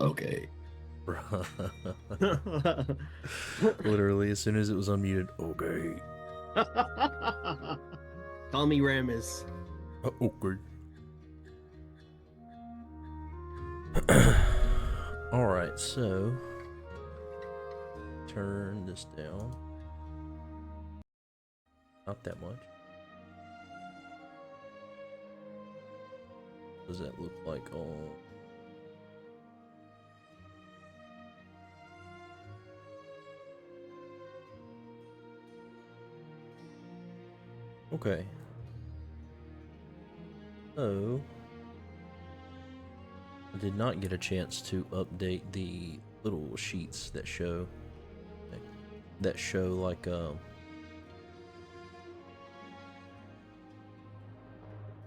Okay. Literally, as soon as it was unmuted, okay. Call me Ramis. Okay. Alright, so turn this down. Not that much. What does that look like on? Okay. So I did not get a chance to update the little sheets that show like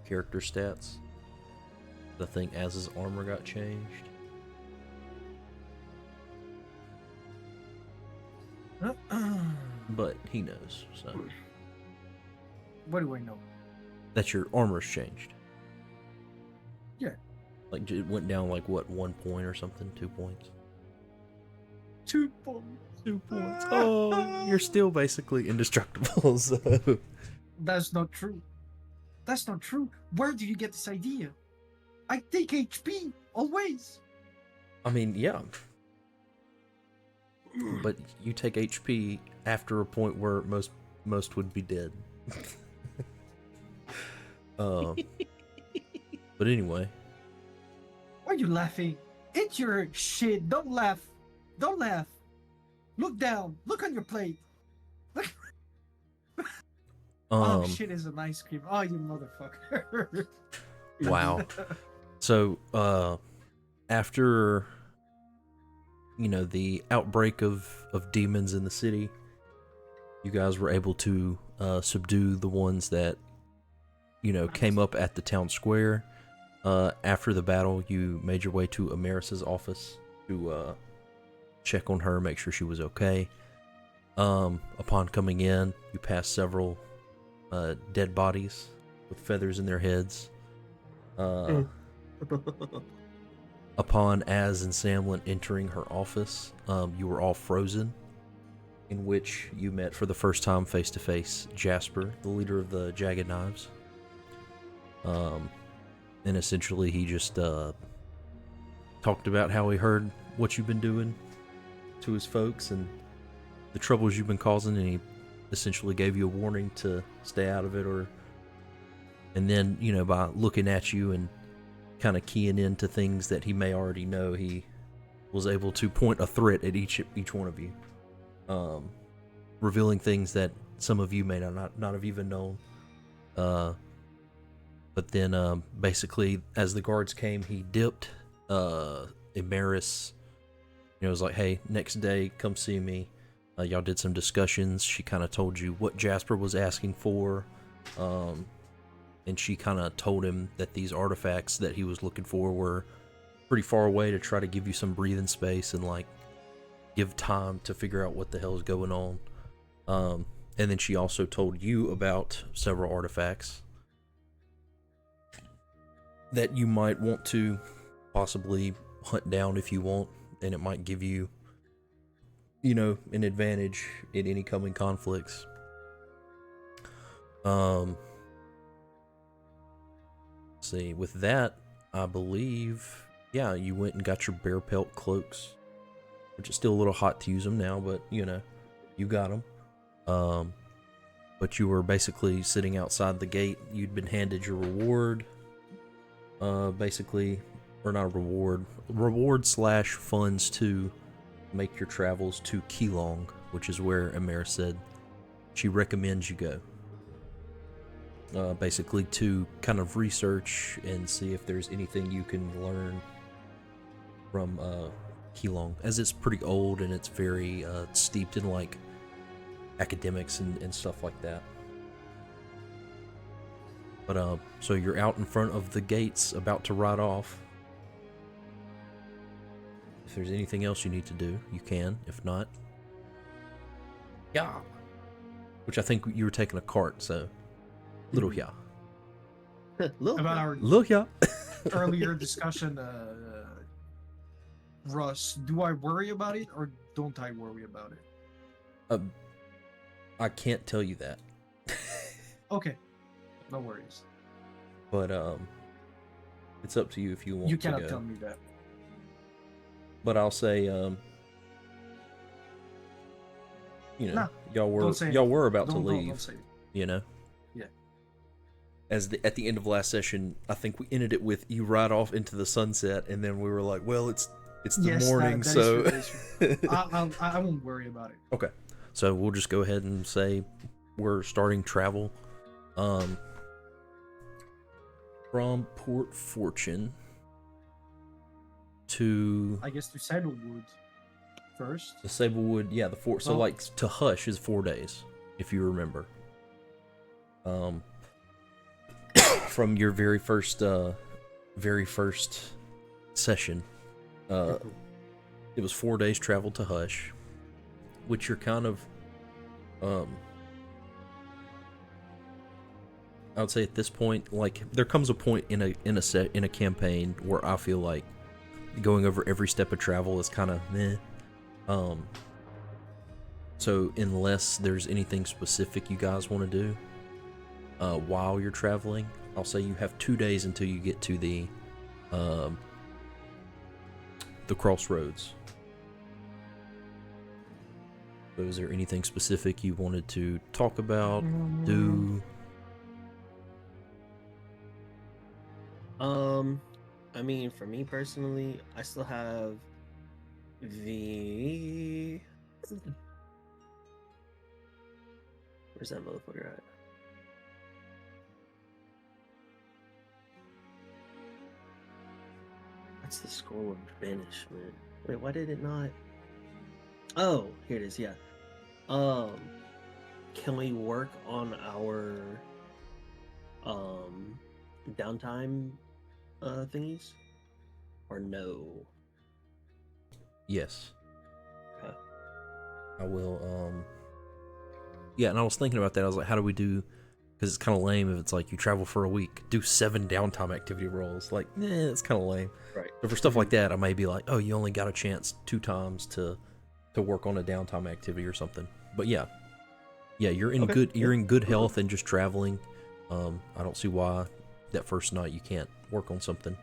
character stats. I think as his armor got changed. But he knows, so What do I know? that your armor's changed. Yeah. Like it went down like what, 1 point or something, 2 points. 2 points. 2 points. Oh, you're still basically indestructible. So That's not true. That's not true. Where did you get this idea? I take HP always. I mean, yeah. But you take HP after a point where most would be dead. But anyway. Why are you laughing? Eat your shit. Don't laugh. Don't laugh. Look down. Look on your plate. Look. Oh, shit is an ice cream. Oh, you motherfucker. Wow. So, after, the outbreak of demons in the city, you guys were able to subdue the ones that, came up at the town square. After the battle, you made your way to Amaris's office to check on her, make sure she was okay. Upon coming in, you passed several dead bodies with feathers in their heads. Upon Az and Samlin entering her office, you were all frozen, in which you met for the first time face to face Jasper, the leader of the Jagged Knives. And essentially he just talked about how he heard what you've been doing to his folks and the troubles you've been causing, and he essentially gave you a warning to stay out of it, and then, by looking at you and kind of keying into things that he may already know, he was able to point a threat at each one of you, revealing things that some of you may not have even known. But then, basically, as the guards came, he dipped. Amaris, was like, "Hey, next day, come see me." Y'all did some discussions. She kind of told you what Jasper was asking for, and she kind of told him that these artifacts that he was looking for were pretty far away, to try to give you some breathing space and like give time to figure out what the hell is going on. And then she also told you about several artifacts that you might want to possibly hunt down if you want, and it might give you, an advantage in any coming conflicts. See, with that, I believe, yeah, you went and got your bear pelt cloaks, which is still a little hot to use them now, but you got them. But you were basically sitting outside the gate. You'd been handed your reward, basically, or not a reward / funds to make your travels to Keelong, which is where Amaris said she recommends you go. Basically to kind of research and see if there's anything you can learn from Keelong, as it's pretty old and it's very steeped in like academics and stuff like that. But so you're out in front of the gates about to ride off. If there's anything else you need to do, you can. If not, yeah. Which I think you were taking a cart, so little yeah. About our Little yeah. earlier discussion, Russ, do I worry about it or don't I worry about it? I can't tell you that. Okay, no worries. But it's up to you if you want to go. You cannot tell me that. But I'll say Nah, y'all were about to leave. Don't say it. You know? Yeah. At the end of last session, I think we ended it with you ride off into the sunset, and then we were like, well, it's the morning, that so is true. I won't worry about it. Okay. So we'll just go ahead and say we're starting travel from Port Fortune to I guess to Saddlewood first. the Sablewood, yeah, so Oh. like to Hush is 4 days, if you remember. From your very first session, it was 4 days travel to Hush, which you're kind of, I would say at this point, like there comes a point in a campaign where I feel like going over every step of travel is kind of meh. So unless there's anything specific you guys want to do while you're traveling, I'll say you have 2 days until you get to the crossroads. So is there anything specific you wanted to talk about, do? I mean, for me personally, I still have the. Where's that motherfucker at? That's the scroll of banishment. Wait, why did it not? Oh, here it is. Yeah. Can we work on our downtime thingies, or no? Yes. Okay. I will, yeah, and I was thinking about that. I was like, how do we do, because it's kind of lame if it's like you travel for a week, do 7 downtime activity rolls. Like, it's kind of lame. Right. So for stuff like that, I may be like, oh, you only got a chance 2 times to work on a downtime activity or something. But yeah, you're in good health and just traveling. I don't see why that first night you can't work on something.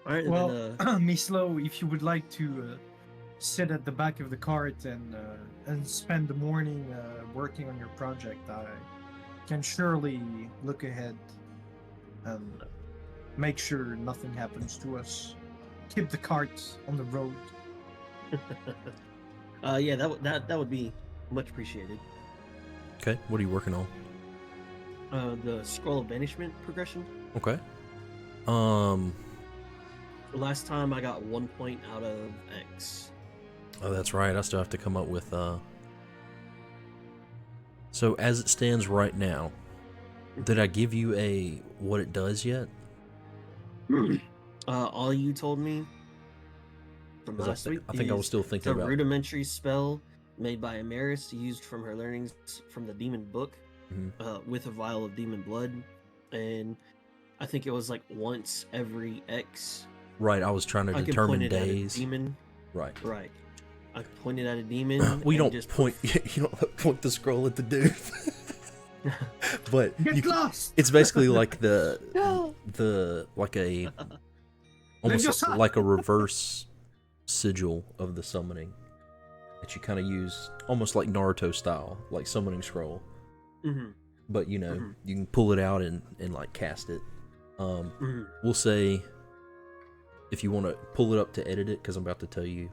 All right. Well, Then, Miss Lowe, if you would like to sit at the back of the cart and spend the morning working on your project, I can surely look ahead and make sure nothing happens to us. Keep the cart on the road. yeah, that would be much appreciated. Okay, what are you working on? The scroll of banishment progression. Okay. Last time I got 1 point out of X. Oh, that's right. I still have to come up with So as it stands right now, did I give you a what it does yet? All you told me from 'Cause last week I think I was is still it's thinking a about rudimentary spell made by Amaris, used from her learnings from the demon book, with a vial of demon blood, and I think it was like once every X. Right, I was trying to determine days. Demon. Right. I pointed at a demon. We don't just point. You don't point the scroll at the dude. But Get lost! it's basically like the like Leviosa! like a reverse sigil of the summoning that you kind of use almost like Naruto style, like summoning scroll. But you can pull it out and like cast it. We'll say if you want to pull it up to edit it, because I'm about to tell you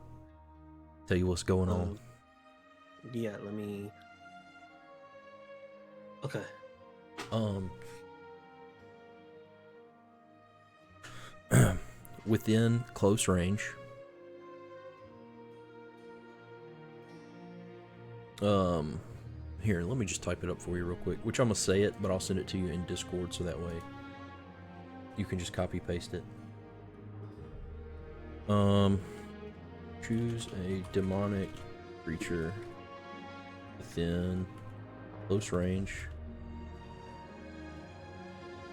what's going on. Yeah, let me. Okay. Within close range. Here, let me just type it up for you real quick, which I'm gonna say it, but I'll send it to you in Discord so that way you can just copy paste it. Choose a demonic creature within close range.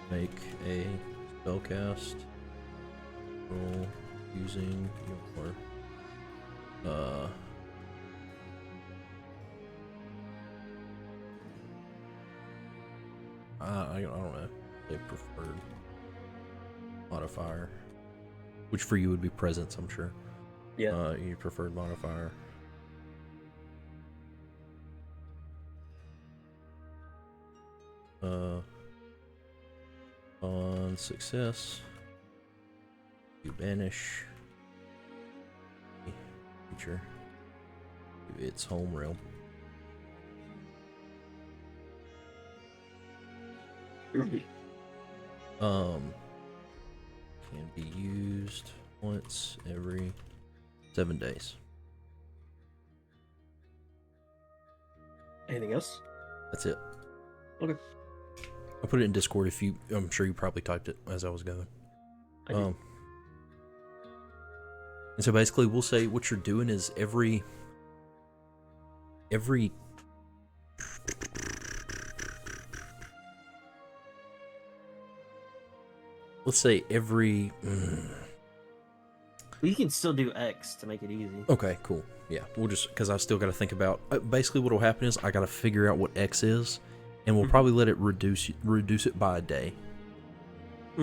Make a spellcast Roll using your I don't know. They preferred modifier, which for you would be presence, I'm sure. Yeah. Your preferred modifier. On success, you banish creature to its home realm. Can be used once every 7 days. Anything else? That's it. Okay. I'll put it in Discord if you. I'm sure you probably typed it as I was going. I did. And so basically, we'll say what you're doing is every. Let's say every. We can still do X to make it easy. Okay, cool. Yeah, we'll just because I still got to think about. Basically, what will happen is I got to figure out what X is, and we'll probably let it reduce it by a day. So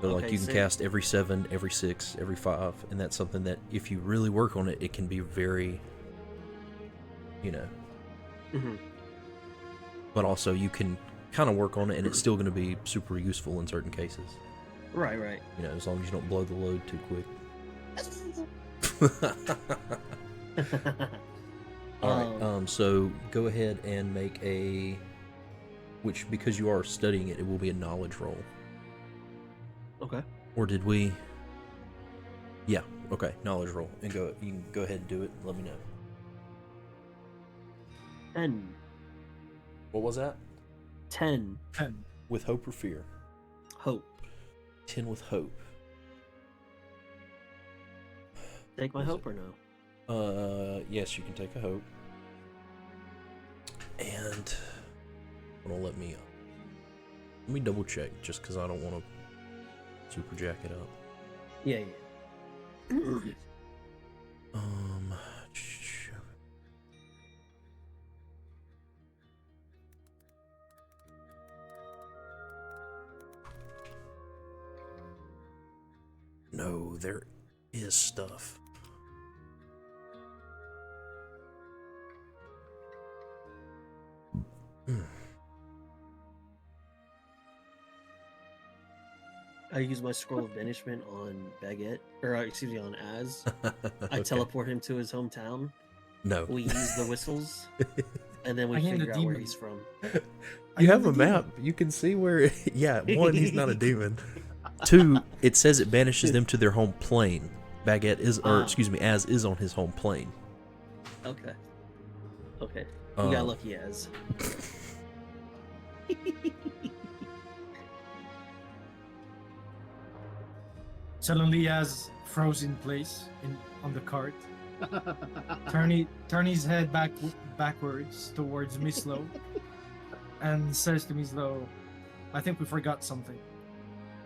like you can cast every 7, every 6, every 5, and that's something that if you really work on it, it can be very, But also you can kind of work on it, and it's still going to be super useful in certain cases. Right. As long as you don't blow the load too quick. All right. So go ahead and make a, which because you are studying it, it will be a knowledge roll. Okay. Or did we? Yeah. Okay. Knowledge roll, and go. You can go ahead and do it. Let me know. 10. What was that? 10. With hope or fear? Hope. 10 with hope. Take my hope or no? Yes, you can take a hope. And let me double check just because I don't want to super jack it up. Yeah. No, there is stuff. I use my scroll of banishment on Baguette, or excuse me, on Az. I Okay. teleport him to his hometown. No. We use the whistles, and then we I am figure the out where demon. he's from. You have a map. You can see where. Yeah, 1, he's not a demon. 2, it says it banishes them to their home plane. Baguette is, or excuse me, Az is on his home plane. Okay. You got lucky, Az. Suddenly, Az froze in place on the cart. Turn his head backwards towards Mislo, and says to Mislo, "I think we forgot something."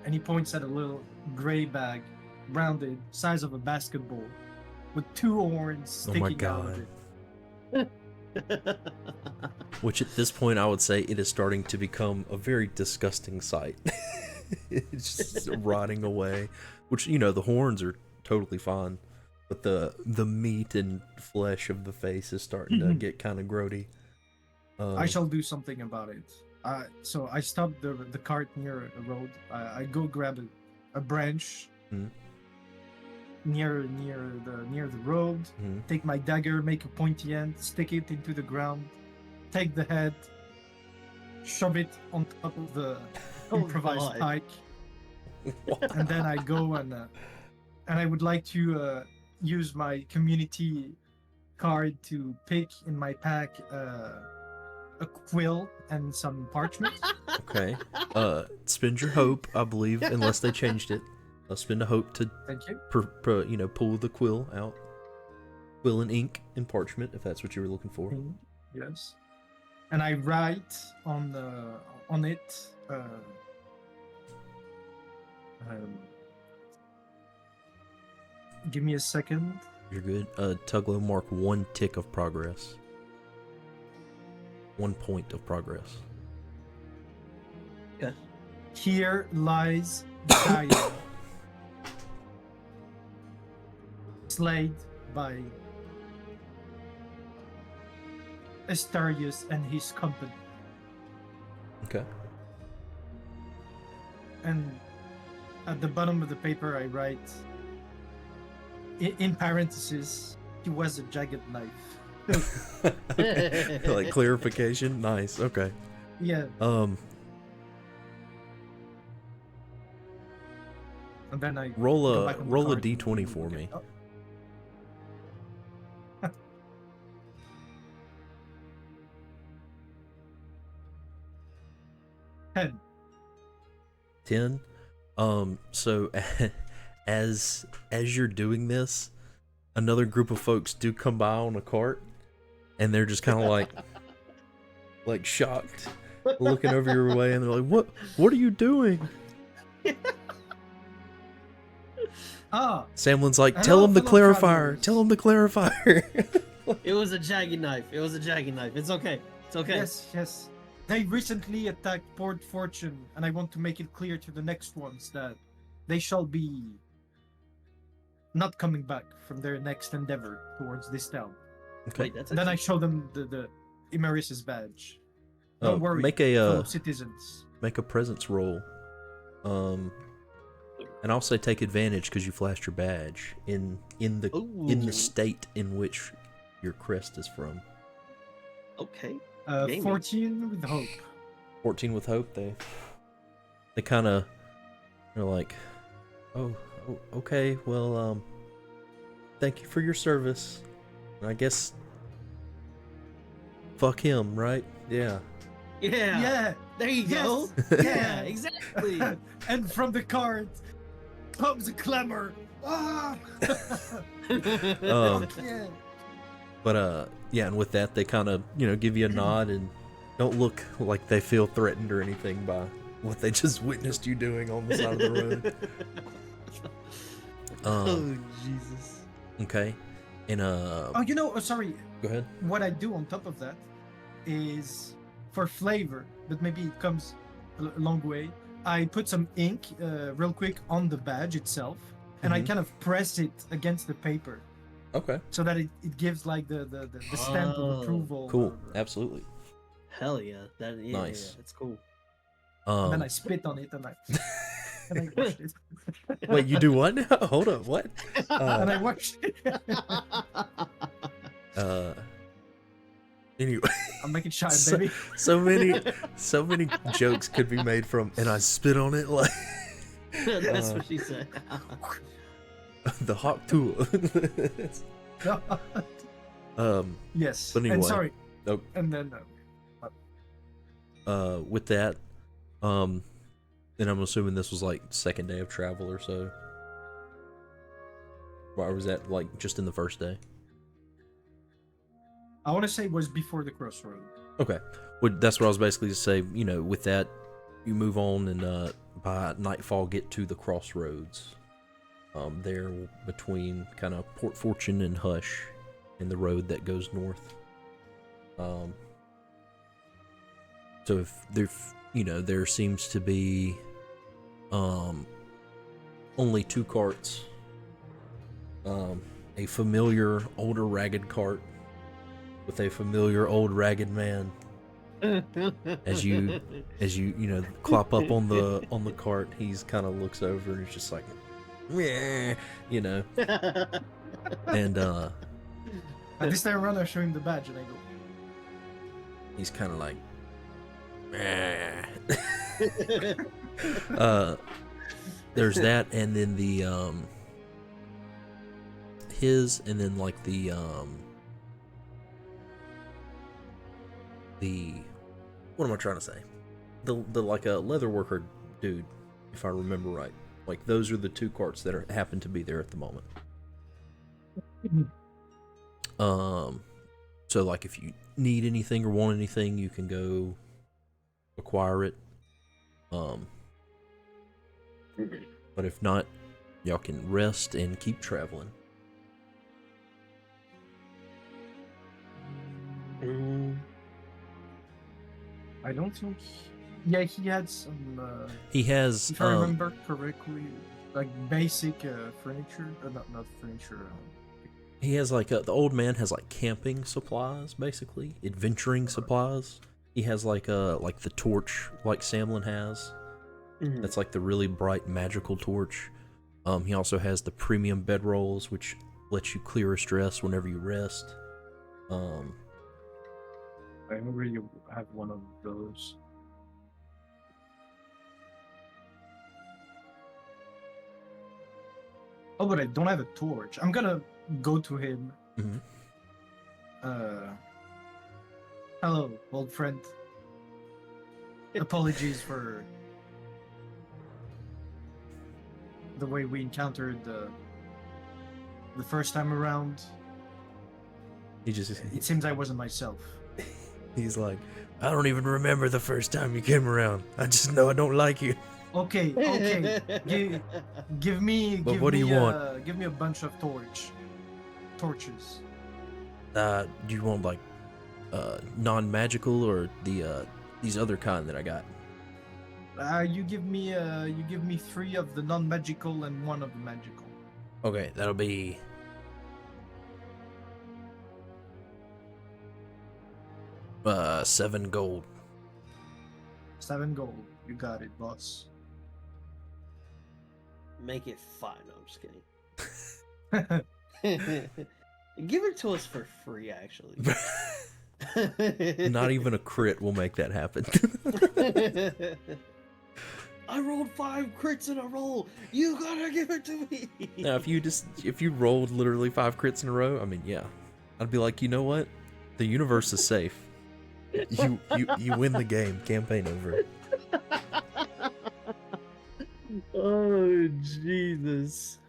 And he points at a little gray bag, rounded, size of a basketball, with 2 horns sticking out of it. Which at this point I would say it is starting to become a very disgusting sight. It's just rotting away. Which, the horns are totally fine. But the meat and flesh of the face is starting to get kind of grody. I shall do something about it. So I stop the cart near a road. I go grab a branch near the road. Take my dagger, make a pointy end, stick it into the ground, take the head, shove it on top of the improvised pike, and then I go and I would like to use my community card to pick in my pack a quill and some parchment. Okay. Spend your hope, I believe, unless they changed it. Spend a hope to Thank you. Pull the quill out. Quill and ink and parchment, if that's what you were looking for. Yes. And I write on it Give me a second. You're good. Tuglow, mark 1 tick of progress. 1 point of progress. Okay. Here lies Gaia, slayed by Astarius and his company. Okay. And at the bottom of the paper, I write, in parentheses, he was a jagged knife. Like clarification. Nice. Okay. Yeah. Um. And then I Roll go a back on the roll a card and d20 for look at- me. oh. 10. 10. So as you're doing this, another group of folks do come by on a cart, and they're just kind of like shocked, looking over your way, and they're like, what are you doing?" Samlin's like, "Tell Hello, him the fellow clarifier. travelers." Tell him the clarifier." It was a jagged knife. It was a jagged knife. It's okay. It's okay. Yes. They recently attacked Port Fortune, and I want to make it clear to the next ones that they shall be not coming back from their next endeavor towards this town. Okay. Wait, that's And then I actually- show them the Emeris's badge. Don't worry, Make fellow a citizens. make a presence roll. And I'll say take advantage because you flashed your badge in the Ooh. state in which your crest is from. Okay. Gaming. 14 with hope. 14 with hope. They kind of, they're like, oh, okay, well, thank you for your service. I guess fuck him, right? Yeah. Yeah. Yeah, There you go. yes, Yeah, exactly. and from the cart comes a clamor. Ah! Yeah. But yeah, and with that they kind of, give you a nod and don't look like they feel threatened or anything by what they just witnessed you doing on the side of the road. Oh Jesus. Okay. And Sorry. go ahead. What I do on top of that is for flavor, but maybe it comes a long way. I put some ink real quick on the badge itself, and I Mhm. kind of press it against the paper Okay. so that it gives like the stamp Oh. of approval. Cool. Absolutely. Hell yeah. That yeah, Nice. Yeah, that's cool. And then I spit on it and I washed it. Wait, you do what now? Hold up, what? And I washed it. Anyway, I'm making shine, So- baby. so many jokes could be made from, and I spit on it like That's what she said. the hawk tool. Yes. But anyway. And sorry. Oh. And then With that, and I'm assuming this was like second day of travel or so. Or was that like just in the first day? I want to say it was before the crossroad. Okay. Well, that's what I was basically to say. With that, you move on and by nightfall get to the crossroads. There between kind of Port Fortune and Hush, and the road that goes north. So if there seems to be only 2 carts. A familiar older ragged cart with a familiar old ragged man. As you clop up on the cart, he's kind of looks over and he's just like, "Meh," and At this time around, I show him the badge and I go, he's kind of like, "Meh." There's that, and then his, and then like the what am I trying to say? The like a leather worker dude, if I remember right. Like those are the 2 carts that happen to be there at the moment. So like if you need anything or want anything, you can go acquire it. But if not, y'all can rest and keep traveling. I don't think. Yeah, he had some. He has, If I remember correctly, like basic furniture. Not furniture. He has like the old man has like camping supplies, basically adventuring supplies. He has like the torch like Samlin has. That's like the really bright magical torch. He also has the premium bedrolls, which lets you clear a stress whenever you rest. I already have one of those. Oh, but I don't have a torch. I'm gonna go to him. Hello, old friend. Apologies for the way we encountered the first time around. It seems I wasn't myself. He's like, I don't even remember the first time you came around. I just know I don't like you. Okay. Give me. But what do you want? Give me a bunch of torches. Do you want like non-magical or these other kind that I got? You give me 3 of the non-magical and 1 of the magical. Okay, that'll be 7 gold. 7 gold. You got it, boss. Make it 5. No, I'm just kidding. Give it to us for free, actually. Not even a crit will make that happen. I rolled 5 crits in a row. You gotta give it to me. Now, if you rolled literally 5 crits in a row, I mean, yeah, I'd be like, you know what? The universe is safe. You win the game. Campaign over. Oh Jesus!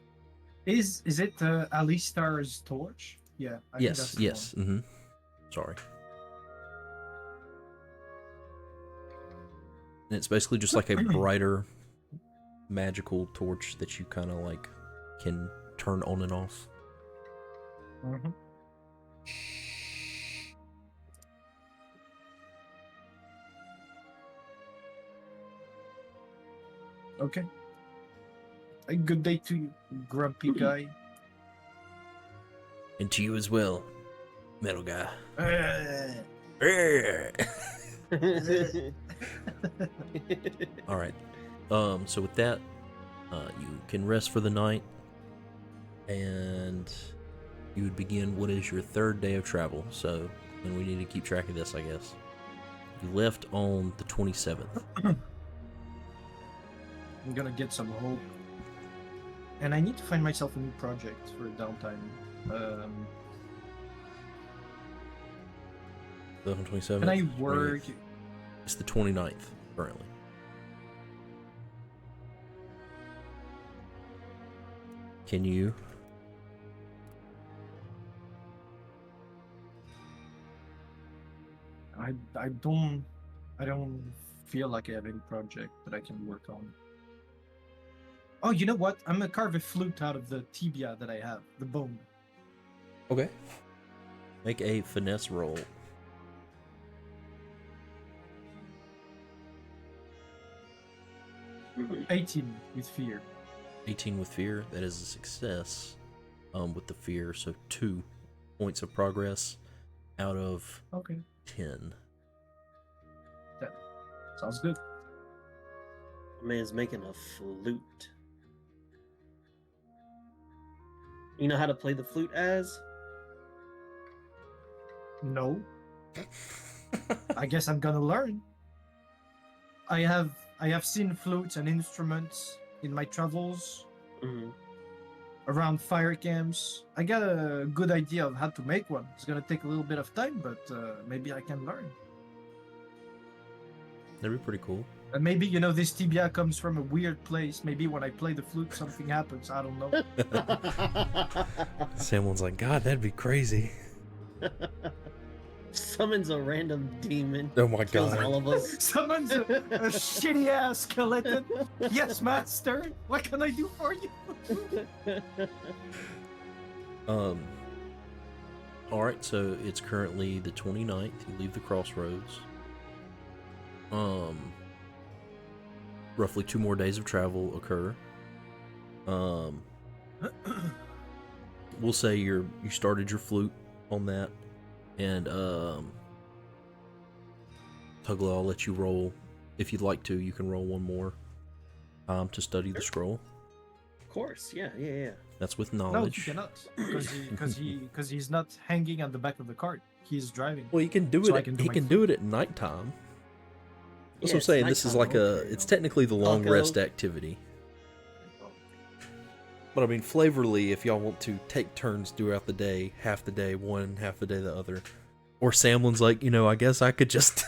Is it Alistar's torch? Yeah. I think that's the one. Mm-hmm. Sorry. And it's basically just like a brighter magical torch that you kind of like can turn on and off. Mm-hmm. Okay. A good day to you, grumpy guy. And to you as well, metal guy. All right. So with that, you can rest for the night, and you would begin what is your 3rd day of travel. So, and we need to keep track of this, I guess. You left on the 27th. I'm gonna get some hope. And I need to find myself a new project for downtime. 27th. Can I work? It's the 29th currently. Can you? I don't feel like I have any project that I can work on. Oh, you know what? I'm gonna carve a flute out of the tibia that I have, the bone. Okay. Make a finesse roll. 18 with fear. 18 with fear. That is a success. With the fear, so 2 points of progress out of 10. Yeah. Sounds good. Man's making a flute. You know how to play the flute, Az? No. I guess I'm gonna learn. I have seen flutes and instruments in my travels around fire camps. I got a good idea of how to make one. It's gonna take a little bit of time, but maybe I can learn. That'd be pretty cool. And maybe, this tibia comes from a weird place. Maybe when I play the flute, something happens. I don't know. Someone's like, God, that'd be crazy. Summons a random demon. Oh my Kills God. all of us. Summons a shitty ass skeleton. Yes, master. What can I do for you? All right, so it's currently the 29th. You leave the crossroads. Roughly 2 more days of travel occur. We'll say you started your flute on that, and Tuglow, I'll let you roll. If you'd like to, you can roll one more to study the scroll. Of course, yeah. That's with No, knowledge. he cannot, because he's not hanging on the back of the cart. He's driving. Well, he can do So I it. can do He my can do it at nighttime. That's what I'm it's saying. This is like nighttime, a. okay. It's technically the long Taco. rest activity. But I mean, flavorly, if y'all want to take turns throughout the day, half the day one, half the day the other, or Samlin's like, I guess I could just,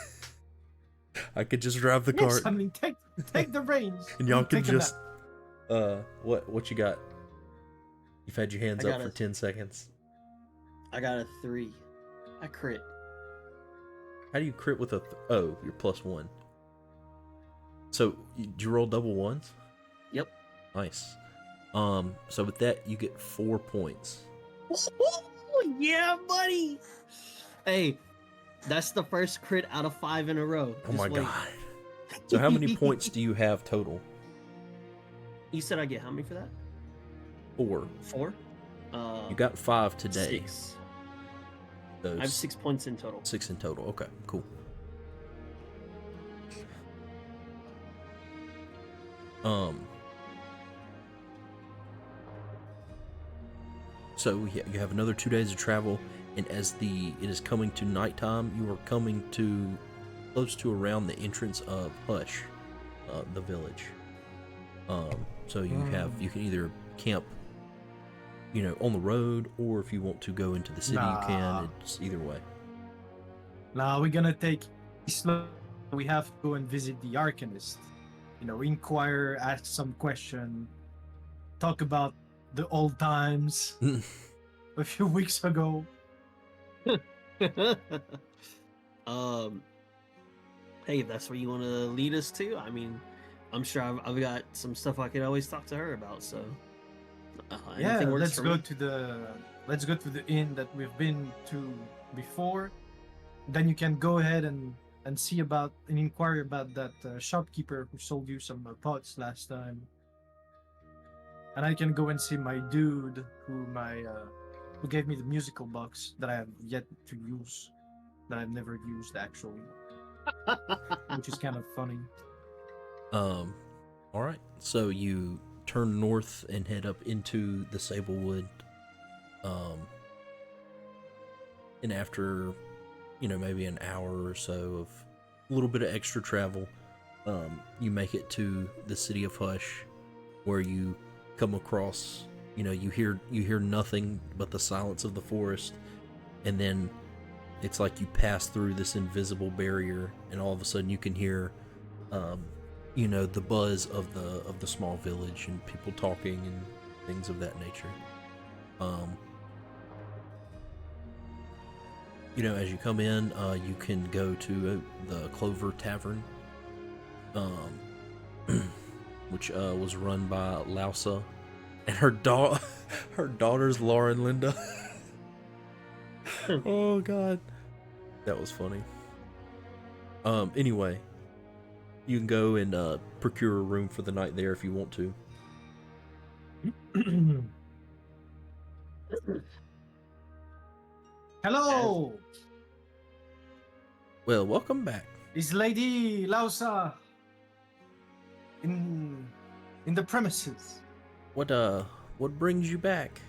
I could just drive the Yes, cart, I mean, take the reins. and y'all can take a just, nap. what you got? You've had your hands I up got for it. 10 seconds. I got a 3. I crit. How do you crit with a? Oh, you're +1. So did you roll double ones? Yep. Nice. So with that, you get 4 points. Oh, yeah, buddy. Hey, that's the first crit out of 5 in a row. Oh Just my wait. god. So how many points do you have total? You said I get how many for that? 4. 4? You got 5 today. 6. So I have 6 points in total. 6 in total. Okay, cool. So yeah, you have another 2 days of travel, and as it is coming to nighttime, you are coming to close to around the entrance of Hush, the village. So you can either camp, on the road, or if you want to go into the city, you can. It's either way. Now we're gonna take it slow. We have to go and visit the Arcanist. Inquire, ask some question, talk about the old times a few weeks ago. Hey, if that's where you want to lead us to, I mean, I'm sure I've got some stuff I could always talk to her about. So, Yeah, anything works let's for go me. to the inn that we've been to before. Then you can go ahead and see about and inquire about that shopkeeper who sold you some pots last time. And I can go and see my dude who gave me the musical box that I have yet to use, that I've never used actually, which is kind of funny. All right. So you turn north and head up into the Sablewood. And after, maybe an hour or so of a little bit of extra travel, you make it to the city of Hush, where you come across, you hear nothing but the silence of the forest, and then it's like you pass through this invisible barrier, and all of a sudden you can hear the buzz of the small village and people talking and things of that nature. As you come in, you can go to the Clover Tavern, which was run by Lausa, and her daughter's Lauren Linda. Oh god, that was funny. Anyway, you can go and procure a room for the night there if you want to. Hello, Well, welcome back. is Lady Lausa in the premises? What brings you back?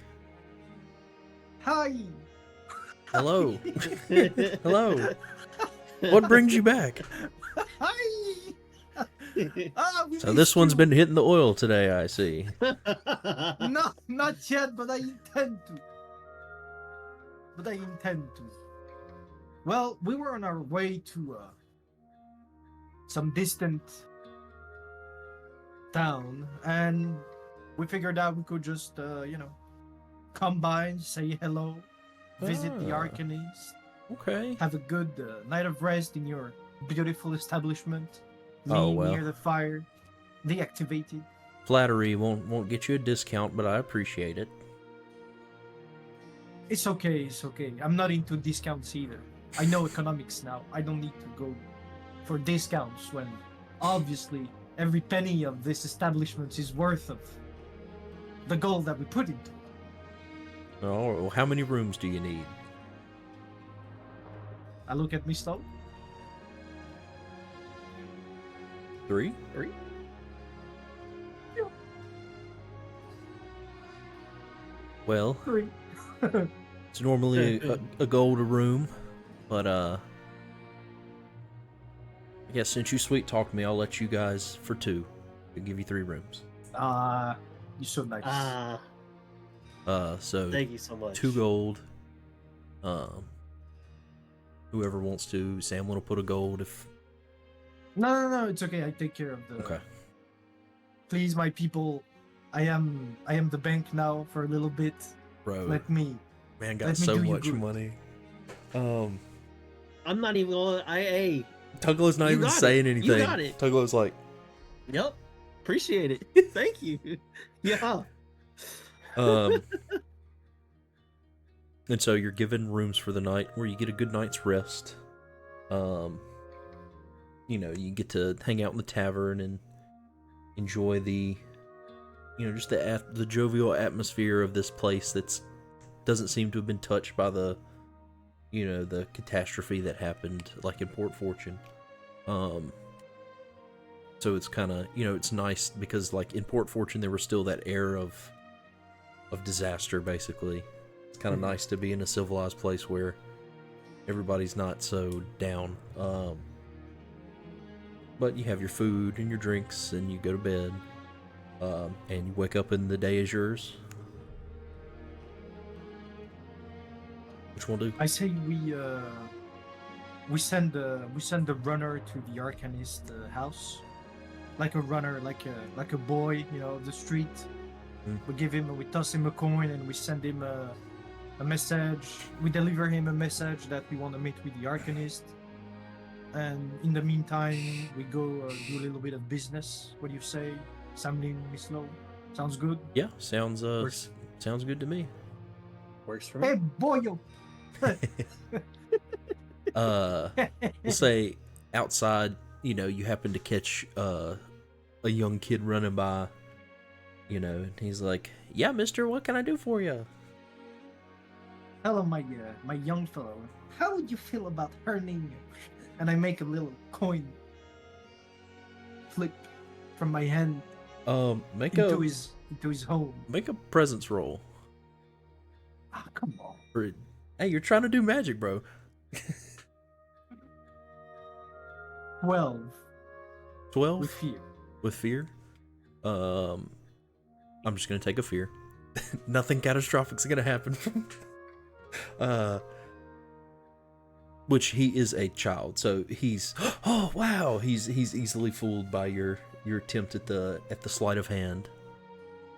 Hi. Hello. Hello. What brings you back? Hi. We So this missed one's you. been hitting the oil today, I see. No, not yet, but I intend to. Well, we were on our way to some distant town, and we figured out we could just, come by and say hello, visit the Ah. Arcanist, Okay. have a good night of rest in your beautiful establishment, Oh, me well. near the fire, deactivated. Flattery won't get you a discount, but I appreciate it. It's okay. It's okay. I'm not into discounts either. I know economics now. I don't need to go for discounts when obviously every penny of this establishment is worth of the gold that we put into it. Oh, well, how many rooms do you need? I look at Miss Lowe. 3? 3? Well, 3. it's normally a gold a room, but I guess since you sweet talked me, I'll let you guys for 2. I'll give you 3 rooms. You're so nice. So Thank you so much. 2 gold. Whoever wants to, Sam will put a gold if. No, it's okay. I take care of the. Okay. Please, my people, I am the bank now for a little bit. Bro, Let me. man got let me so do you much good. money. I'm not even going. Hey. Tuglow's not You even got it. saying anything. You got it. Tuglow's like, Yep. Appreciate it. Thank you. Yeah. And so you're given rooms for the night where you get a good night's rest. You know, you get to hang out in the tavern and enjoy the, you know, just the jovial atmosphere of this place that's doesn't seem to have been touched by the, you know, the catastrophe that happened like in Port Fortune. So it's kind of, you know, it's nice because like in Port Fortune there was still that air of disaster basically. It's kind of nice to be in a civilized place where everybody's not so down. But you have your food and your drinks and you go to bed. And you wake up and the day is yours. Which one do? I say we send a runner to the Arcanist house, like a runner, like a boy, you know, the street. We toss him a coin and we send him a message. We deliver him a message that we want to meet with the Arcanist. And in the meantime, we go do a little bit of business. What do you say, Samlin, Miss Lowe? Sounds good? Yeah, sounds good to me. Works for me. Hey, boyo! We'll say outside, you know, you happen to catch a young kid running by, you know, and he's like, "Yeah, mister, what can I do for you?" Hello, my young fellow. How would you feel about earning? And I make a little coin flip from my hand into his home. Make a presence roll. Ah, come on. Hey, you're trying to do magic, bro. 12 12 with fear. with fear. I'm just gonna take a fear. Nothing catastrophic's gonna happen. Which he is a child, so he's oh wow, he's easily fooled by your attempt at the sleight of hand.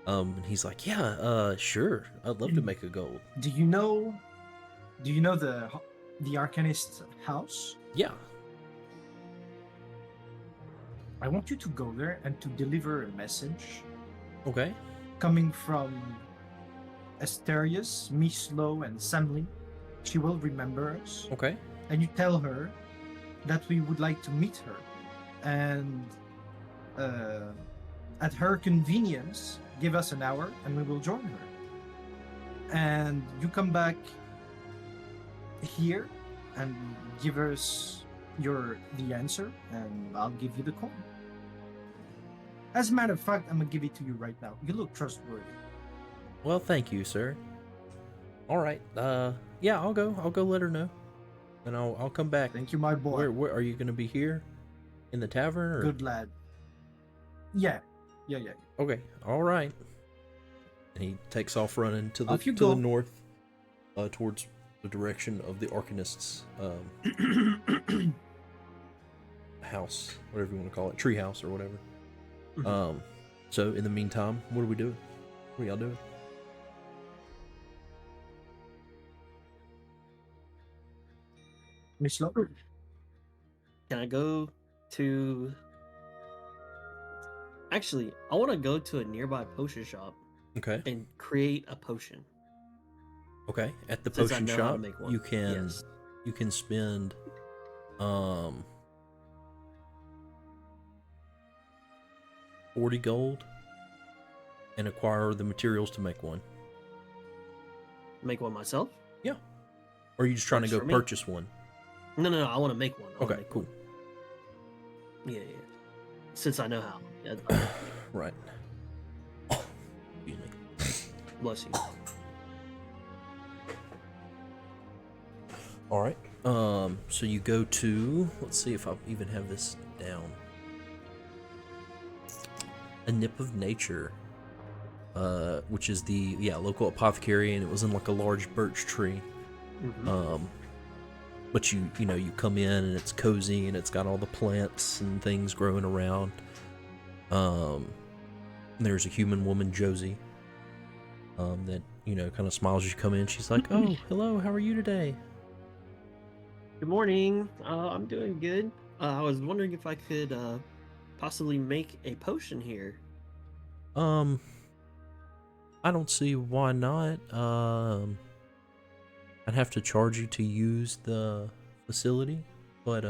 And he's like, yeah, sure, I'd love to make a gold. Do you know the Arcanist house? Yeah. I want you to go there and to deliver a message Okay. coming from Asterius, Miss Lowe, and Samlin. She will remember us. Okay. And you tell her that we would like to meet her, and at her convenience, give us an hour and we will join her. And you come back here and give us the answer, and I'll give you the coin. As a matter of fact, I'm gonna give it to you right now. You look trustworthy. Well, thank you, sir. All right. Yeah, I'll go let her know, and I'll come back. Thank you, my boy. Where are you gonna be here? In the tavern? Or? Good lad. Yeah. Okay. All right. And he takes off running to the Off you to go. the north, towards the direction of the Arcanist's house, whatever you want to call it, tree house or whatever. So in the meantime, what are we doing? What are y'all doing? Miss Lowe? Can I go to Actually, I want to go to a nearby potion shop Okay. and create a potion. Okay. At the Since I potion know how to shop, make one. you can Yes. you can spend 40 gold and acquire the materials to make one. Make one myself? Yeah. Or are you just trying to Works go for me. purchase one? No. I want to make one. I wanna Okay, make cool. One. Yeah. Since I know how. Yeah, Right. Excuse me. bless you. All right. So you go to, let's see if I even have this down. A Nip of Nature, which is the local apothecary, and it was in like a large birch tree. Mm-hmm. But you come in and it's cozy and it's got all the plants and things growing around. There's a human woman, Josie, that kind of smiles as you come in. She's like, "Oh, hello, how are you today?" Good morning. I'm doing good. I was wondering if I could possibly make a potion here. I don't see why not. I'd have to charge you to use the facility, but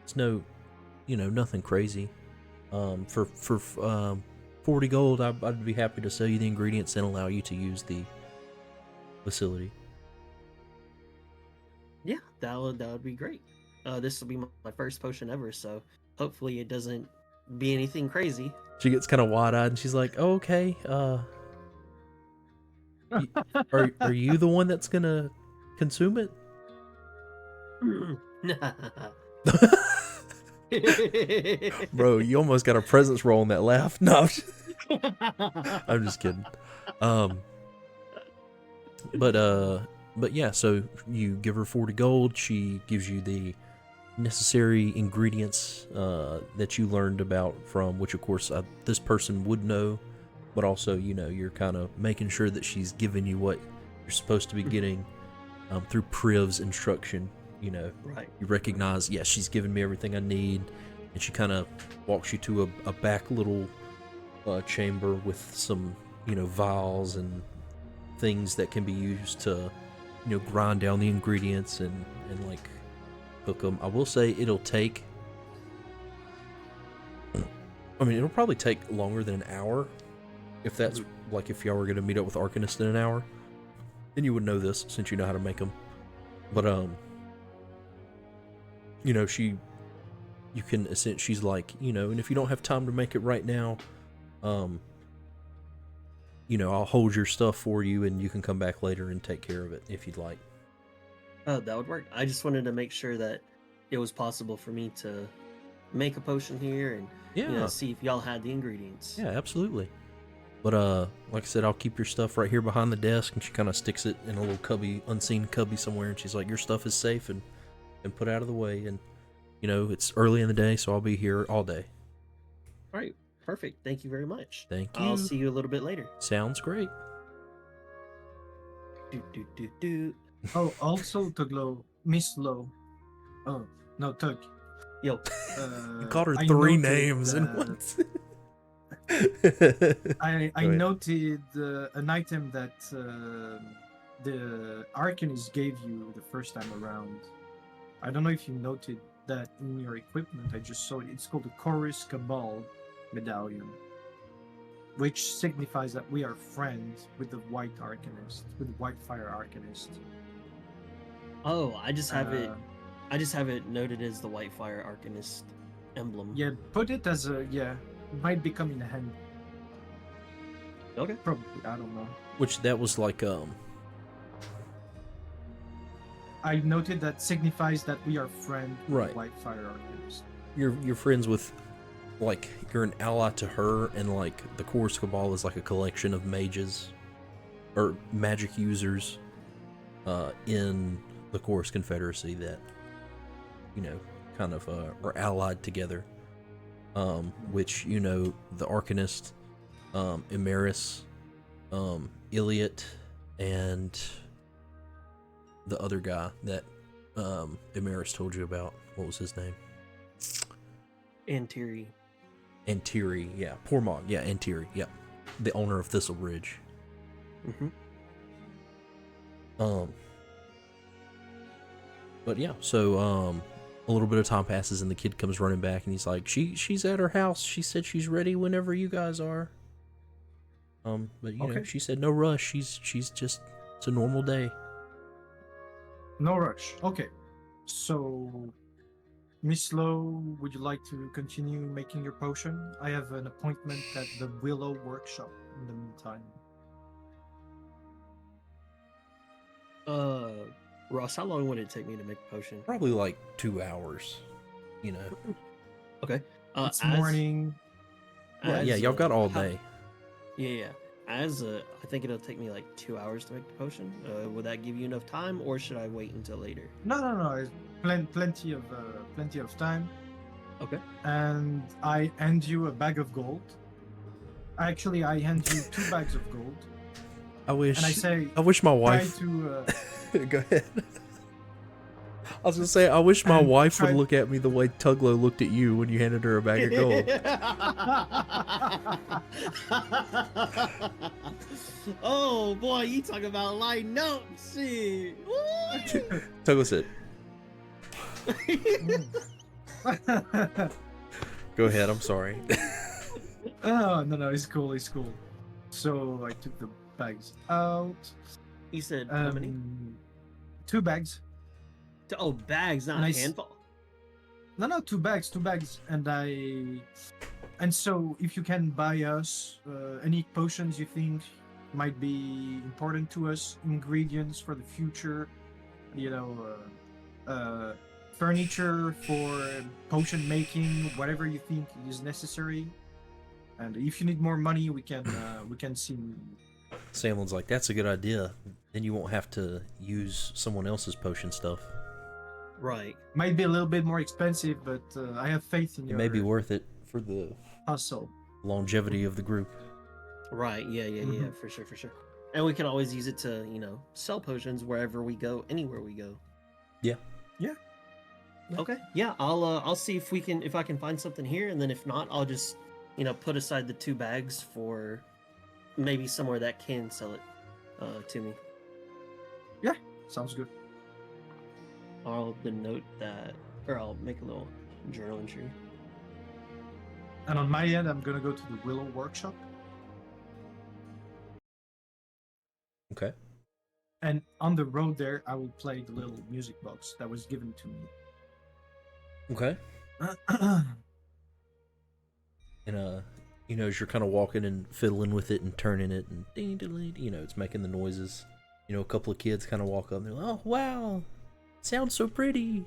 it's nothing crazy. For 40 gold, I'd be happy to sell you the ingredients and allow you to use the facility. Yeah, that would be great. This will be my first potion ever, so hopefully it doesn't be anything crazy. She gets kind of wide-eyed and she's like, "Oh, okay. Are you the one that's gonna consume it?" Bro, you almost got a presence roll on that laugh. No, I'm just kidding. But yeah, so you give her 40 gold. She gives you the necessary ingredients that you learned about from, which of course this person would know, but also you're kind of making sure that she's giving you what you're supposed to be getting through Priv's instruction. Right. You recognize, yes, she's giving me everything I need, and she kind of walks you to a back little chamber with some vials and things that can be used to grind down the ingredients and like cook them. I will say it'll probably take longer than an hour, if that's like if y'all were gonna meet up with Arcanist in an hour, then you would know this since you know how to make them. But she's like, and if you don't have time to make it right now, I'll hold your stuff for you and you can come back later and take care of it if you'd like. Oh, that would work. I just wanted to make sure that it was possible for me to make a potion here and see if y'all had the ingredients. Yeah, absolutely. But like I said, I'll keep your stuff right here behind the desk, and she kind of sticks it in a little cubby, unseen cubby somewhere, and she's like, "Your stuff is safe and put out of the way, and it's early in the day, so I'll be here all day." All right, perfect. Thank you very much. Thank you. I'll see you a little bit later. Sounds great. Do. Oh, also Tuglow, Miss Low. Oh no, Tug. Yo, You called her I 3 noted names in that- once. I Go ahead. noted an item that the Arcanist gave you the first time around. I don't know if you noted that in your equipment. I just saw it. It's called the Chorus Cabal Medallion, which signifies that we are friends with the White Arcanist, with the White Fire Arcanist. oh, I just have it. Uh, I just have it noted as the White Fire Arcanist emblem. Yeah, put it as a It might become in hand. Okay. Probably. I don't know. Which that was like I noted that signifies that we are friend with Right. White Fire Arcanist. you're friends with, like, you're an ally to her, and like the Chorus Cabal is like a collection of mages or magic users in the Chorus Confederacy that kind of are allied together, which the Arcanist, Emeris, Iliot, and the other guy that Emeris told you about. What was his name? Antiri. Antiri, yeah, Pormog, yeah, Antiri, yeah, the owner of Thistlebridge. Mm-hmm. But yeah, so a little bit of time passes and the kid comes running back and he's like, she's at her house. She said she's ready whenever you guys are. But you know, she said no rush. She's just, it's a normal day. No rush. Okay. So, Miss Lowe, would you like to continue making your potion? I have an appointment at the Willow workshop in the meantime. Ross, how long would it take me to make a potion? Probably like 2 hours, you know. Okay. It's morning. Yeah, y'all got all day. Yeah. I think it'll take me like 2 hours to make the potion. Would that give you enough time, or should I wait until later? No. It's plenty of time. Okay. And I hand you a bag of gold. Actually, I hand you 2 bags of gold. I wish. And I say, I wish my wife. Go ahead. I was gonna say, I wish my wife would look at me the way Tuglow looked at you when you handed her a bag of gold. Oh boy, you talk about lighting up, shit. Tuglow said, "Go ahead, I'm sorry." Oh no, it's cool. So I took the bags out. He said, how many? 2 bags. Oh, bags, not a handful. No, 2 bags. And so if you can buy us any potions you think might be important to us, ingredients for the future, you know, furniture for potion making, whatever you think is necessary. And if you need more money, we can see. Samlin's like, that's a good idea. Then you won't have to use someone else's potion stuff. Right. Might be a little bit more expensive, but I have faith in you. It may be worth it for the hustle, longevity of the group. Right. Yeah. For sure. And we can always use it to, you know, sell potions wherever we go, anywhere we go. Yeah. Okay. Yeah. I'll see if I can find something here, and then if not, I'll just, you know, put aside the 2 bags for maybe somewhere that can sell it to me. Yeah. Sounds good. I'll denote that, or I'll make a little journal entry. And on my end, I'm gonna go to the Willow workshop. Okay. And on the road there, I will play the little music box that was given to me. Okay. And you know, as you're kind of walking and fiddling with it and turning it and ding, ding, you know, it's making the noises. You know, a couple of kids kind of walk up and they're like, "Oh wow, it sounds so pretty."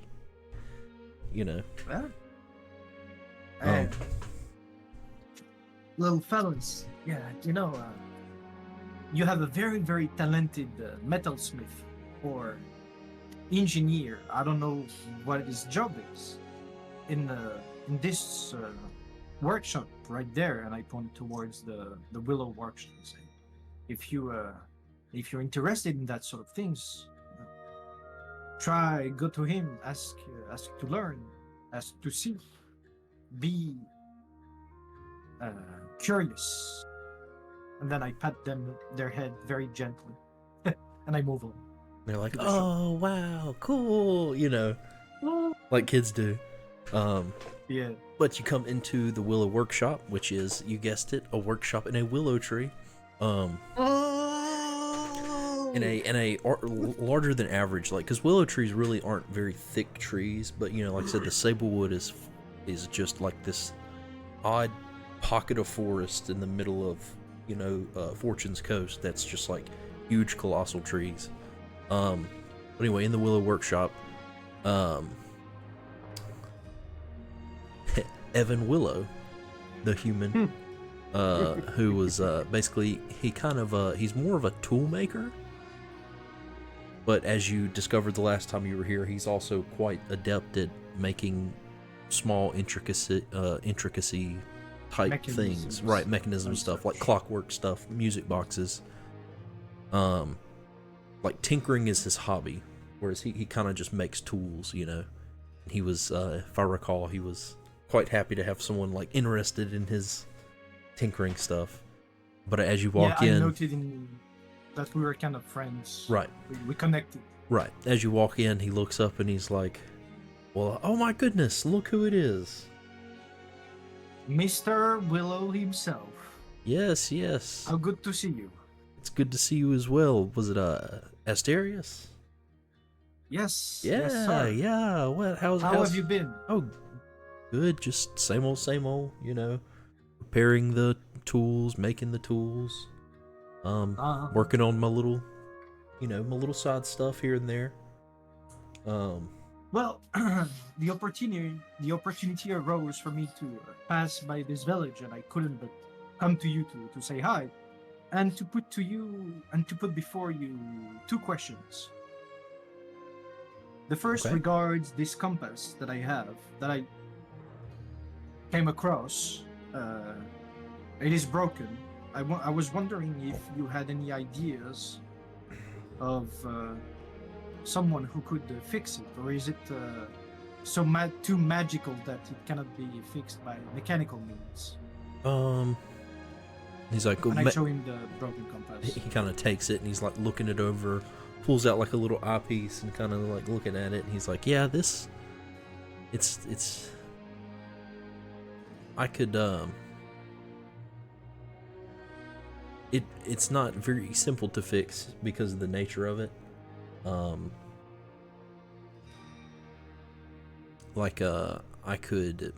You know. Little fellas, yeah, you know, you have a very, very talented metalsmith or engineer. I don't know what his job is in this workshop right there, and I point towards the Willow workshop and say, if you're interested in that sort of things, go to him, ask to learn, ask to see, be curious. And then I pat their head very gently, and I move on. They're like, "Oh wow, cool," you know, like kids do. Yeah. But you come into the Willow workshop, which is, you guessed it, a workshop in a willow tree. In a larger than average, like, because willow trees really aren't very thick trees, but you know, like I said, the sablewood is just like this odd pocket of forest in the middle of, you know, Fortune's Coast that's just like huge colossal trees. But anyway, in the Willow workshop, Evan Willow, the human, who was basically, he's more of a tool maker, but as you discovered the last time you were here, he's also quite adept at making small intricacy type things, right? Mechanism stuff, like clockwork stuff, music boxes. Like tinkering is his hobby, whereas he kind of just makes tools, you know. He was, if I recall, he was quite happy to have someone like interested in his tinkering stuff. But as you walk I in, noted that we were kind of friends. right, We connected. right. As you walk in, he looks up and he's like, "Well, oh my goodness, look who it is." Mr. Willow himself. Yes, yes. How good to see you. It's good to see you as well. Was it Asterius? Yes. Yeah, yes, sir. yeah. What? How how's have you been? Oh, good. Just same old, you know. Preparing the tools, making the tools. Working on my little, my little side stuff here and there. Well, the opportunity arose for me to pass by this village, and I couldn't but come to you to say hi, and to put before you two questions. The first Okay. regards this compass that I came across. It is broken. I was wondering if you had any ideas of someone who could fix it, or is it too magical that it cannot be fixed by mechanical means? He's like, And I show him the broken compass. he kind of takes it and he's like looking it over, pulls out like a little eyepiece and kind of like looking at it, and he's like, yeah, it's I could it's not very simple to fix because of the nature of it. I could,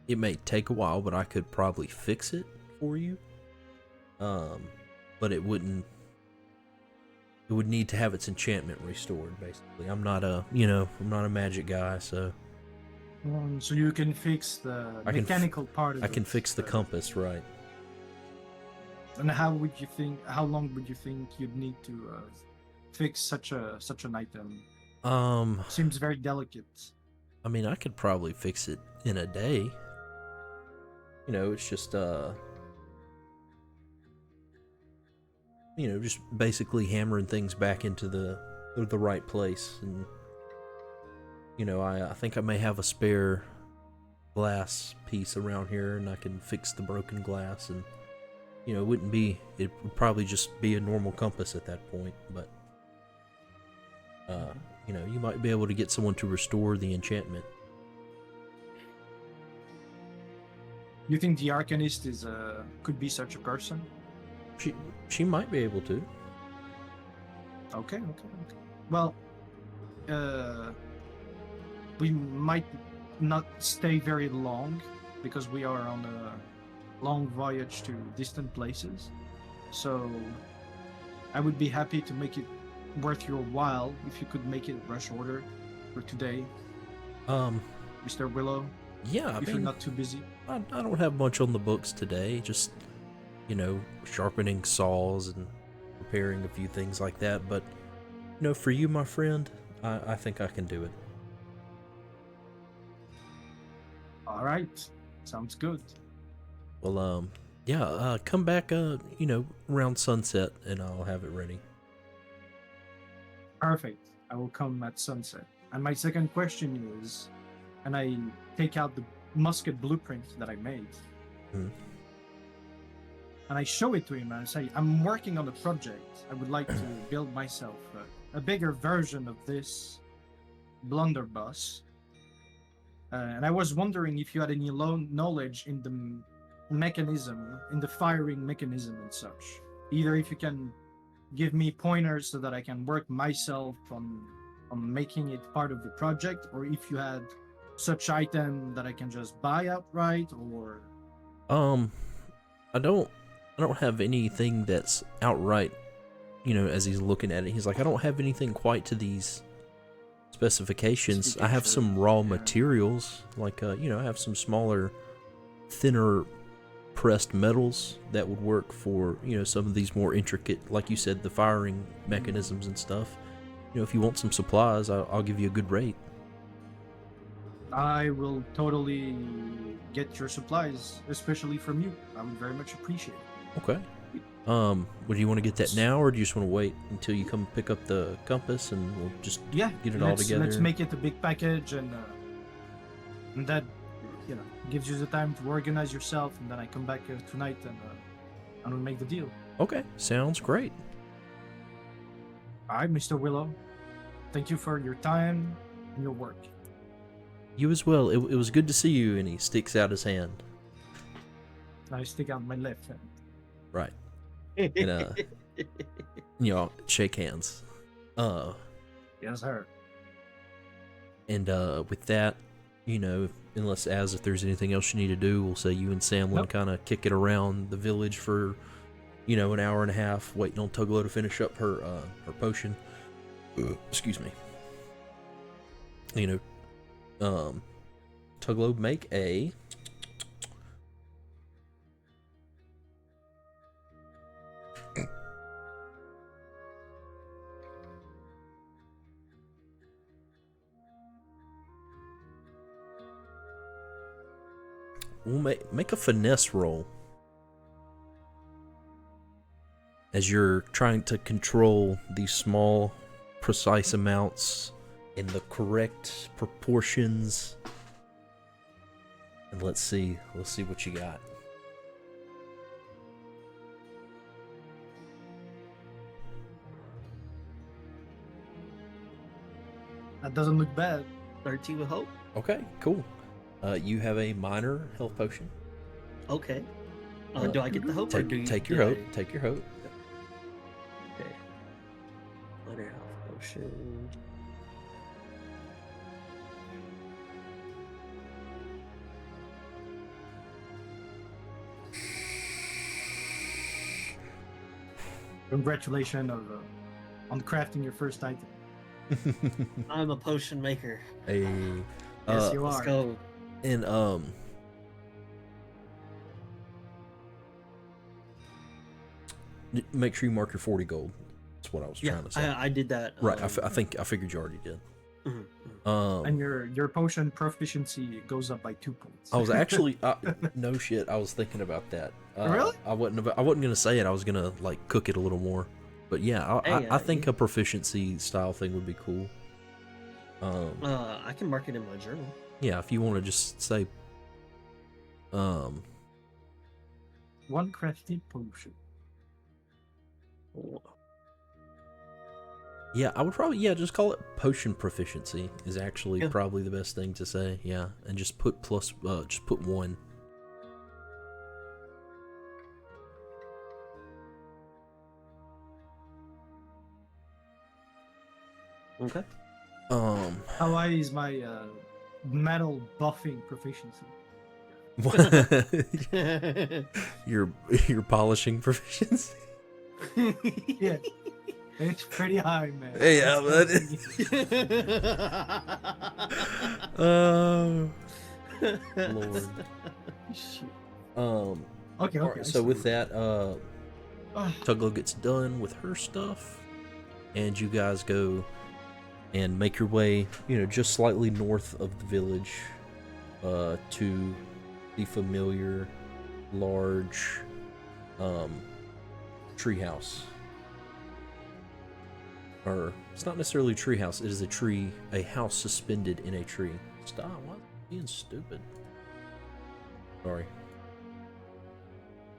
it may take a while, but I could probably fix it for you. But it would need to have its enchantment restored, basically. I'm not a magic guy, so So you can fix the mechanical part of it. I can fix the compass, right? And how long would you think you'd need to fix such an item? Seems very delicate. I mean, I could probably fix it in a day. It's just just basically hammering things back into the right place, and I think I may have a spare glass piece around here, and I can fix the broken glass, and it would probably just be a normal compass at that point, but you might be able to get someone to restore the enchantment. You think the Arcanist could be such a person? She might be able to. Okay. Well, we might not stay very long because we are on a long voyage to distant places. So I would be happy to make it worth your while if you could make it rush order for today. Mr. Willow, Yeah, if you're not too busy. I don't have much on the books today. Just, sharpening saws and repairing a few things like that. But, for you, my friend, I think I can do it. All right, sounds good. Well, come back, around sunset, and I'll have it ready. Perfect. I will come at sunset. And my second question is, and I take out the musket blueprint that I made, Mhm. and I show it to him, and I say, I'm working on a project. I would like to build myself a bigger version of this blunderbuss. And I was wondering if you had any knowledge in the mechanism, in the firing mechanism and such. Either if you can give me pointers so that I can work myself on making it part of the project, or if you had such item that I can just buy outright, or I don't have anything that's outright, as he's looking at it, he's like, I don't have anything quite to these specifications. I have some raw materials, like I have some smaller, thinner pressed metals that would work for some of these more intricate, like you said, the firing mechanisms and stuff. If you want some supplies, I'll give you a good rate. I will totally get your supplies, especially from you. I would very much appreciate it. Okay. Would you want to get that now, or do you just want to wait until you come pick up the compass and we'll just get it all together? Let's make it a big package, and that gives you the time to organize yourself, and then I come back tonight and we'll make the deal. Okay, sounds great. All right, Mr. Willow. Thank you for your time and your work. You as well. It was good to see you. And he sticks out his hand. I stick out my left hand. Right. And shake hands. Yes, sir. And with that, unless if there's anything else you need to do, we'll say you and Samlin Nope. kind of kick it around the village for, an hour and a half, waiting on Tuglow to finish up her potion. Excuse me. Tuglow, make a. We'll make a finesse roll. As you're trying to control these small, precise amounts in the correct proportions. And let's see what you got. That doesn't look bad. 13 with hope. Okay, cool. You have a minor health potion. Okay. Do I get the hope? Take your hope. Take your hope. Okay. Minor health potion. Congratulations on crafting your first item. I'm a potion maker. Hey. Yes, you Let's are. go. And make sure you mark your 40 gold. That's what I was trying to say. I did that. Right, I figured you already did. And your potion proficiency goes up by 2 points. I was actually no shit. I was thinking about that. Really? I wasn't gonna say it. I was gonna cook it a little more. But yeah, I think a proficiency style thing would be cool. I can mark it in my journal. Yeah, if you want to just say, One crafted potion. yeah, I would probably just call it potion proficiency is actually probably the best thing to say. Yeah, and just put just put 1. Okay. How high is my metal buffing proficiency? your polishing proficiency. Yeah, it's pretty high, man. Hey, yeah, oh, Lord. Okay. Alright, so with that, Tuglow gets done with her stuff, and you guys go and make your way, just slightly north of the village, to the familiar large treehouse. Or it's not necessarily a treehouse; it is a house suspended in a tree. Stop! What? Being stupid. Sorry.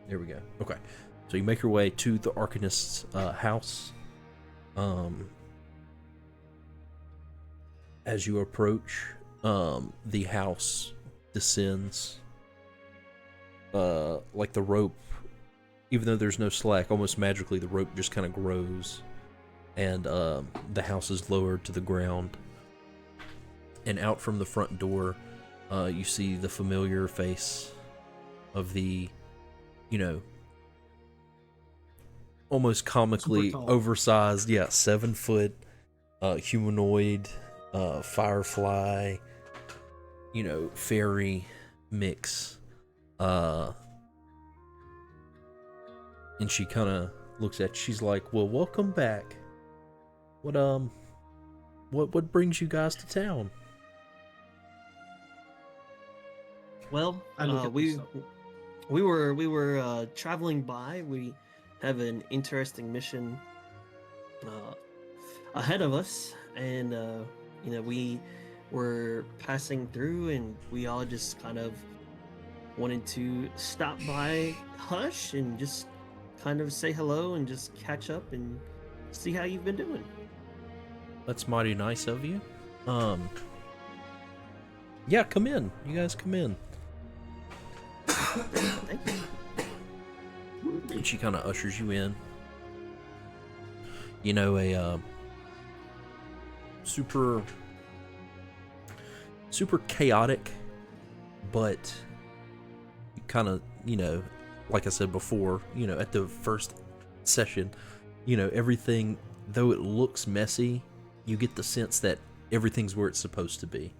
There we go. Okay, so you make your way to the Arcanist's house. As you approach, the house descends. Like the rope, even though there's no slack, almost magically the rope just kind of grows, and the house is lowered to the ground. And out from the front door, you see the familiar face of the, almost comically oversized, 7-foot humanoid, firefly, fairy mix. And she kind of looks at you. She's like, "Well, welcome back. What brings you guys to town?" Well, we were traveling by. We have an interesting mission ahead of us, and we were passing through, and we all just kind of wanted to stop by Hush and just kind of say hello and just catch up and see how you've been doing. That's mighty nice of you. Yeah, come in. You guys come in. Thank you. And she kind of ushers you in. You know, a super chaotic, but kind of, you know, like I said before, you know, at the first session, you know, everything, though it looks messy, you get the sense that everything's where it's supposed to be.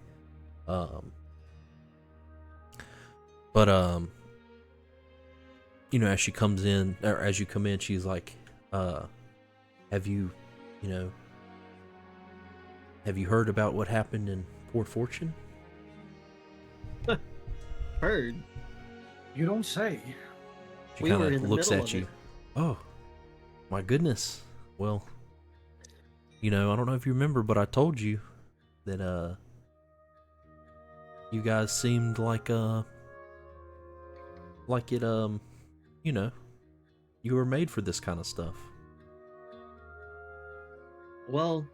You know, as she comes in, or as you come in, she's like, have you heard about what happened in Port Fortune? Heard. You don't say. She We kind were in of the looks middle at of you. it. Oh, my goodness. Well, you know, I don't know if you remember, but I told you that you guys seemed like it you know, you were made for this kind of stuff. Well,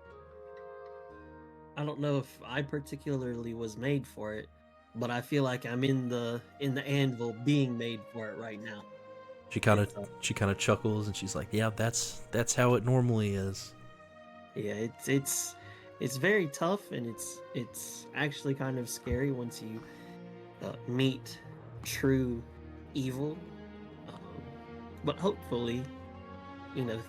I don't know if I particularly was made for it, but I feel like I'm in the anvil being made for it right now. She kind of chuckles and she's like, "Yeah, that's how it normally is." Yeah, it's very tough, and it's actually kind of scary once you meet true evil. But hopefully, you know,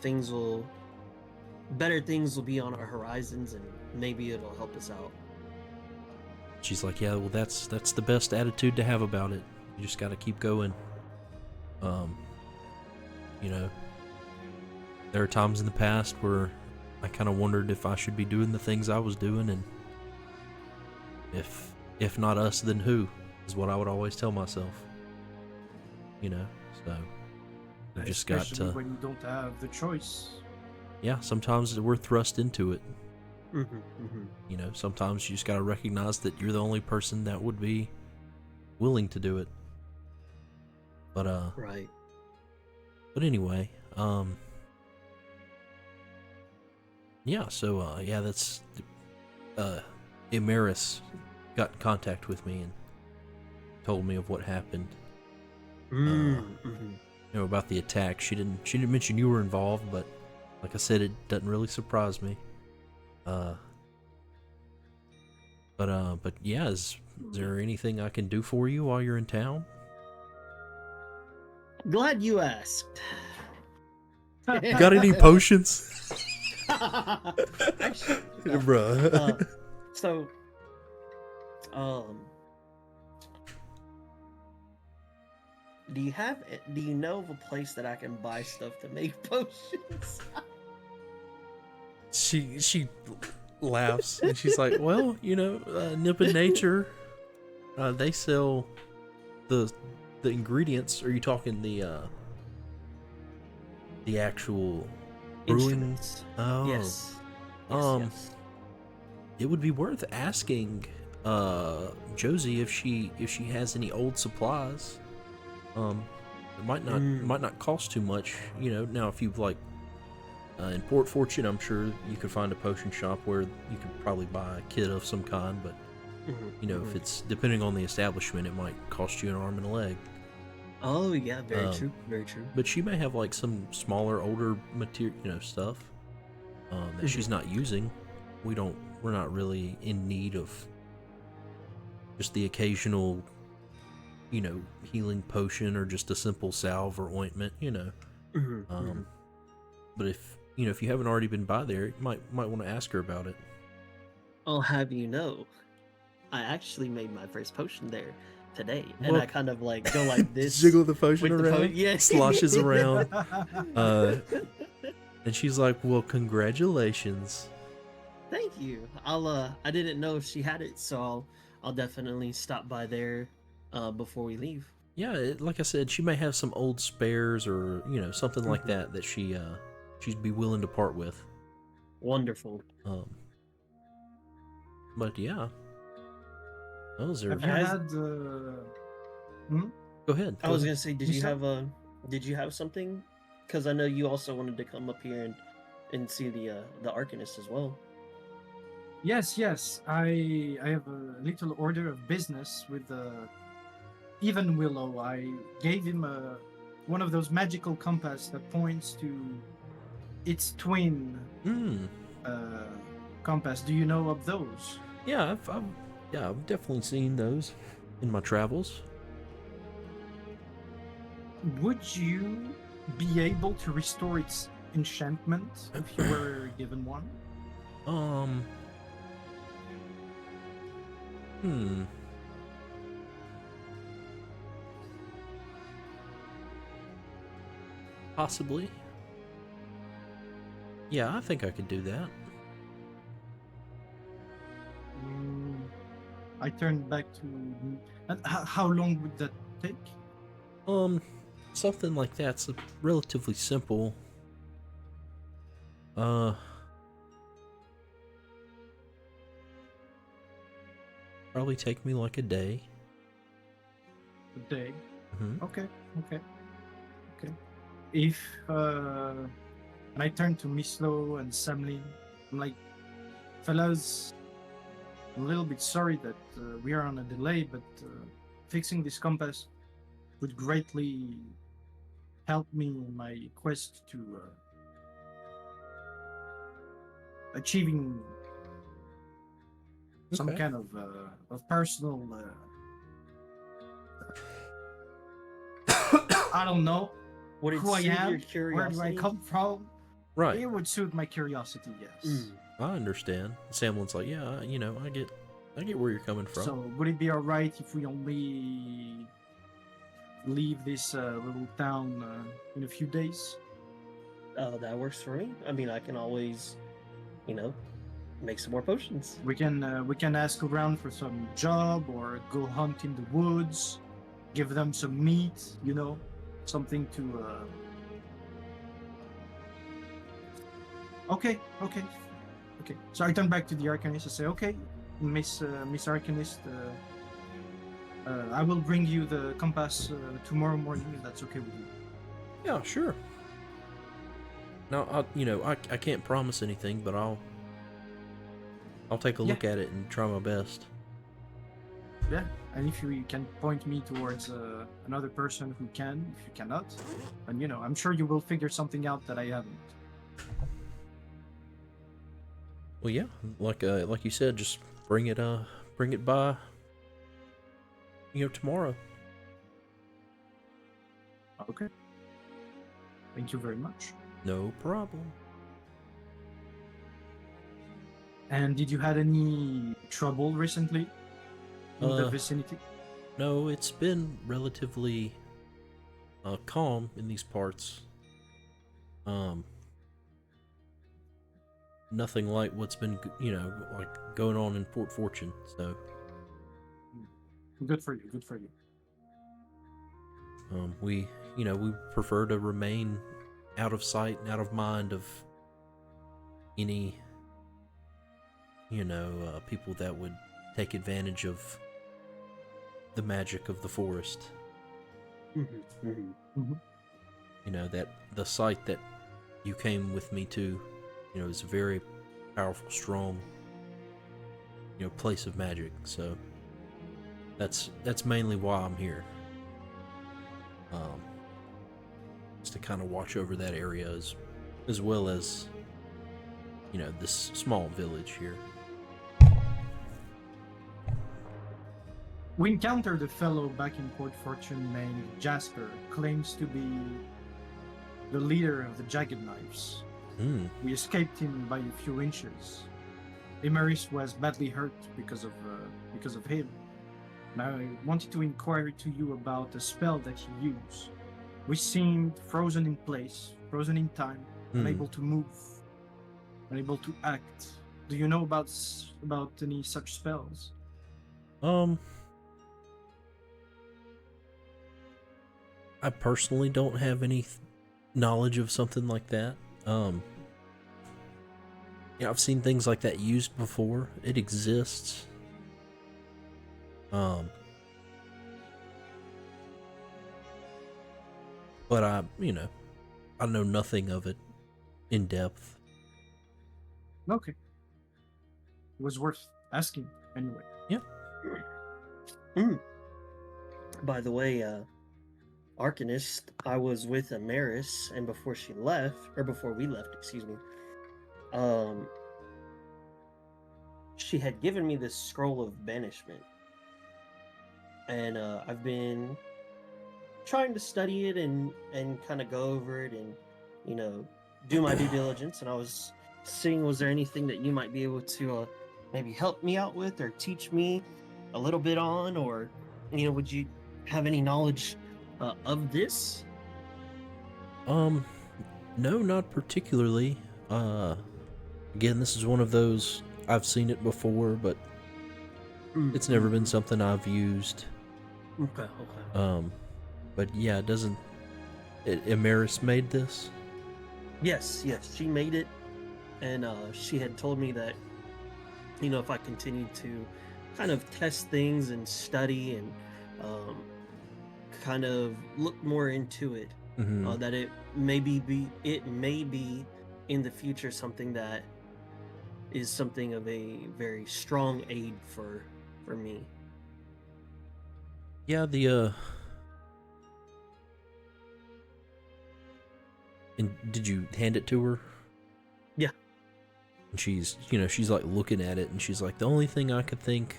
better things will be on our horizons, and maybe it'll help us out. She's like, "Yeah, well, that's the best attitude to have about it. You just got to keep going." You know, there are times in the past where I kind of wondered if I should be doing the things I was doing, and if not us, then who, is what I would always tell myself. You know, so you just got Especially to. when you don't have the choice. Yeah, sometimes we're thrust into it. Mm-hmm. You know, sometimes you just got to recognize that you're the only person that would be willing to do it. But Right. But anyway, yeah. So yeah, that's Emeris got in contact with me and told me of what happened. Mm-hmm. You know, about the attack. She didn't mention you were involved, but like I said, it doesn't really surprise me. But yeah, is there anything I can do for you while you're in town? Glad you asked. You got any potions? Actually, Bruh. so, do you know of a place that I can buy stuff to make potions? She laughs and she's like, "Well, you know, Nip and Nature, they sell the ingredients. Are you talking the actual brewing?" Instruments. Oh, Yes. Yes. it would be worth asking Josie if she has any old supplies. It might not cost too much, you know. Now, if you've like in Port Fortune, I'm sure you could find a potion shop where you could probably buy a kit of some kind, but you know, if it's depending on the establishment, it might cost you an arm and a leg. Oh yeah, very true, very true. But she may have like some smaller, older material, you know, stuff that she's not using. We're not really in need of just the occasional, you know, healing potion or just a simple salve or ointment, you know. But if you know, if you haven't already been by there, you might want to ask her about it. I'll have you know, I actually made my first potion there today, and Well, I kind of like go like this, jiggle the potion with the around, yeah, sloshes around, and she's like, "Well, congratulations." Thank you. I didn't know if she had it, so I'll definitely stop by there before we leave. Yeah, like I said, she may have some old spares or, you know, something like that she'd be willing to part with. Wonderful. But yeah, Oh, is there? Have you Has- had? Go ahead. I go was ahead. gonna say, did you have something? Because I know you also wanted to come up here and see the Arcanist as well. Yes, yes. I have a little order of business with Even Willow. I gave him one of those magical compass that points to its twin Hmm. compass. Do you know of those? Yeah, I've definitely seen those in my travels. Would you be able to restore its enchantment if you were given one? Um. Hmm. Possibly. Yeah, I think I could do that. Mm, I turned back to. And how long would that take? Something like that's relatively simple. Uh, Probably take me like a day. A day. Mm-hmm. Okay, okay, okay. If when I turn to Mislo and Samlin, I'm like, fellas, I'm a little bit sorry that we are on a delay, but fixing this compass would greatly help me in my quest to achieving some Okay. kind of personal. I don't know Would it who I soothe am, your where do curiosity? I come from. Right. It would suit my curiosity, yes. Mm. I understand. Samlin's like, yeah, I get where you're coming from. So would it be alright if we only leave this little town in a few days? That works for me. I mean, I can always, make some more potions. We can ask around for some job or go hunt in the woods, give them some meat, something to. Okay. So I turn back to the Arcanist and say, okay, Miss Arcanist, I will bring you the compass tomorrow morning if that's okay with you. Yeah, sure. Now, I can't promise anything, but I'll take a look at it and try my best. Yeah, and if you can point me towards another person who can, if you cannot, and I'm sure you will figure something out that I haven't. Well, yeah, like you said, just bring it by, tomorrow. Okay. Thank you very much. No problem. And did you had any trouble recently in the vicinity? No, it's been relatively calm in these parts. Nothing like what's been, like going on in Port Fortune. So, Good for you. Good for you. we prefer to remain out of sight and out of mind of any, people that would take advantage of the magic of the forest. Mm-hmm. Mm-hmm. That the site that you came with me to, is a very powerful, strong, place of magic. So that's mainly why I'm here. Just to kind of watch over that area as well as, this small village here. We encountered a fellow back in Port Fortune named Jasper, claims to be the leader of the Jagged Knives. We escaped him by a few inches. Emeris was badly hurt because of him. And I wanted to inquire to you about a spell that he used. We seemed frozen in place, frozen in time, unable to move, unable to act. Do you know about any such spells? I personally don't have any knowledge of something like that. I've seen things like that used before. It exists. Um, but I know nothing of it in depth. Okay. It was worth asking anyway. Yeah. By the way, Arcanist, I was with Amaris, and before she left, or before we left, excuse me, um, she had given me this scroll of banishment, and I've been trying to study it and kind of go over it and do my due diligence. And I was seeing, was there anything that you might be able to maybe help me out with or teach me a little bit on, or would you have any knowledge of this? No, not particularly. Again, this is one of those, I've seen it before, but it's never been something I've used. Okay. But yeah, it doesn't. Amaris made this. Yes, she made it, and she had told me that if I continued to kind of test things and study and kind of look more into it, that it may be in the future something that is something of a very strong aid for me. Yeah, and did you hand it to her? Yeah. And she's like looking at it, and she's like, the only thing I could think,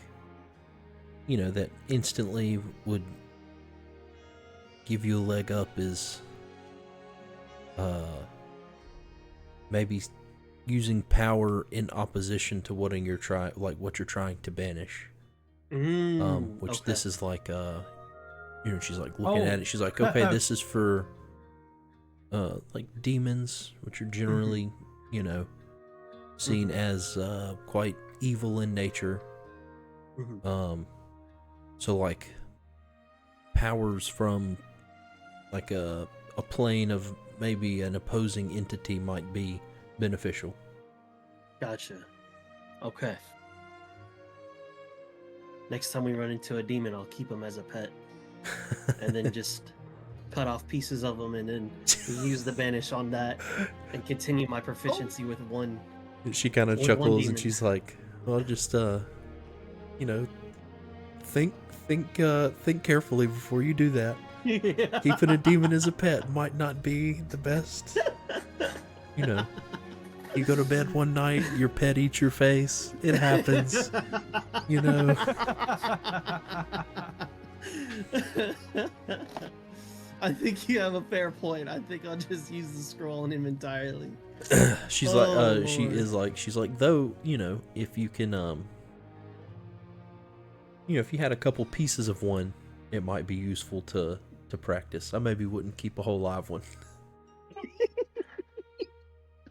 that instantly would give you a leg up is, maybe using power in opposition to what you're trying to banish. Which Okay. this is like, she's like looking at it. She's like, okay, this is for, like demons, which are generally, seen as quite evil in nature. So like powers from like a plane of maybe an opposing entity might be beneficial. Gotcha. Okay. Next time we run into a demon, I'll keep him as a pet, and then just cut off pieces of them, and then use the banish on that, and continue my proficiency with one. She kind of With one chuckles demon. and she's like, "Well, just think carefully before you do that. Yeah. Keeping a demon as a pet might not be the best. You go to bed one night, your pet eats your face. It happens. I think you have a fair point. I think I'll just use the scroll on him entirely. She's Oh, like, she's like, though, if you can, if you had a couple pieces of one, it might be useful to practice. I maybe wouldn't keep a whole live one.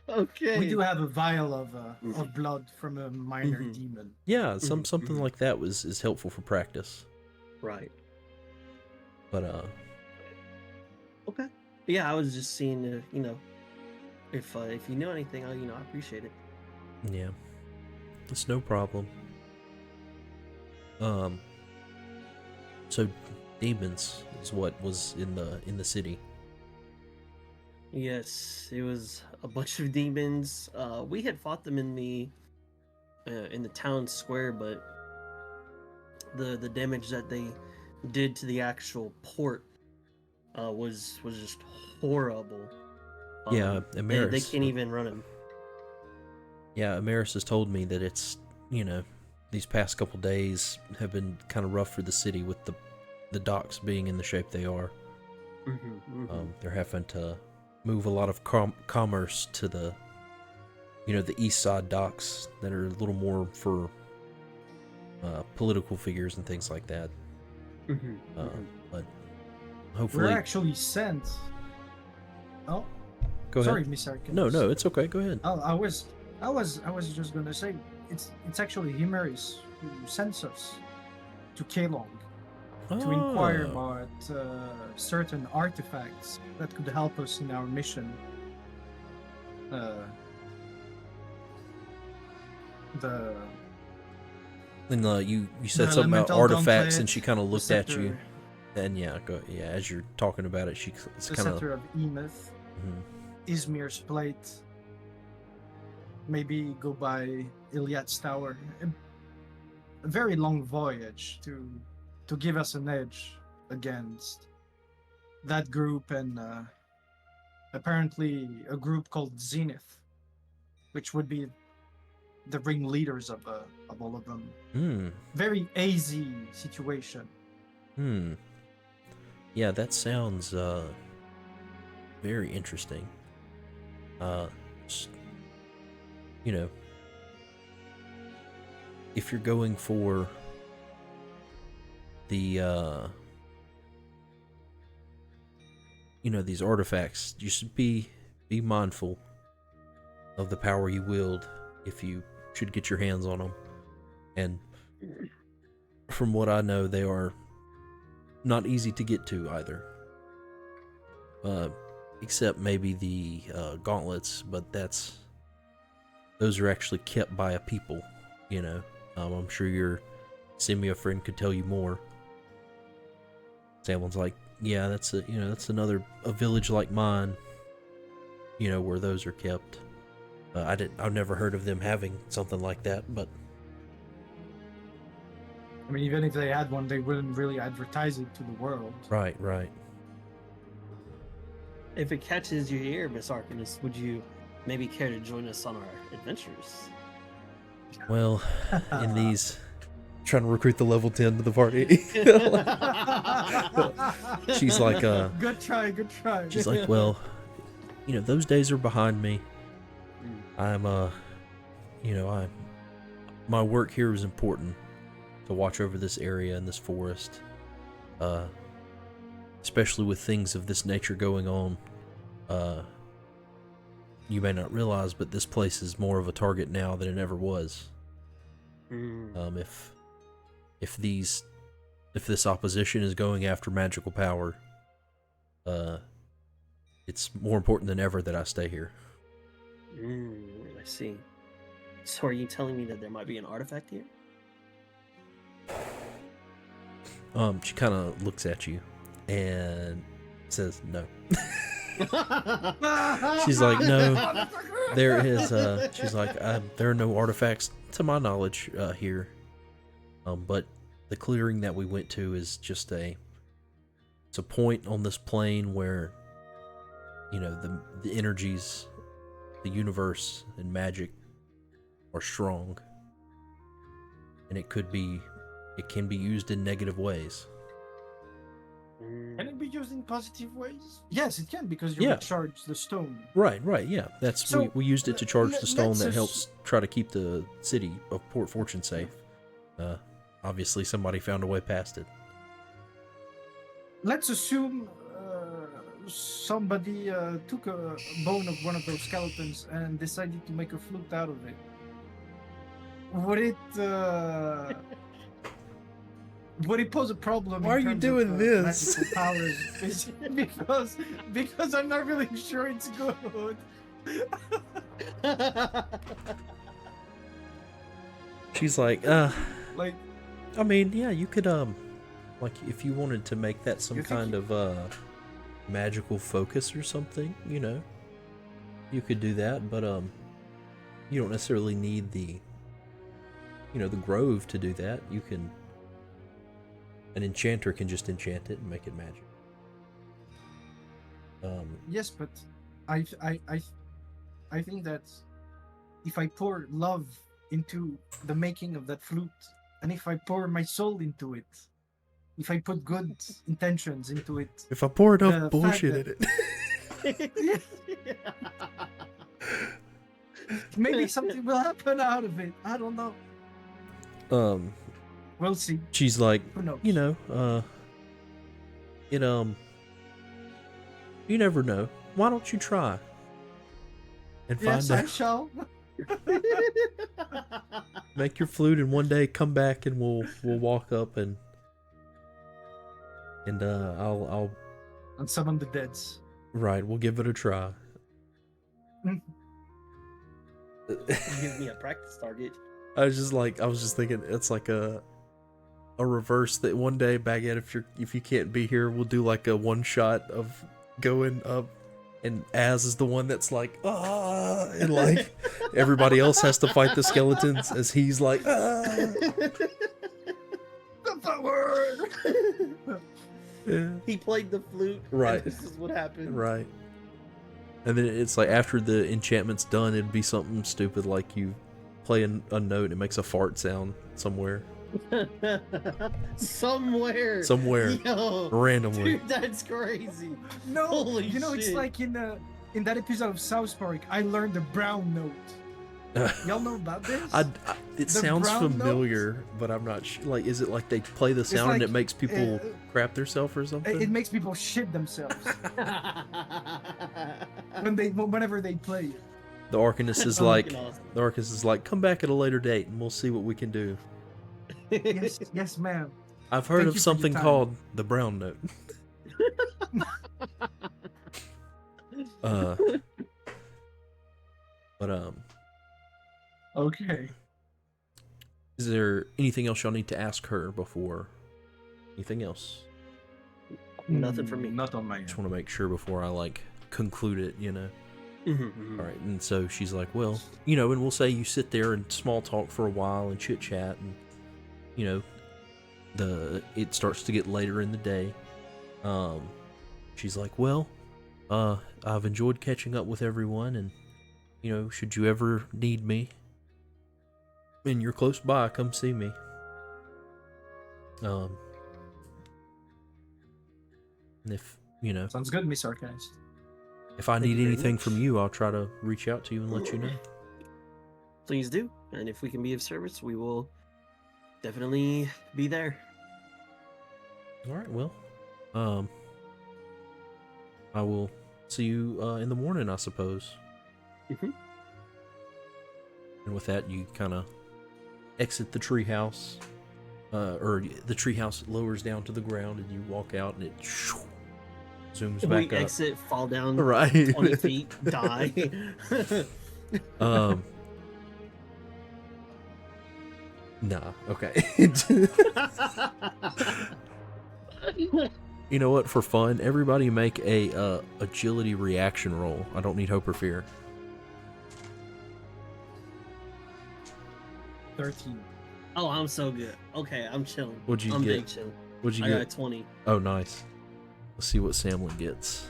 Okay. We do have a vial of blood from a minor demon. Yeah, something like that is helpful for practice. Right. But Okay. Yeah, I was just seeing, if you know anything, I appreciate it. yeah, it's no problem. So demons is what was in the city. Yes, it was a bunch of demons. We had fought them in the town square, but the damage that they did to the actual port was just horrible. Yeah, Amaris. They can't even run him. Yeah, Amaris has told me that it's, these past couple days have been kind of rough for the city with the docks being in the shape they are. They're having to move a lot of commerce to the east side docks that are a little more for political figures and things like that. But hopefully, We're actually sent. Oh, go ahead. sorry, Miss Arkin. No, it's okay. Go ahead. Oh, I was just gonna say it's actually Himeris who sends us to Kelong to inquire about certain artifacts that could help us in our mission. And you said The something about elemental artifacts, and gauntlet, she kind of the looked at you. scepter- And as you're talking about it, it's The kind of. Scepter of Emeth, Izmir's Plate. Maybe go by Iliad's Tower. A very long voyage to give us an edge against that group and apparently a group called Zenith, which would be the ringleaders of all of them. Very easy situation. Yeah, that sounds very interesting. You know, if you're going for the these artifacts, you should be mindful of the power you wield if you should get your hands on them. And from what I know, they are not easy to get to either. Except maybe the gauntlets, but those are actually kept by a people, I'm sure your Simia friend could tell you more. Someone's like, yeah, that's another village like mine, where those are kept. I've never heard of them having something like that, but I mean, even if they had one, they wouldn't really advertise it to the world. right. If it catches your ear, Miss Arcanist, would you maybe care to join us on our adventures? Well, in these, trying to recruit the level 10 to the party. She's like, good try. She's like, well, those days are behind me. I'm, my work here is important to watch over this area and this forest. Especially with things of this nature going on. You may not realize, but this place is more of a target now than it ever was. If this opposition is going after magical power, it's more important than ever that I stay here. I see. So are you telling me that there might be an artifact here? She kind of looks at you and says no. She's like, no, there is, she's like, there are no artifacts to my knowledge here. But the clearing that we went to is just it's a point on this plane where, the energies, the universe and magic are strong. And it can be used in negative ways. Can it be used in positive ways? Yes, it can, because you recharge the stone. Right, yeah. We used it to charge the stone that let's helps try to keep the city of Port Fortune safe. Obviously, somebody found a way past it. Let's assume somebody took a bone of one of those skeletons and decided to make a flute out of it. Would it pose a problem? Why are you doing this? Magical powers? because I'm not really sure it's good. She's like, like, I mean, yeah, you could like if you wanted to make that some kind of magical focus or something, you could do that, but you don't necessarily need the grove to do that. An enchanter can just enchant it and make it magic. Yes, but I think that if I pour love into the making of that flute, and if I pour my soul into it, if I put good intentions into it, if I pour enough bullshit in it, maybe something will happen out of it. I don't know. We'll see. She's like, who knows? You never know. Why don't you try and find Yes, out? I shall. Make your flute, and one day come back, and we'll walk up and I'll and summon the deads. Right, we'll give it a try. Give me a practice target. I was just thinking it's like a reverse that one day, Baguette, if you can't be here, we'll do like a one shot of going up, and Az is the one that's like and like everybody else has to fight the skeletons as he's like The power. yeah. He played the flute. Right. And this is what happened. Right. And then it's like after the enchantment's done, it'd be something stupid like you play a note and it makes a fart sound somewhere. Somewhere. Yo, Randomly. dude, that's crazy. No, Holy it's shit. like in that episode of South Park, I learned the brown note. Y'all know about this? It The sounds brown familiar, but I'm not sure. Like, is it like they play the sound and like, it makes people crap themselves or something? It makes people shit themselves whenever they play it. The Arcanist is That's like, fucking awesome. the Arcanist is like, come back at a later date and we'll see what we can do. Yes, ma'am. I've heard Thank of you for your something time. called the brown note. But Okay. is there anything else y'all need to ask her before? Anything else? Nothing for me. Not on my I end. just want to make sure before I like conclude it, you know. Mhm. All right, and so she's like, well, you know, and we'll say you sit there and small talk for a while and chit chat, and you know, it starts to get later in the day. She's like, well, I've enjoyed catching up with everyone, and you know, should you ever need me, and you're close by, come see me. And if you know, Sounds good, Miss Sarcast. if I Thank need you very anything much. from you, I'll try to reach out to you and let you know. Please do. And if we can be of service, we will definitely be there. All right, well, I will see you in the morning, I suppose. Mhm. And with that, you kind of exit the treehouse, or the treehouse lowers down to the ground, and you walk out, and it zooms We back up. exit, fall down Right. 20 feet, die. Nah. Okay. You know what? For fun, everybody make a agility reaction roll. I don't need hope or fear. 13. Oh, I'm so good. Okay, I'm chilling. What'd you I'm get? big chilling. What'd you I get? got a 20. Oh, nice. Let's see what Samlin gets.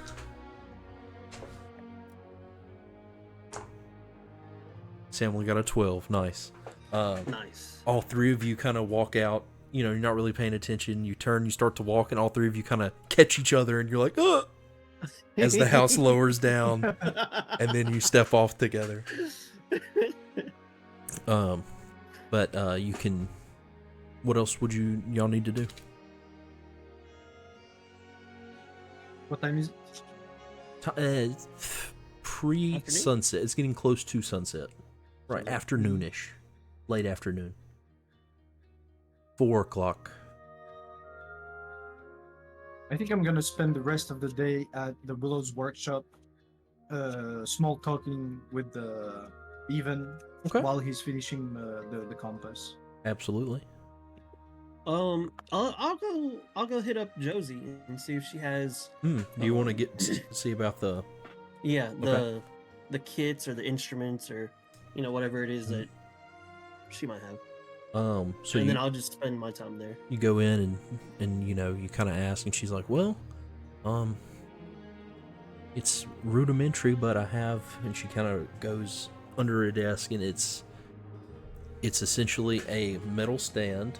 Samlin got a 12. Nice. Nice. All three of you kind of walk out. You know, you're not really paying attention. You turn, you start to walk, and all three of you kind of catch each other, and you're like, "Ugh!" as the house lowers down, and then you step off together. But you can. What else would y'all need to do? What time is it? Pre-sunset. It's getting close to sunset. Right, afternoonish, late afternoon. 4 o'clock. I think I'm gonna spend the rest of the day at the Willow's workshop, small talking with Even Okay. while he's finishing the compass. Absolutely. I'll go hit up Josie and see if she has. Do you want to see about the? Yeah, Okay. the kits or the instruments or whatever it is that she might have. So and then I'll just spend my time there. you go in and you kind of ask, and she's like, well, it's rudimentary, but I have, and she kind of goes under a desk, and it's essentially a metal stand,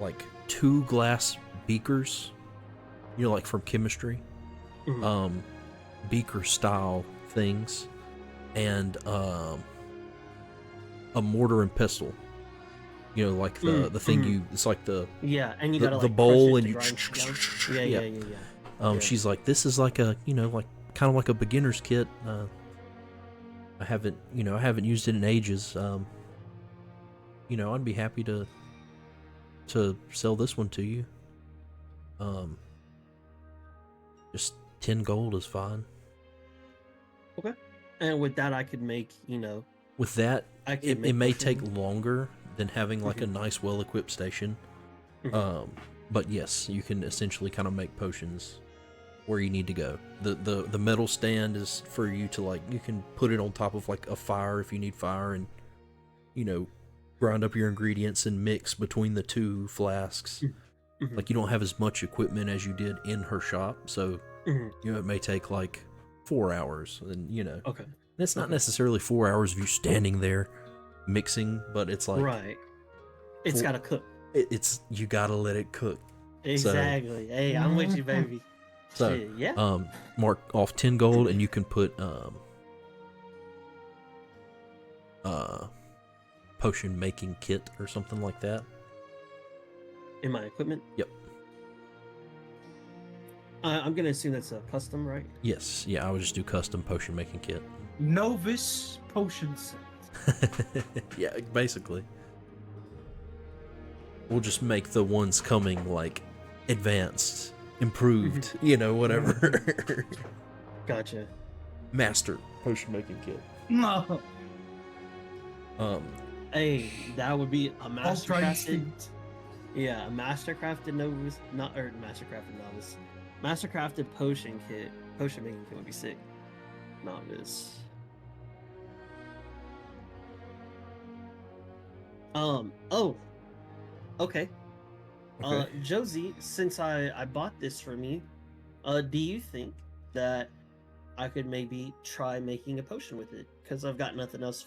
like 2 glass beakers, like from chemistry, Mhm. beaker style things, and a mortar and pestle, like the thing it's like Yeah, and you the gotta like bowl, crush it and to grind it down. yeah. Yeah. Yeah. She's like, this is like a like kind of like a beginner's kit. I haven't used it in ages. I'd be happy to sell this one to you. Just 10 gold is fine. And with that, I could make with that, I can it make may potion. take longer than having like a nice, well-equipped station. Mhm. But yes, you can essentially kind of make potions where you need to go. The metal stand is for you to like, you can put it on top of like a fire if you need fire, and grind up your ingredients and mix between the two flasks. Mhm. Like, you don't have as much equipment as you did in her shop, so Mhm. it may take like 4 hours, and Okay. it's not Okay. necessarily 4 hours of you standing there mixing, but it's like Right. It's four- gotta cook. it's you gotta let it cook. Exactly. Hey, I'm with you, baby. So, Shit, yeah. mark off 10 gold, and you can put potion making kit or something like that. In my equipment. Yep. I'm gonna assume that's a custom, right? Yes, yeah, I would just do custom potion making kit. Novice potion set. Yeah, basically. We'll just make the ones coming like advanced, improved, whatever. Gotcha. Master potion making kit. No. Hey, that would be a master Ultra crafted. instinct. Yeah, a master crafted novice, not or master crafted novice. Master crafted potion making kit would be sick. Novice. Oh. Okay. Okay. Josie, since I bought this for me, do you think that I could maybe try making a potion with it? Because I've got nothing else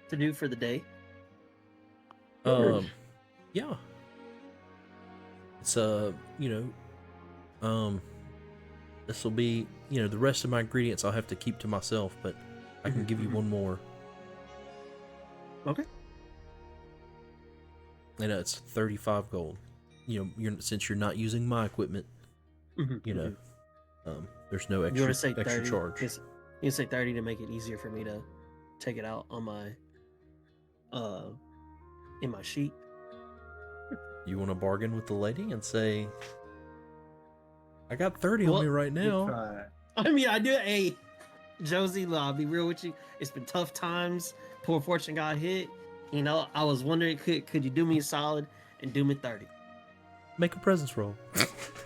to do for the day. Yeah. It's this will be, the rest of my ingredients I'll have to keep to myself, but I can give you one more. Okay. And it's 35 gold. Since you're not using my equipment, there's no You want to say extra 30? charge. You can say 30 to make it easier for me to take it out on my in my sheet. You want to bargain with the lady and say, I got 30 on me right now. I mean, I do. Hey, Josie, I'll be real with you. It's been tough times. Poor fortune got hit. I was wondering, could you do me a solid and do me 30? Make a presence roll.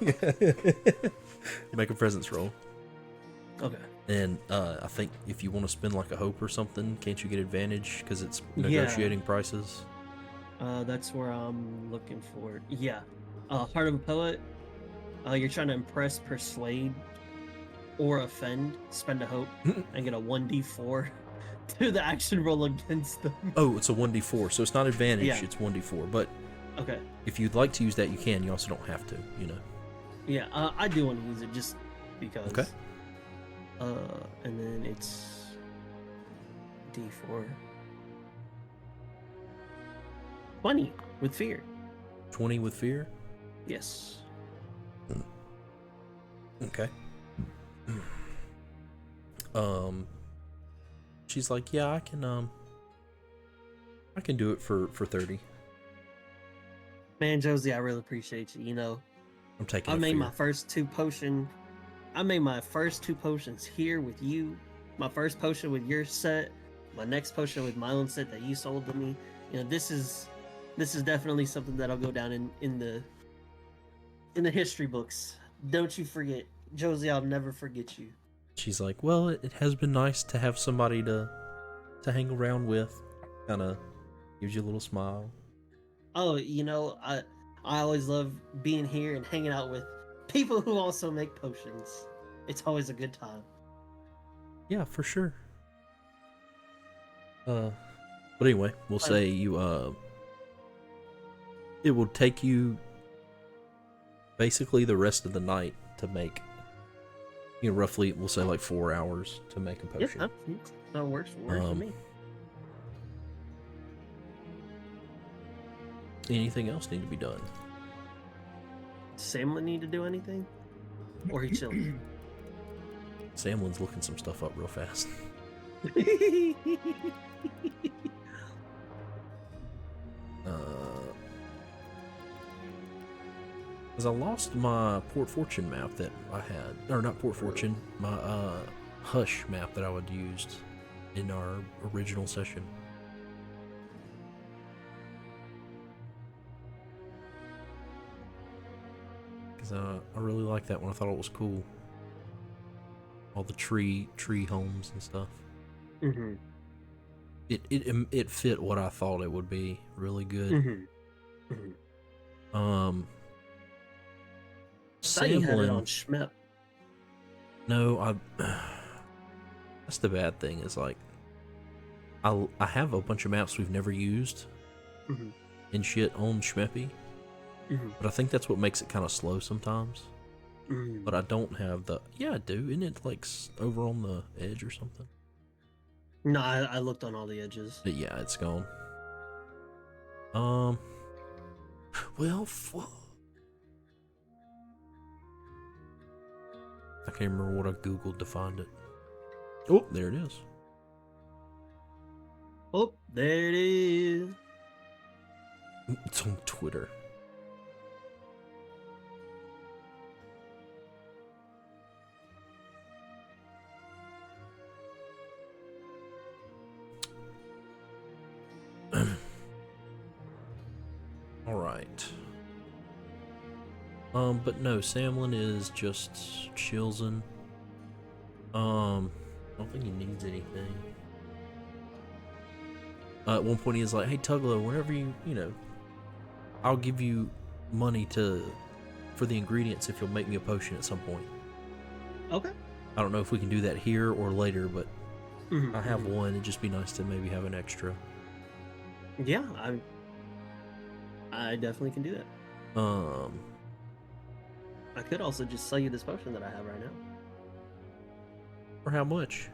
Make a presence roll. Okay. And I think if you want to spend like a hope or something, can't you get advantage because it's negotiating prices? That's where I'm looking for. Yeah. Heart of a Poet. You're trying to impress, persuade, or offend. Spend a hope and get a 1d4 to the action roll against them. Oh, it's a 1d4, so it's not advantage. Yeah. It's 1d4. But Okay. if you'd like to use that, you can. You also don't have to. Yeah, I do want to use it just because. Okay. And then it's D4. 20 with fear. 20 with fear. Yes. Okay. She's like, yeah, I can do it for 30. Man, Josie, I really appreciate you. I'm taking. I made my first two potions here with you. My first potion with your set. My next potion with my own set that you sold to me. This is definitely something that'll go down in the history books. Don't you forget, Josie. I'll never forget you. She's like, well, it has been nice to have somebody to hang around with. Kind of gives you a little smile. Oh, I always love being here and hanging out with people who also make potions. It's always a good time. Yeah, for sure. But anyway, we'll say you it will take you basically the rest of the night to make, roughly, we'll say like 4 hours to make a potion. Yeah, that works for me. Anything else need to be done? Samlin need to do anything? Or he chilling? Samlin's looking some stuff up real fast. Because I lost my Port Fortune map that I had, or not Port Fortune, my Hush map that I would used, in our original session. Because I really liked that one. I thought it was cool. All the tree homes and stuff. Mm-hmm. It fit what I thought it would be. Really good. Mm-hmm. Mm-hmm. I thought you had it on Schmep. No, that's the bad thing. Is like, I have a bunch of maps we've never used, mm-hmm. and shit on Schmeppy, mm-hmm. but I think that's what makes it kind of slow sometimes. Mm-hmm. But I don't have the. Yeah, I do. Isn't it like over on the edge or something? No, I looked on all the edges. But yeah, it's gone. Well, I can't remember what I googled to find it. Oh, there it is. Oh, there it is. It's on Twitter. All right. But no, Samlin is just chillsing. I don't think he needs anything. At one point he was like, "Hey Tuglow, whenever you know, I'll give you money for the ingredients if you'll make me a potion at some point." Okay. I don't know if we can do that here or later, but Mm-hmm. I have one. It'd just be nice to maybe have an extra. Yeah, I definitely can do that. I could also just sell you this potion that I have right now. For how much?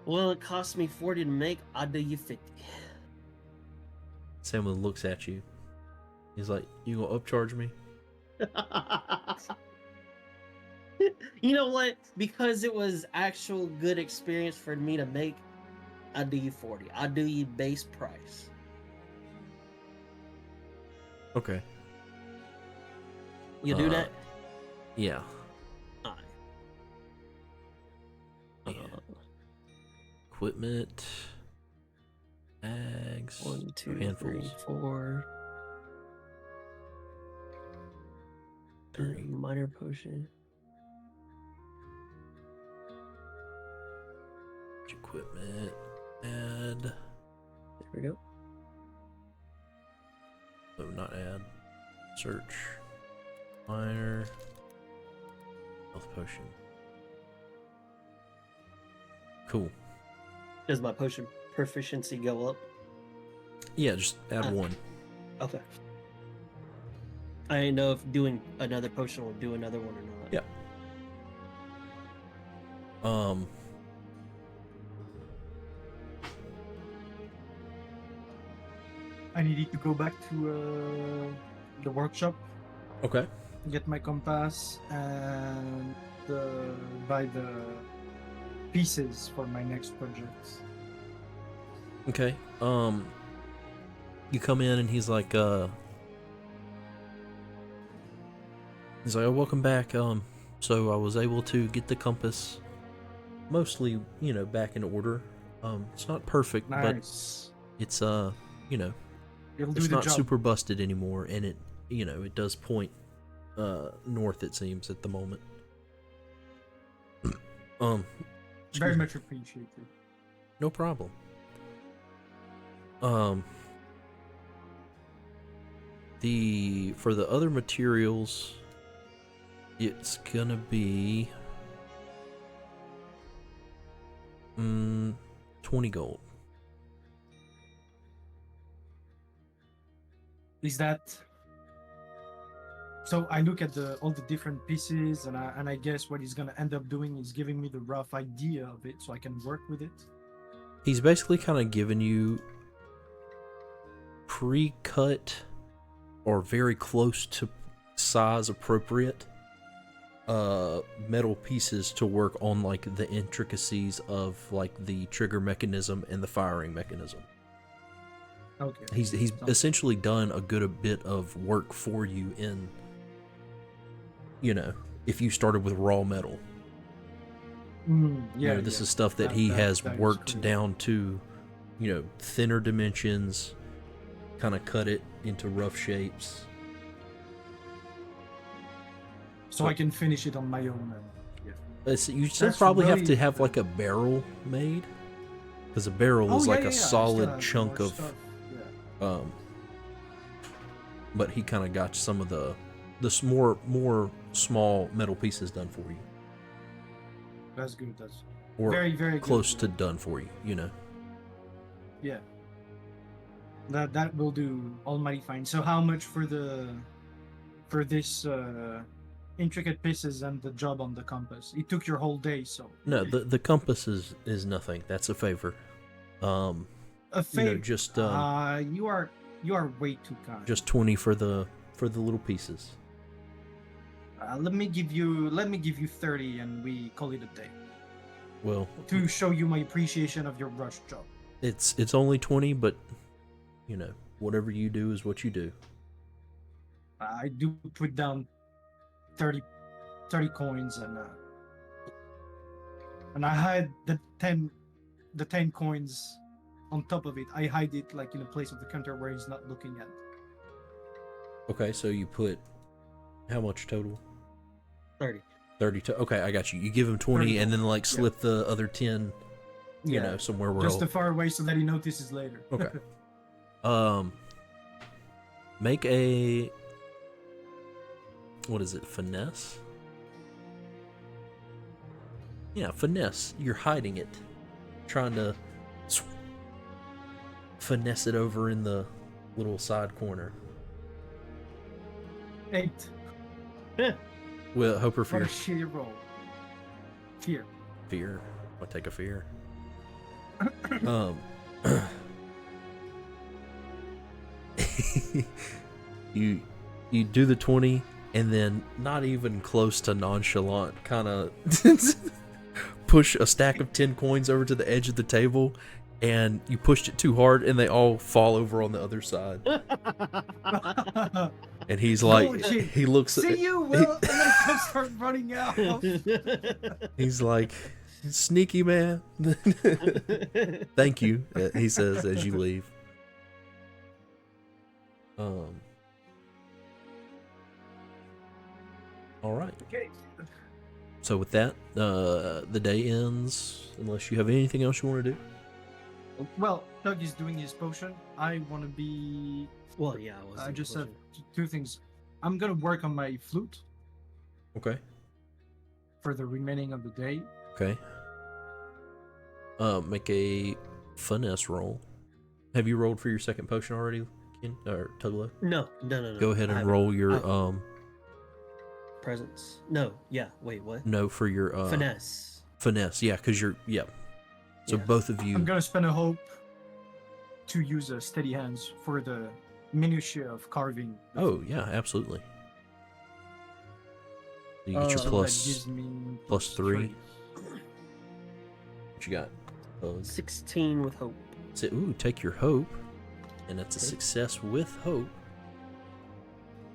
Well, it cost me 40 to make. I'll do you 50. Samlin looks at you. He's like, "You gonna upcharge me?" You know what? Because it was actual good experience for me to make, I'll do you 40. I'll do you base price. Okay. You do that? Yeah. Alright. Yeah. Equipment. Bags. 1, 2, handfuls. 3, 4. 3. Minor potion. Equipment. Add. There we go. No, not add. Search. Minor. Health potion. Cool. Does my potion proficiency go up? Yeah, just add one. Okay. I didn't know if doing another potion will do another one or not. Yeah. I needed to go back to the workshop, Okay. get my compass, and buy the pieces for my next project. Okay. You come in and he's like, "Oh, welcome back. So I was able to get the compass mostly, back in order. It's not perfect, Nice. but it's It'll do it's the not job. super busted anymore, and it it does point north, it seems, at the moment." Very excuse me. much appreciated. No problem. For the other materials, it's gonna be 20 gold. Is that so? I look at all the different pieces, and I guess what he's gonna end up doing is giving me the rough idea of it, so I can work with it. He's basically kind of giving you pre-cut or very close to size appropriate metal pieces to work on, like, the intricacies of, like, the trigger mechanism and the firing mechanism. Okay. He's essentially done a good bit of work for you in, if you started with raw metal. Yeah, this yeah. is stuff that he has that is worked cool. down to, thinner dimensions, kind of cut it into rough shapes. So I can finish it on my own. And, yeah. You still That's probably have really to have the- like a barrel made, because a barrel Oh, is yeah, like yeah, a yeah. I still solid have chunk more of. stuff. Yeah. But he kind of got some of the more small metal pieces done for you, That's good. That's or very, very good. close to done for you. Yeah. That will do almighty fine. So how much for this intricate pieces and the job on the compass? It took your whole day, so No, the compass is nothing. That's a favor. a favor. Just you are way too kind. just 20 for the little pieces. Let me give you 30 and we call it a day. Well, To show you my appreciation of your brush job. it's only 20, but whatever you do is what you do. I do put down 30 coins and I hide the 10 coins on top of it. I hide it like in a place of the counter where he's not looking at. Okay, so you put how much total? 30. 32. Okay, I got you. You give him 20 and then like Yeah. slip the other 10, somewhere where Just far away so that he notices later. Okay. Make a, what is it? Finesse? Yeah, finesse. You're hiding it. Trying to finesse it over in the little side corner. 8. Well, hope or What fear? a shitty roll. Fear. Fear. I'll take a fear. You do the 20 and then not even close to nonchalant kind of push a stack of 10 coins over to the edge of the table, and you pushed it too hard and they all fall over on the other side. And he's like, Bullshit. he looks at See you, Will, and then I start running out. he's like, sneaky man. Thank you, he says as you leave. All right. Okay. So with that, the day ends unless you have anything else you want to do. Well, Doug is doing his potion. I want to be. Well, yeah, I just have two things. I'm gonna work on my flute Okay. for the remaining of the day. Okay. Make a finesse roll. Have you rolled for your second potion already, Ken or Tuglow? No. Go ahead I and haven't. roll your Presence. No, yeah. Wait, what? no for your Finesse. finesse. Yeah, because you're So Yeah. both of you. I'm gonna spend a hope to use a steady hands for the minutiae of carving. the Oh flute. yeah, absolutely. You get your So that plus. gives me plus 3. What you got? 16 with hope. Ooh, take your hope, and that's a Okay. success with hope.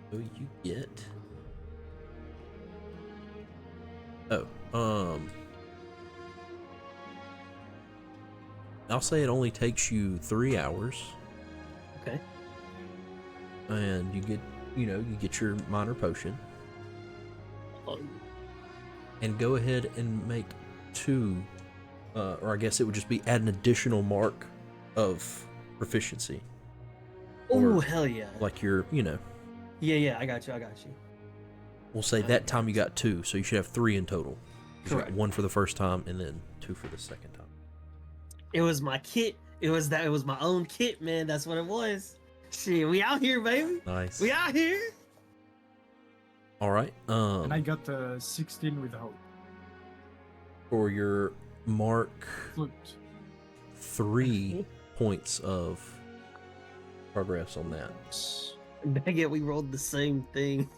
So you get. I'll say it only takes you 3 hours, Okay. and you get your minor potion, and go ahead and make 2, or I guess it would just be add an additional mark of proficiency. Oh, Or, hell yeah. like your, Yeah, I got you. we'll say that time you got 2, so you should have 3 in total. You got Correct. 1 for the first time, and then 2 for the second time. It was my kit. It was my own kit, man. That's what it was. Shit, we out here, baby. Nice. We out here. All right. And I got 16 with hope. For your mark, Flute. 3 points of progress on that. Baguette, we rolled the same thing.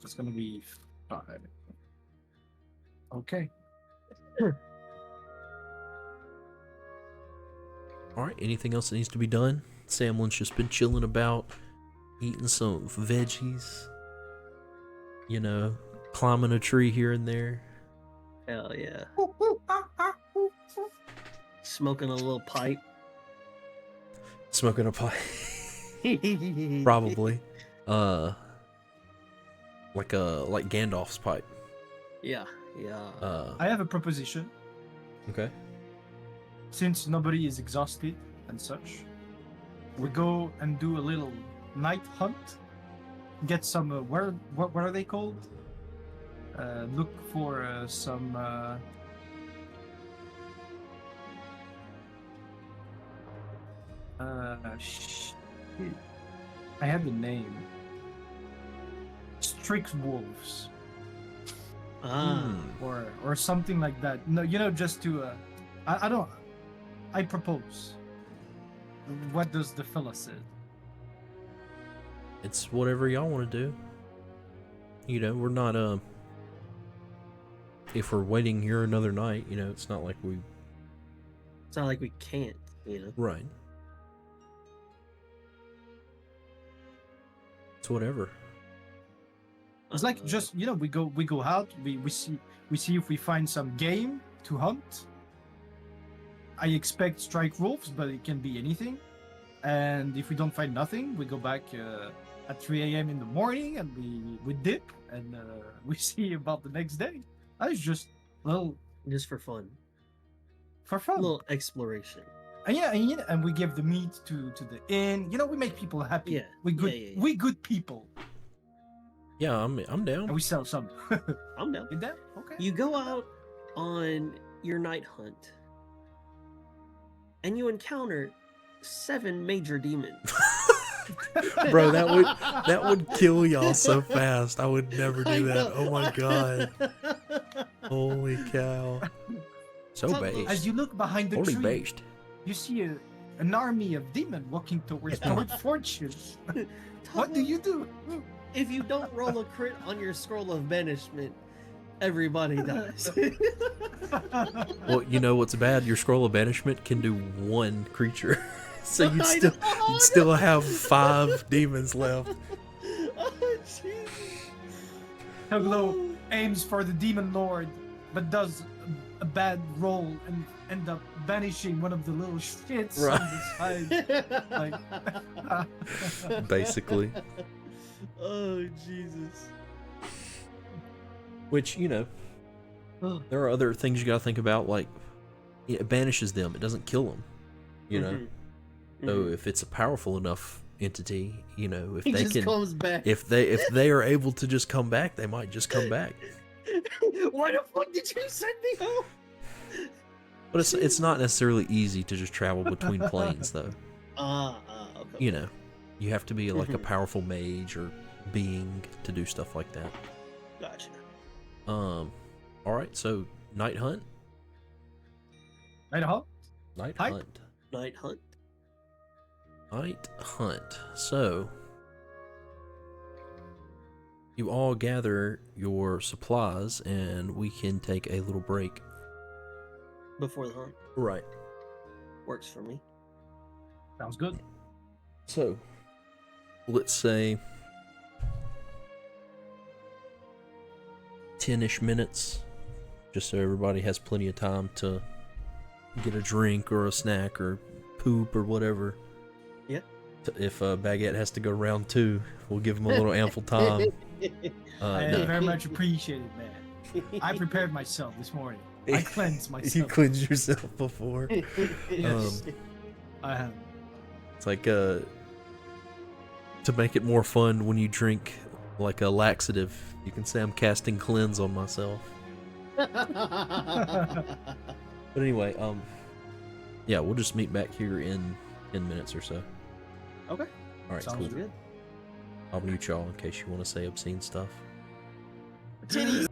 It's gonna be 5. Okay. All right. Anything else that needs to be done? Samlin's just been chilling about, eating some veggies. climbing a tree here and there, Hell yeah. Smoking a little pipe. smoking a pipe. Probably. Like Gandalf's pipe. Yeah, yeah. I have a proposition. Okay. Since nobody is exhausted and such, we go and do a little night hunt. Get some. What are they called? Look for some. Shit. I had the name. Strix wolves, Ah. or something like that. No, just to. I don't. I propose. What does the fella say? It's whatever y'all want to do. We're not if we're waiting here another night, it's not like we It's not like we can't, right. It's whatever. It's like just we go out, we see if we find some game to hunt. I expect strike wolves, but it can be anything. And if we don't find nothing, we go back at 3 a.m. in the morning and we dip and we see about the next day. That's just just for fun. For A fun. little exploration. And we give the meat to the inn. We make people happy. Yeah. We good Yeah. we good people. Yeah, I'm down. And we sell some. I'm down. You down? Okay. You go out on your night hunt and you encounter 7 major demons. Bro, that would kill y'all so fast. I would never do that. Oh my god. Holy cow. So based. As you look behind the Holy tree, based. you see an army of demons walking towards Lord Fortune. What do you do? If you don't roll a crit on your scroll of banishment, everybody dies. Well, you know what's bad? Your scroll of banishment can do 1 creature. So you'd still have 5 demons left. Oh, Jesus. Tuglow aims for the demon lord, but does a bad roll and end up banishing one of the little shits on the side. Basically. Oh, Jesus. Which, there are other things you gotta think about, like, it banishes them, it doesn't kill them, Mm-hmm. So if it's a powerful enough entity, if He they just can, comes back. if they are able to just come back, they might just come back. Why the fuck did you send me home? But it's not necessarily easy to just travel between planes, though. Okay. You have to be like a powerful mage or being to do stuff like that. Gotcha. All right, so night hunt. Night hunt. Night Hype. hunt. Night hunt. Night hunt. So you all gather your supplies, and we can take a little break. Before the hunt. Right. Works for me. Sounds good. So let's say 10-ish minutes, just so everybody has plenty of time to get a drink or a snack or poop or whatever. Yeah. If Baguette has to go round 2, we'll give him a little ample time. I No. very much appreciate it, man. I prepared myself this morning. I cleansed myself. You cleansed yourself before. Yes. I have. It's like to make it more fun when you drink like a laxative, you can say I'm casting cleanse on myself. But anyway, yeah, we'll just meet back here in 10 minutes or so. Okay. All right, Sounds cool. Good. I'll mute y'all in case you want to say obscene stuff. Titties.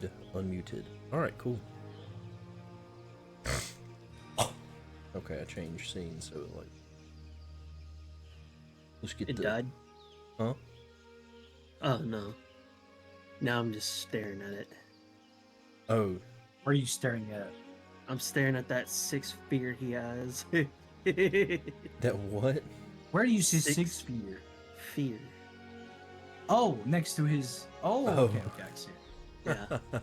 Yeah, unmuted. All right, cool. Okay, I changed scene, so like, let's get It the. died. Huh? Oh no. Now I'm just staring at it. Oh, What are you staring at? I'm staring at that 6 fear he has. that what? Where do you see Six. 6 feet? Fear. Oh, next to his. Oh, Oh. okay, I see it. Yeah.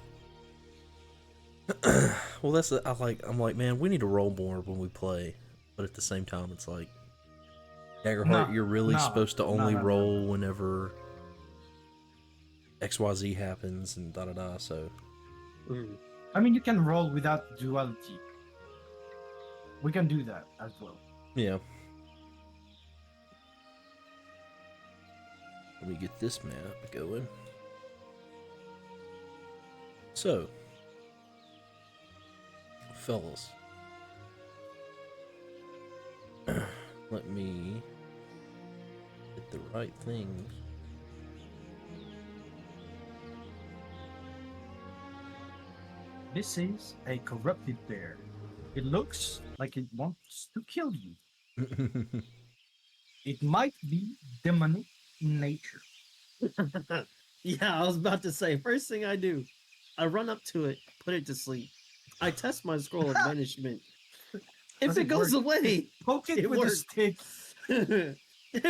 Well, that's the, I'm like, man, we need to roll more when we play, but at the same time, it's like, Daggerheart, No, you're really no, supposed to only no. roll whenever XYZ happens and da da da. So Mm. I mean, you can roll without duality. We can do that as well. yeah. Let me get this map going. So, fellas, let me get the right things. This is a corrupted bear. It looks like it wants to kill you. It might be demonic in nature. Yeah, I was about to say, first thing I do, I run up to it, put it to sleep. I test my scroll of banishment. If Does it it goes work? away, Poke it it with a works. stick. If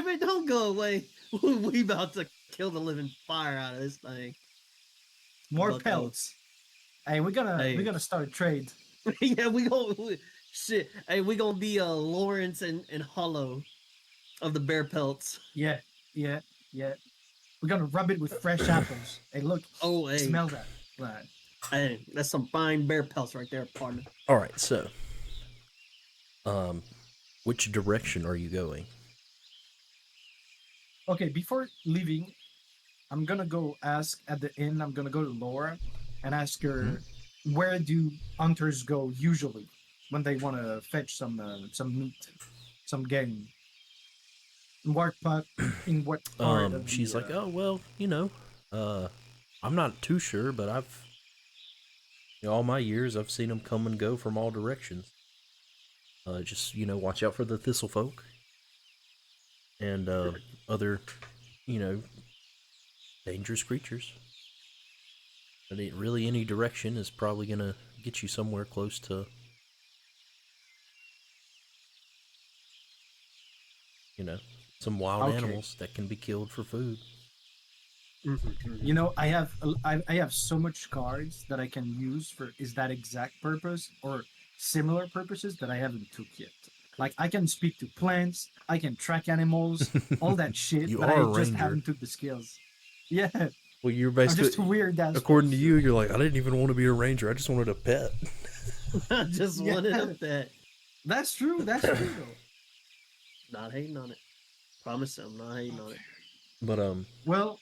it don't go away, we about to kill the living fire out of this thing. More Bucko. pelts. Hey, we're gonna start a trade. Yeah, shit. Hey, we gonna be Lawrence and Hollow of the bear pelts. Yeah. We're gonna rub it with fresh apples. Hey, look. Oh, hey, Smell that. Right. hey, that's some fine bear pelts right there, partner. All right, so, which direction are you going? Okay, before leaving, I'm gonna go ask at the inn. I'm gonna go to Laura and ask her where do hunters go usually when they want to fetch some meat, some game. In what part of She's the? like, oh well, I'm not too sure, but all my years I've seen them come and go from all directions. Just watch out for the thistle folk and other, you know, dangerous creatures. But really, any direction is probably gonna get you somewhere close to, some wild Okay. animals that can be killed for food. You know, I have so much cards that I can use for is that exact purpose or similar purposes that I haven't took yet. Like I can speak to plants, I can track animals, all that shit, You but are I a just ranger. haven't took the skills. Yeah, Well, you're I'm basically, just weird. That according to you, you're like, I didn't even want to be a ranger. I just wanted a pet. I just Yeah. wanted up that. That's true. That's true though. Not hating on it. Promise I'm not hating on it. But Well,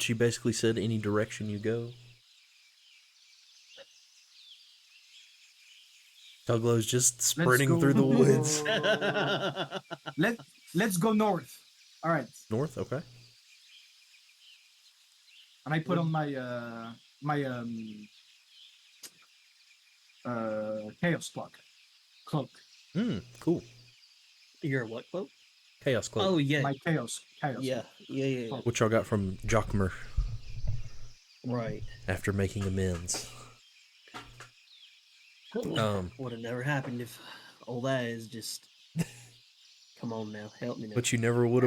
she basically said any direction you go. Tuglow's just sprinting go- through the woods. let's go north. All right, North, okay. and I put on my chaos cloak. Cool. Your what quote? Chaos cloak. Oh yeah. My chaos Yeah. cloak. Which y'all got from Jockmer Right. after making amends. Would have never happened if all that is just. Come on now, help me now. But you never would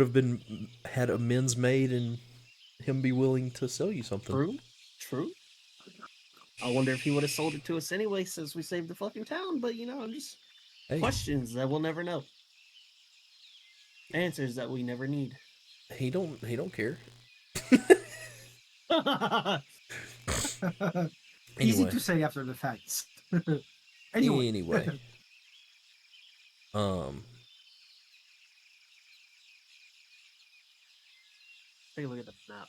have been had amends made and him be willing to sell you something. True. I wonder if he would have sold it to us anyway since we saved the fucking town. But I'm just questions that we'll never know. Answers that we never need. He don't care. Easy Anyway. to say after the facts. Anyway. Take a look at the map.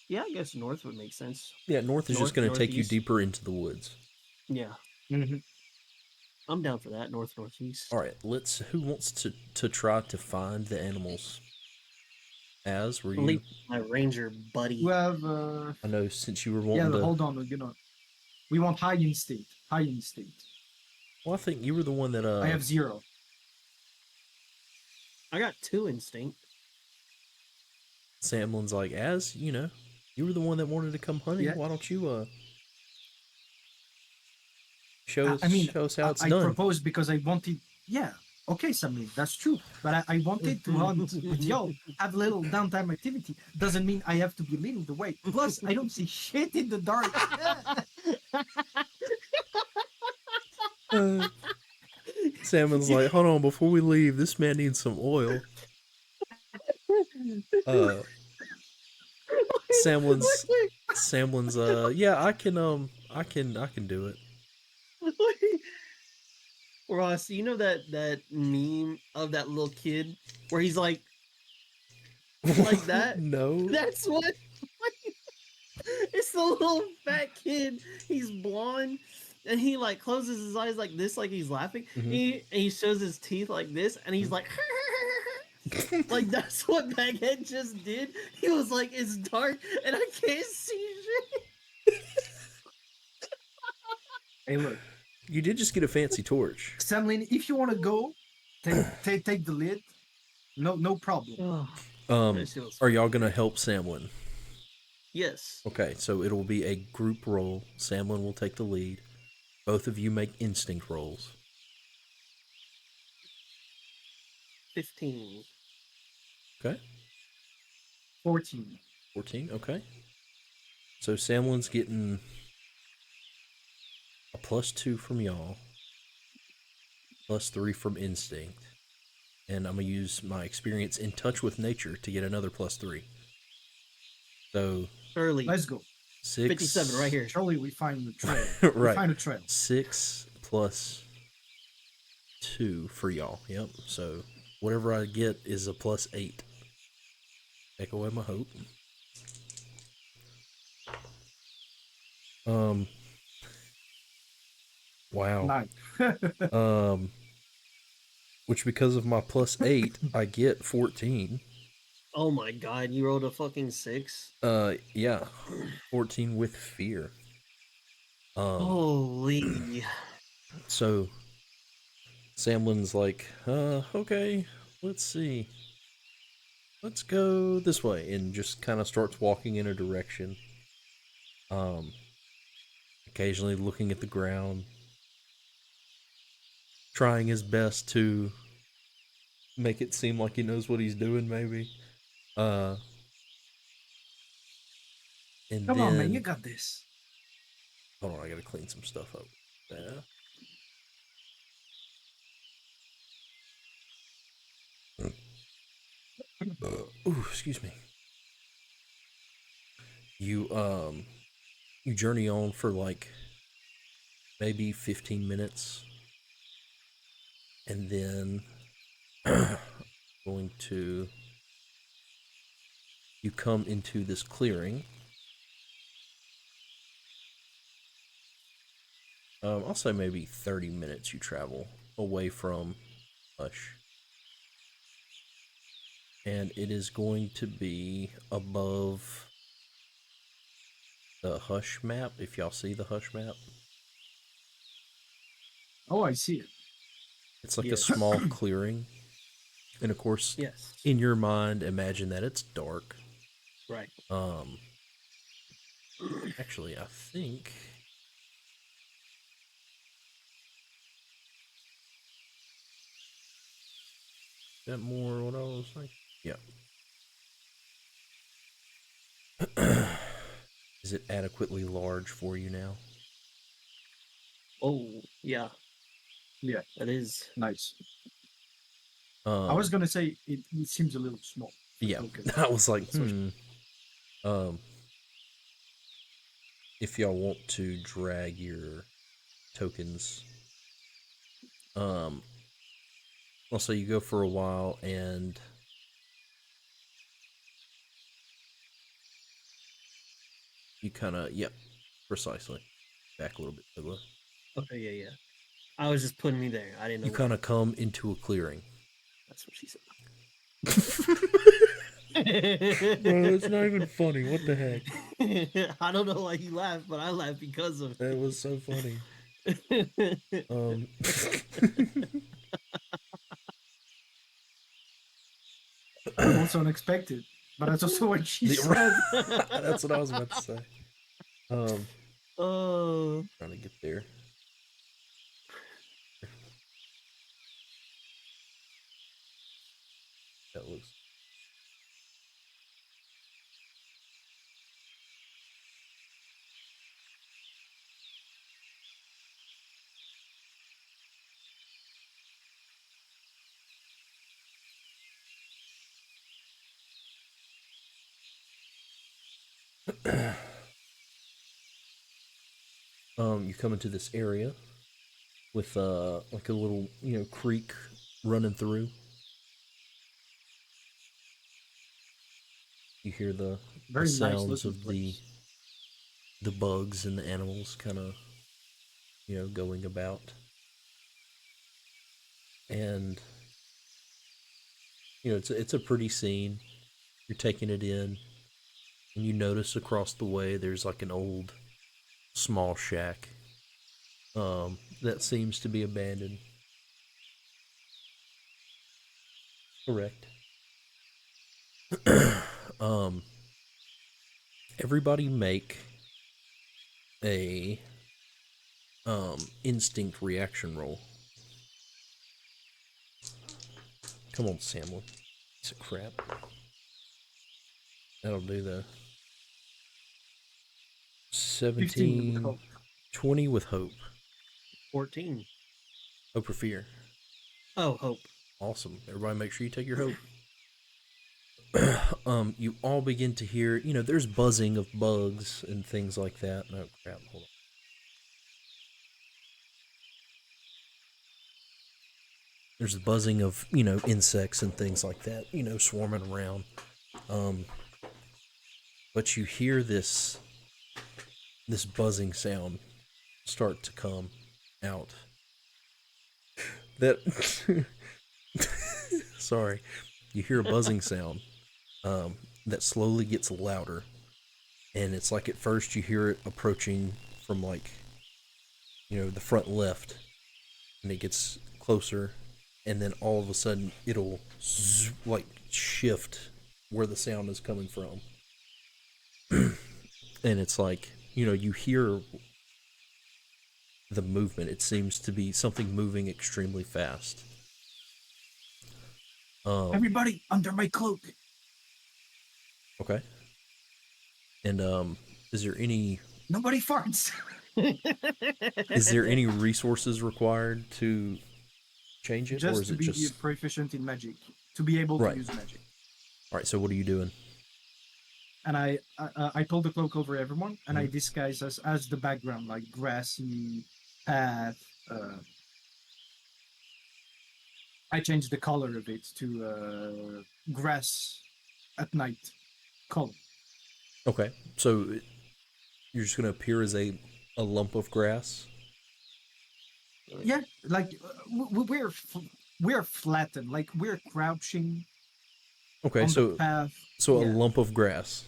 Yeah, I guess north would make sense. Yeah, north is just going to take you northeast. deeper into the woods. Yeah. I'm down for that. Northeast. All right, who wants to try to find the animals As were you? Leave my ranger buddy. You have I know since you were yeah. wanting to. Hold on, we want high instinct. High instinct. Well, I think you were the one that. I have 0. I got 2 instinct. Samlin's like, as you know, you were the one that wanted to come hunting. Yeah. Why don't you show I mean, show us how it's I done? proposed because I wanted. Yeah. Okay, Sammy, that's true. But I wanted to hunt with y'all, have a little downtime activity. Doesn't mean I have to be leading the way. Plus, I don't see shit in the dark. Salmon's like, hold on, before we leave, this man needs some oil. Samlin's yeah, I can do it. Ross, you know that meme of that little kid where he's like that? No. That's what it's the little fat kid. He's blonde and he like closes his eyes like this, like he's laughing. Mhm. He shows his teeth like this and he's like like that's what Baguette just did. He was like, it's dark and I can't see shit. Hey, look. You did just get a fancy torch. Samlin, if you want to go, take the lead. No problem. Are y'all gonna help Samlin? Yes. Okay, so it'll be a group roll. Samlin will take the lead. Both of you make instinct rolls. 15. Okay. 14. 14, okay. So Samlin's getting a +2 from y'all, +3 from instinct, and I'm gonna use my experience in touch with nature to get another +3. So Early. Let's go. 6, 57 right here. Surely we find the trail. Right. We find a trail. 6 + 2 for y'all. Yep. So whatever I get is a +8. Take away my hope. Wow. Nine. Which because of my +8, I get 14. Oh my god, you rolled a fucking 6? Yeah. 14 with fear. Holy. So Samlin's like, okay, let's see. Let's go this way, and just kind of starts walking in a direction. Occasionally looking at the ground, trying his best to make it seem like he knows what he's doing, maybe. And Come then, on, man, you got this. hold on, I gotta clean some stuff up. Yeah. Ooh, excuse me. You journey on for like maybe 15 minutes, and then you come into this clearing. I'll say maybe 30 minutes you travel away from Hush. And it is going to be above the Hush map, if y'all see the Hush map. Oh, I see it. It's like a Yes. small clearing. And of course, Yes. in your mind, imagine that it's dark. Right. Actually, I think that more what I was like. Yeah. Is it adequately large for you now? Oh, yeah. Yeah. That is. Nice. I was gonna say it seems a little small. Yeah. Okay. I was like, if y'all want to drag your tokens, also you go for a while and you kind of, yep, precisely. Back a little bit, Tuglow. Okay, yeah. I was just putting me there. I didn't know. You kind of come into a clearing. That's what she said. it's not even funny. What the heck? I don't know why you laugh, but I laugh because of That was so funny. it. Also unexpected, but that's also what she said. That's what I was about to say. Oh. Trying to get there. That looks. You come into this area with like a little creek running through. You hear the Very nice sounds looking of place. the bugs and the animals kind of going about, and it's a pretty scene. You're taking it in, and you notice across the way there's like an old small shack that seems to be abandoned. Correct. um Everybody make a instinct reaction roll. Come on, Samlin. Piece of crap. That'll do the 15 with 17, hope. 20 with hope. 14. Hope or fear. Oh, hope. Awesome. Everybody make sure you take your hope. You all begin to hear, there's buzzing of bugs and things like that. No crap, hold on. There's the buzzing of, insects and things like that, swarming around. But you hear this buzzing sound start to come out. That sorry. You hear a buzzing sound that slowly gets louder. And it's like at first you hear it approaching from like, the front left. And it gets closer. And then all of a sudden it'll like shift where the sound is coming from. And it's like, you hear the movement. It seems to be something moving extremely fast. Everybody under my cloak. Okay. And is there any Nobody farts. is there any resources required to change it, or Just is to it be just proficient in magic, to be able Right. to use magic. all right? So what are you doing? And I pull the cloak over everyone, and I disguise as the background, like grassy path. I change the color of it to grass at night color. Okay, so you're just gonna appear as a lump of grass. Yeah, like we're flattened, like we're crouching Okay, on so the path. a Yeah. lump of grass.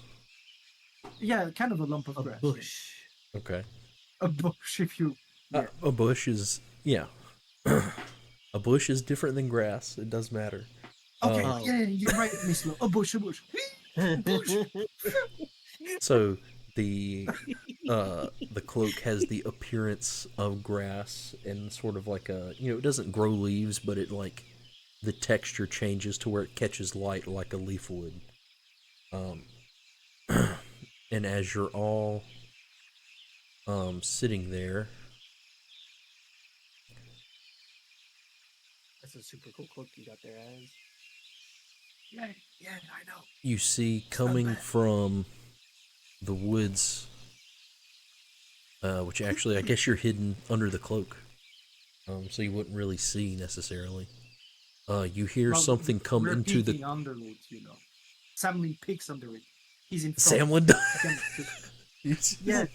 Yeah, kind of a lump of A grass. bush. Okay. A bush, if you. Yeah. A bush is a bush is different than grass. It does matter. Okay, Oh. yeah, you're right, Miss Lo. A bush, a bush. Bush. So the cloak has the appearance of grass and sort of like a it doesn't grow leaves, but it like the texture changes to where it catches light like a leaf would. And as you're all sitting there, That's a super cool cloak you got there, Az. Yeah, I know. you see coming from the woods, which actually I guess you're hidden under the cloak, so you wouldn't really see necessarily. You hear Well, something come we're into the peeking under it, Samlin peeks under it. He's in front. Samlin. Yeah.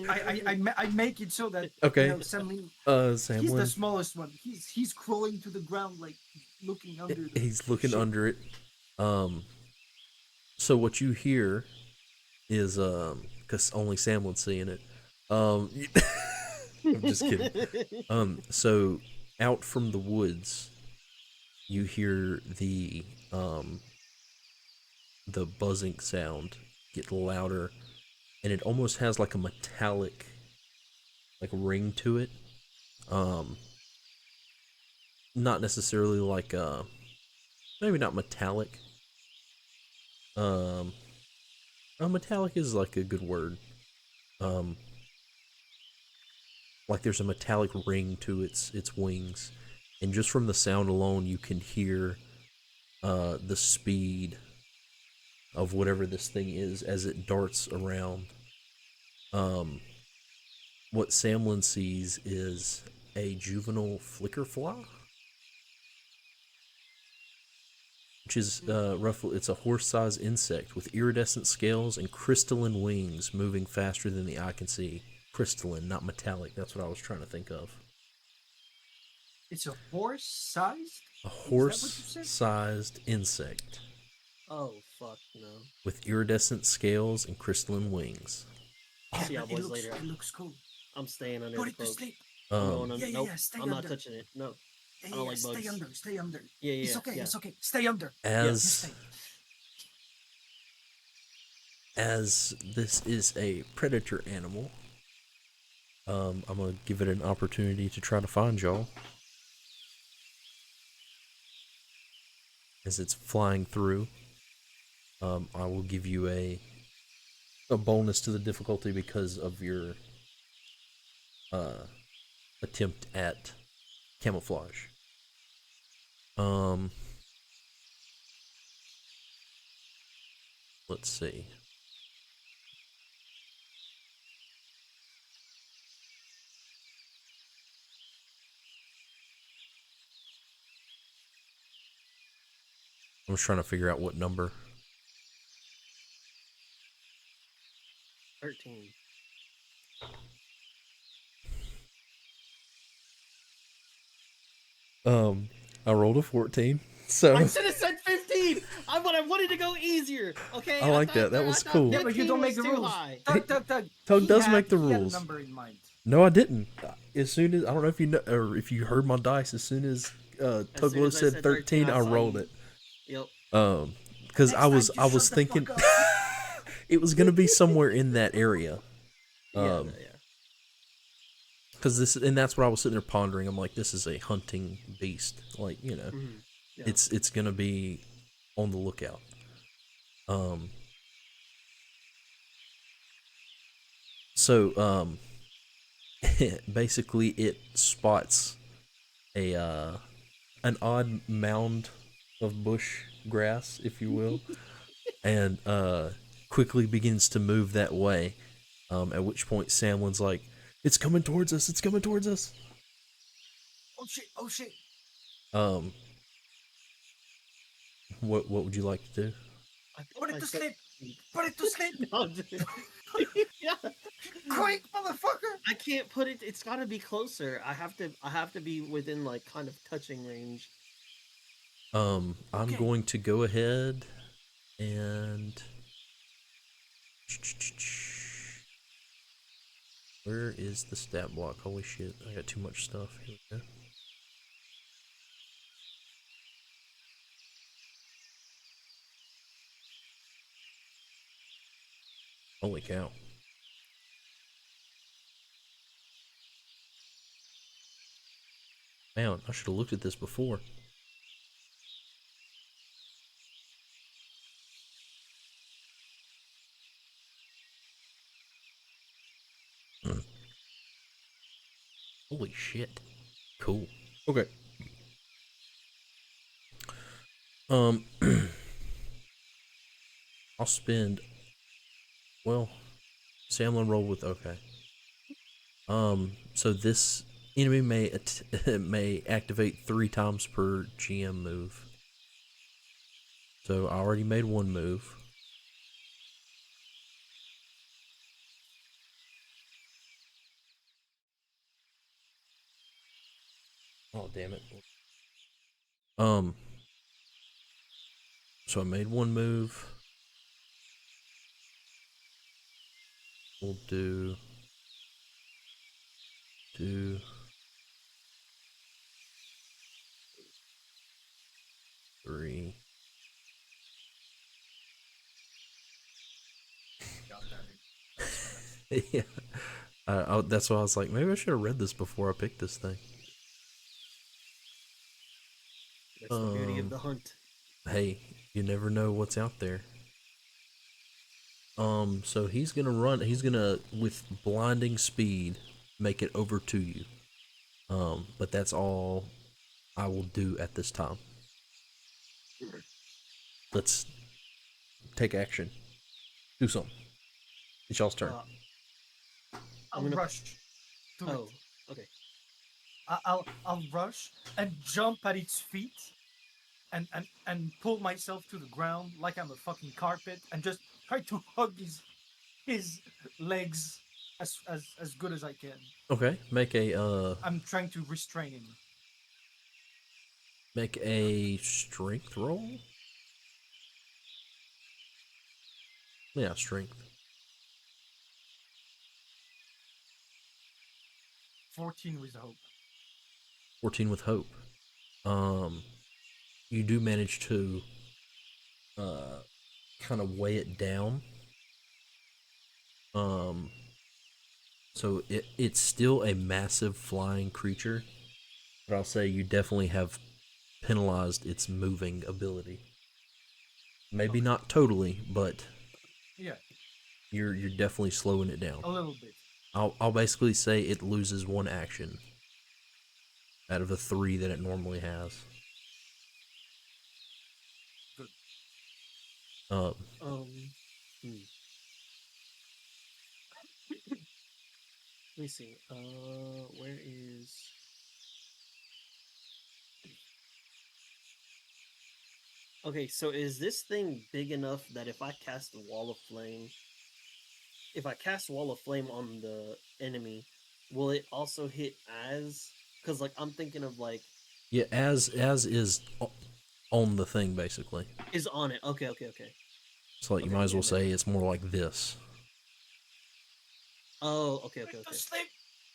I make it so that Okay. Samlin, Samlin. he's the smallest one. He's crawling to the ground, like looking under. He's looking under it. So what you hear is because only Samlin's seeing it. Um, I'm just kidding. So out from the woods, you hear um the buzzing sound get louder, and it almost has like a metallic like ring to it. Um, not necessarily like maybe not metallic. Um, metallic is like a good word. Um, like there's a metallic ring to its wings, and just from the sound alone, you can hear the speed of whatever this thing is as it darts around. Um, what Samlin sees is a juvenile flicker fly, which is roughly it's a horse-sized insect with iridescent scales and crystalline wings, moving faster than the eye can see. Crystalline, not metallic. That's what I was trying to think of. It's a horse-sized? A Is that what you said? horse-sized insect Oh fuck no. with iridescent scales and crystalline wings. I'll Yeah, see y'all but boys later. it looks cool. I'm staying under Put the it to cloak. sleep. I'm going Um, under. Yeah, Nope. stay I'm not under. touching it. No. Yeah, I don't like stay bugs. under, stay under. Yeah, It's okay, yeah. it's okay. Stay under. as Stay. as this is a predator animal, I'm gonna give it an opportunity to try to find y'all as it's flying through. I will give you a bonus to the difficulty because of your uh, attempt at camouflage. Um, let's see. I'm just trying to figure out what number. 13. I rolled a 14, so I should have said 15. I wanted to go easier. Okay. I like that. That was cool. Yeah, but you don't make the rules. High. Tug. Tug He does had- make the he had a rules. number in mind. No, I didn't. As soon as I don't know if you know or if you heard my dice. As soon as Tuglow as I said said 13, I saw rolled you. it. Yep. Because Next I was time, just shut the thinking fuck up. it was gonna be somewhere in that area. Yeah. Because that's what I was sitting there pondering. I'm like, this is a hunting beast. Like, you know, Mhm. Yeah. it's gonna be on the lookout. So basically, it spots a an odd mound of bush grass, if you will, and quickly begins to move that way. At which point, Samlin's like, "It's coming towards us! It's coming towards us!" Oh shit. Um, what would you like to do? I thought Put it I to said- sleep. Put it to sleep. No, dude. Yeah. Quick, motherfucker. I can't put it. It's got to be closer. I have to be within like kind of touching range. I'm Okay. going to go ahead and where is the stat block? Holy shit! I got too much stuff. Here we go. Holy cow. Man, I should have looked at this before. Holy shit. Cool. Okay. I'll spend Samlin roll with okay. So this enemy may activate 3 times per GM move. So I already made one move. Oh damn it. So I made one move. We'll do 2, 3. God damn it. That's bad. Yeah. That's why I was like, maybe I should have read this before I picked this thing. That's the beauty of the hunt. Hey, you never know what's out there. So he's gonna run. He's gonna, with blinding speed, make it over to you. But that's all I will do at this time. Let's take action. Do something. It's y'all's turn. I'll gonna- rush to it. Oh, okay. I'll rush and jump at its feet and pull myself to the ground like I'm a fucking carpet and just try to hug his legs as good as I can. Okay, make I'm trying to restrain him. strength roll. Yeah, strength. 14 with hope. 14 with hope. You do manage to kind of weigh it down. So it's still a massive flying creature, but I'll say you definitely have penalized its moving ability. Maybe not totally, but Yeah, you're definitely slowing it down. a little bit. I'll basically say it loses 1 action out of the 3 that it normally has. Good. Let me see. Where is? Okay, so is this thing big enough that if I cast a wall of flame, on the enemy, will it also hit as? Because like I'm thinking of like Yeah, as is on the thing basically. is on it. Okay. So like you Okay, might as well yeah, say it's more like this. Oh, okay. Sleep,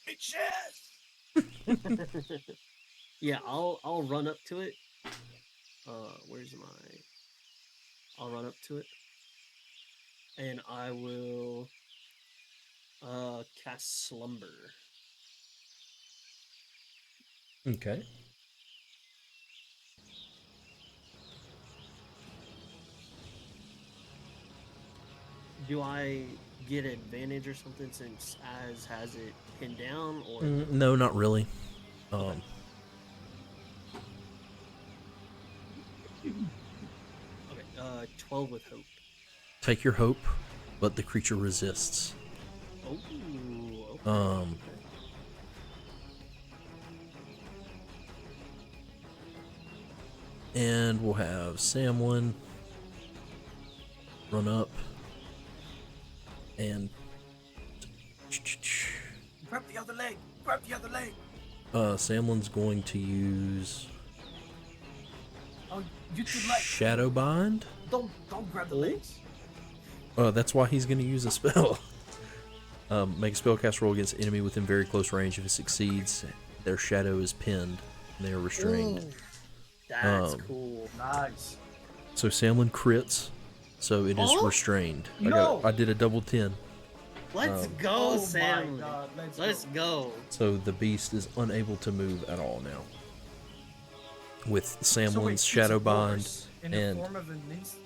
bitches! Yeah, I'll run up to it. Where's my? I'll run up to it, and I will cast Slumber. Okay. Do I get advantage or something since Az has it pinned down, or No, not really. Okay. 12 with hope. Take your hope, but the creature resists. Oh, okay. And we'll have Samlin run up and Grab the other leg! Grab the other leg! Samlin's going to use Oh, you too light. Shadow Bind. Don't grab the legs. That's why he's going to use a spell. Make a spellcast roll against enemy within very close range. If it succeeds, their shadow is pinned and they are restrained. Ooh, that's cool. Nice. So Samlin crits, so it is Oh? restrained. No! I did a double 10. Let's go, Oh Sam. my god, Let's go. So the beast is unable to move at all now. With Samlin's So wait, it's Shadow Bind worse in the and form of an inst-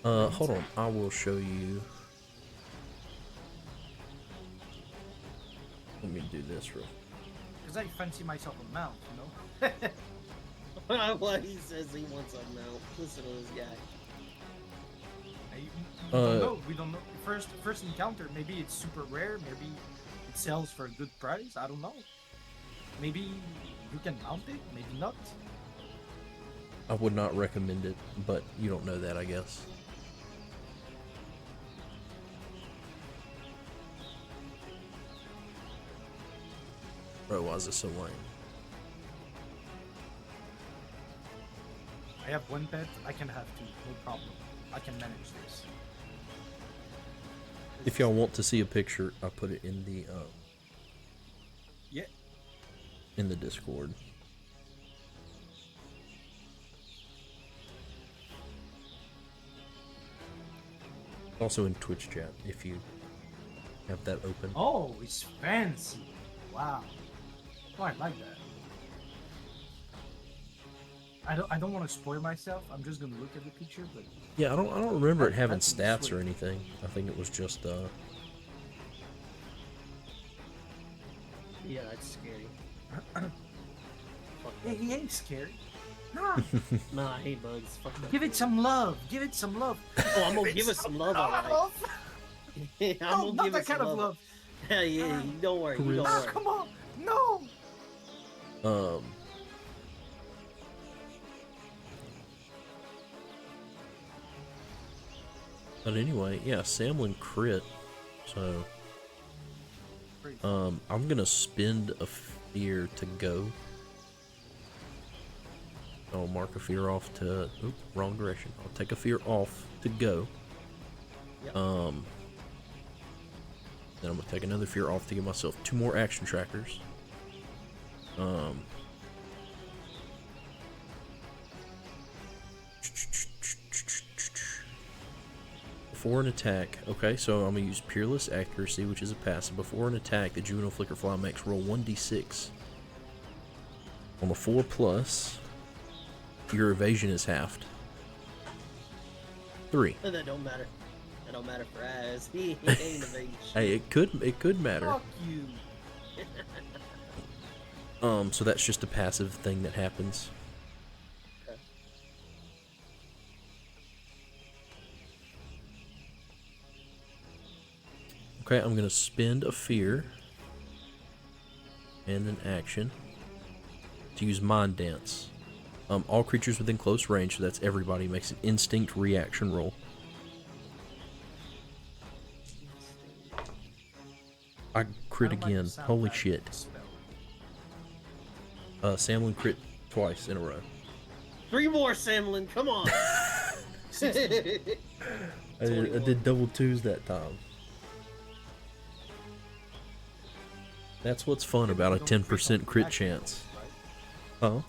hold on, I will show you. Let me do this real. Because I fancy myself a mount, you know? Why he says he wants a mount. Listen to this guy. We don't know. We don't know. First encounter, maybe it's super rare. Maybe it sells for a good price. I don't know. Maybe you can mount it. Maybe not. I would not recommend it, but you don't know that, I guess. Bro, why is this so lame? I have one pet. I can have two. No problem. I can manage this. If y'all want to see a picture, I put it in Yeah. the Discord. Also in Twitch chat if you have that open. Oh, it's fancy. Wow. Oh, I like that. I don't want to spoil myself. I'm just gonna look at the picture, but Yeah, I don't remember it having That's stats sweet. or anything. I think it was just Yeah, that's scary. Fuck hey, bugs. he ain't scary. Nah, Nah, I hate bugs. Fuck that. give it some love. Give it some love. Oh, I'm gonna give it some love, alright. I'm No, gonna not give that it some kind of love. Yeah, yeah, don't worry, you don't Ah, worry. come on. No. But anyway, yeah, Samlin crit. So I'm gonna spend a fear to go. I'll mark a fear off to wrong direction. I'll take a fear off to go. Yep. Then I'm gonna take another fear off to give myself 2 more action trackers. Before an attack, okay, so I'm gonna use Peerless Accuracy, which is a passive. Before an attack, the Juvenile Flickerfly makes roll 1d6. On a 4+, your evasion is halved. 3. That don't matter. That don't matter for us. He ain't evading shit. Hey, it could matter. Fuck you. So that's just a passive thing that happens. Okay. Okay, I'm gonna spend a fear and an action to use Mind Dance. All creatures within close range, so that's everybody, makes an instinct reaction roll. I crit I don't like the again. sound Holy of that shit. spell. Samlin crit twice in a row. 3 more, Samlin, come on! I did double 2s that time. That's what's fun about a We don't crit 10% on crit reaction chance. rolls, right? Huh?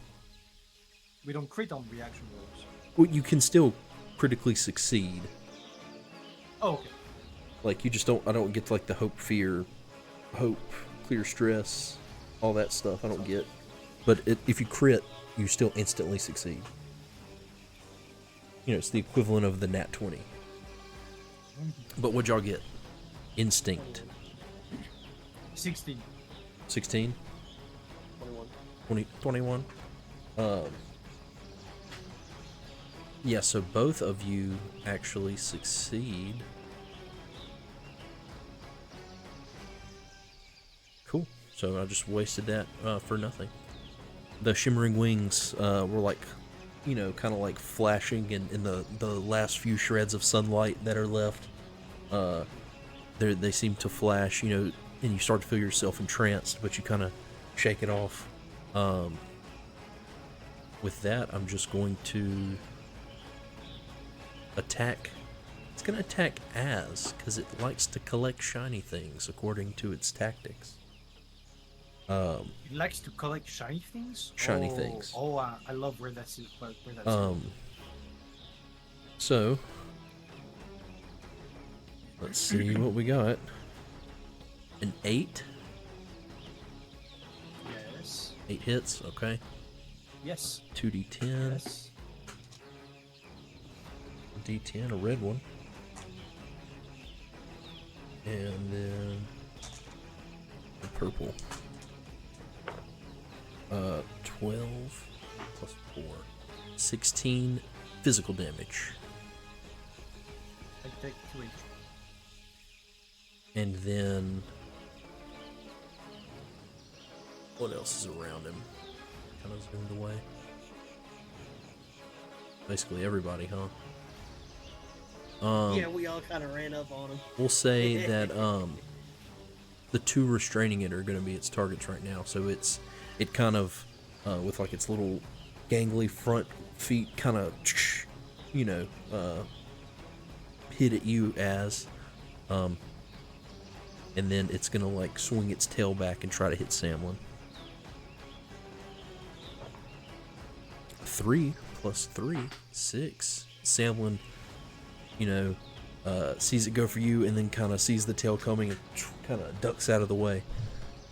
We don't crit on reaction rolls. Well, you can still critically succeed. Oh, okay. Like, you just don't, I don't get to, like, the hope, clear stress, all that stuff I don't get. But if you crit, you still instantly succeed. You know, it's the equivalent of the nat 20. But what'd y'all get? Instinct. 16. 16? 21. 21? Yeah, so both of you actually succeed. Cool. So I just wasted that for nothing. The shimmering wings were like, you know, kind of like flashing in the last few shreds of sunlight that are left. They seem to flash, you know, and you start to feel yourself entranced, but you kind of shake it off. With that, I'm just going to attack. It's going to attack Az, because it likes to collect shiny things according to its tactics. He likes to collect shiny things? Shiny things. Oh, I love where that's going. So let's see what we got. An 8. Yes. 8 hits, okay. Yes. 2d10. Yes. D10, a red one. And then a purple. 12 plus 4. 16 physical damage. I take 2 HP. And then what else is around him? Kind of zoomed away. Basically everybody, huh? Yeah, we all kind of ran up on him. We'll say that the 2 restraining it are going to be its targets right now. So it kind of with like its little gangly front feet kind of, you know, hit at you as and then it's gonna like swing its tail back and try to hit Samlin. 3 plus 3, 6. Samlin, sees it go for you, and then kind of sees the tail coming and kind of ducks out of the way.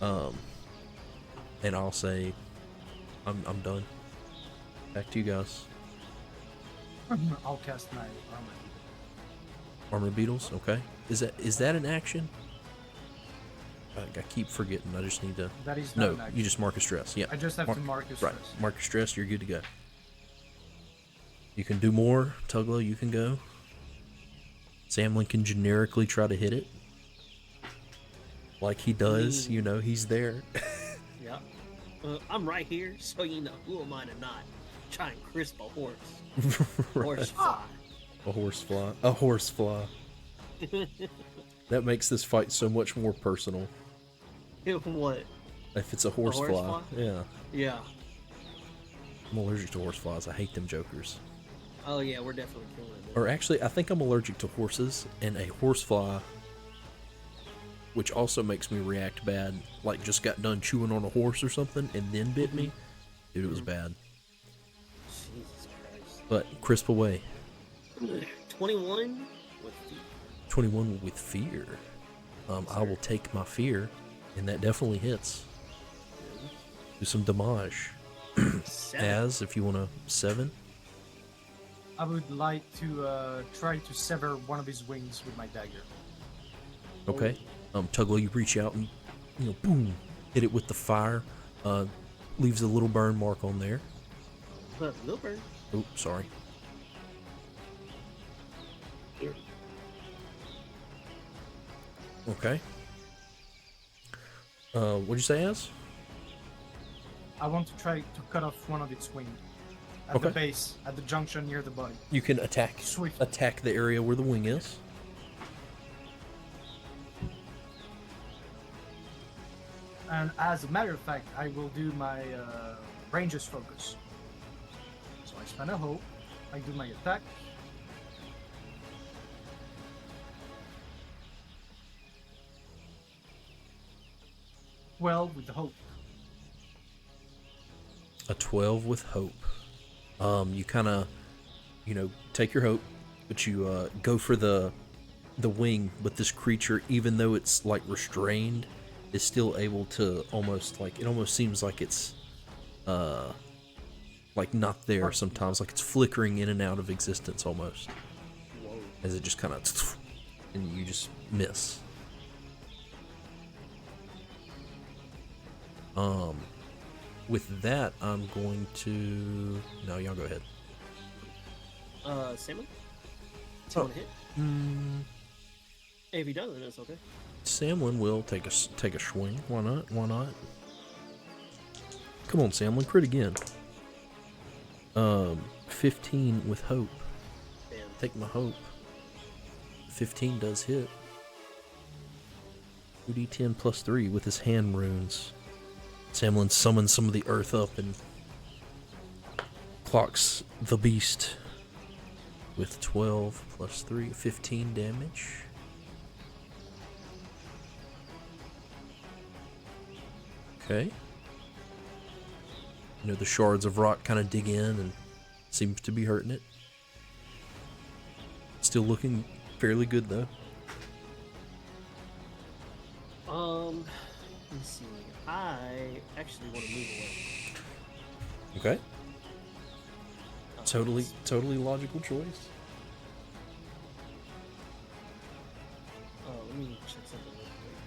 And I'll say, I'm done. Back to you guys. I'll cast my Armor beetles, okay. Is that an action? I keep forgetting. I just need to. That is not No, an action. you just mark a stress. Yeah. I just have to mark a stress. Right. Mark a stress. You're good to go. You can do more, Tuglow. You can go. Samlin can generically try to hit it, like he does. He's there. Yeah. I'm right here, so who am I to not try and crisp a horse? Right. Horse fly. A horsefly. A horsefly. That makes this fight so much more personal. What? If it's a horsefly. horsefly? Yeah. Yeah. I'm allergic to horseflies. I hate them jokers. Oh yeah, we're definitely killing it. Or actually, I think I'm allergic to horses, and a horsefly, which also makes me react bad, like just got done chewing on a horse or something and then bit me. Dude, it was bad. Jesus Christ. But crisp away. 21 with 21 with fear. I will take my fear, and that definitely hits. Do some damage. 7. As, if you want to, 7. I would like to try to sever one of his wings with my dagger. Okay. Tuglow, you reach out and, boom, hit it with the fire. Leaves a little burn mark on there. Little bird. Oh, sorry. Here. Okay. What'd you say, Az? I want to try to cut off one of its wings. At Okay. the base, at the junction near the body. You can attack Swift. attack the area where the wing is. And as a matter of fact, I will do my ranger's focus. So I spend a hope. I do my attack. Well, with the hope. A 12 with hope. You kind of, take your hope, but you go for the wing. But this creature, even though it's like restrained, is still able to almost it almost seems like it's like not there sometimes, like it's flickering in and out of existence almost, Whoa. as it just kind of, and you just miss. With that, I'm going to. No, y'all go ahead. Salmon? Do you want to hit? Hey, if he doesn't, then it's okay. Samlin will take a swing. Why not? Why not? Come on, Samlin, crit again. 15 with hope. Damn. Take my hope. 15 does hit. 2d10 plus 3 with his hand runes. Samlin summons some of the earth up and clocks the beast with 12 plus 3, 15 damage. Okay. The shards of rock kind of dig in and seems to be hurting it. Still looking fairly good though. Let's see. I actually want to move away. Okay. Totally logical choice. Let me check something real quick.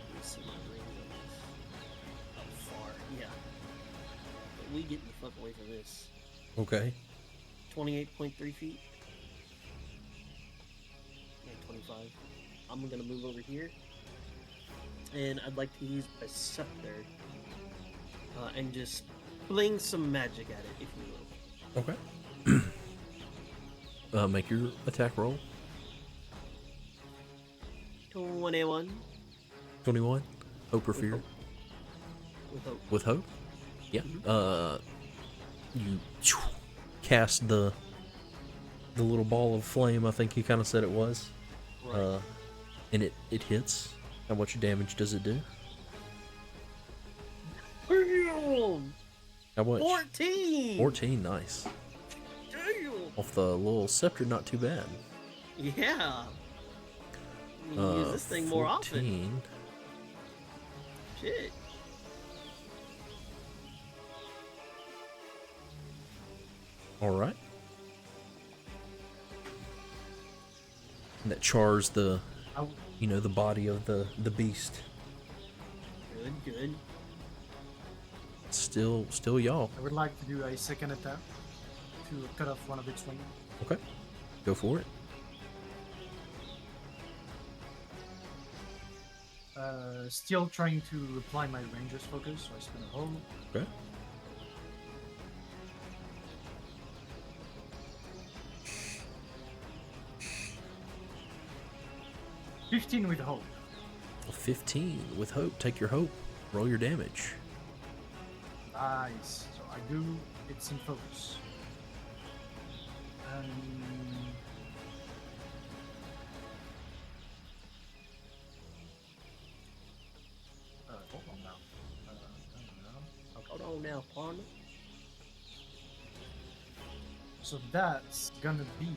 Let me see my range on this. How far? Yeah. We getting the fuck away from this. Okay. 28.3 feet. Yeah, 25. I'm gonna move over here. And I'd like to use my scepter and just fling some magic at it, if you will. Okay. Make your attack roll. 21 21. Hope or With fear? hope. with hope. With hope? Yeah. You cast the little ball of flame, I think you kind of said it was. Right. And it hits. How much damage does it do? Damn! How much? 14! 14, nice. Damn! Off the little scepter, not too bad. Yeah. You can use this thing more often. 14. Shit. Alright. And that chars the, you know, the body of the beast. Good, good. Still y'all. I would like to do a second attempt to cut off one of its wings. Okay. Go for it. Still trying to apply my ranger's focus, so I spin a hole. Okay. $15 with hope. 15 with hope. Take your hope. Roll your damage. Nice. So I do. It's in focus. Hold on now. Okay. Hold on now, partner. So that's gonna be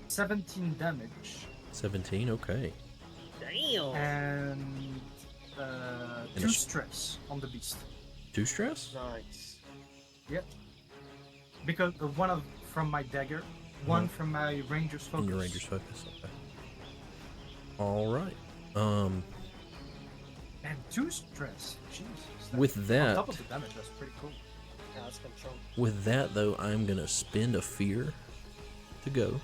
17 damage 17, okay. Damn. and And 2 a stress on the beast. 2 stress? Nice. Yep. Because one of from my dagger, one from my ranger's focus. On your ranger's focus, okay. Alright. And 2 stress. Jesus. With that, on top of the damage, that's pretty cool. Yeah, that's control. with that though, I'm gonna spend a fear to go.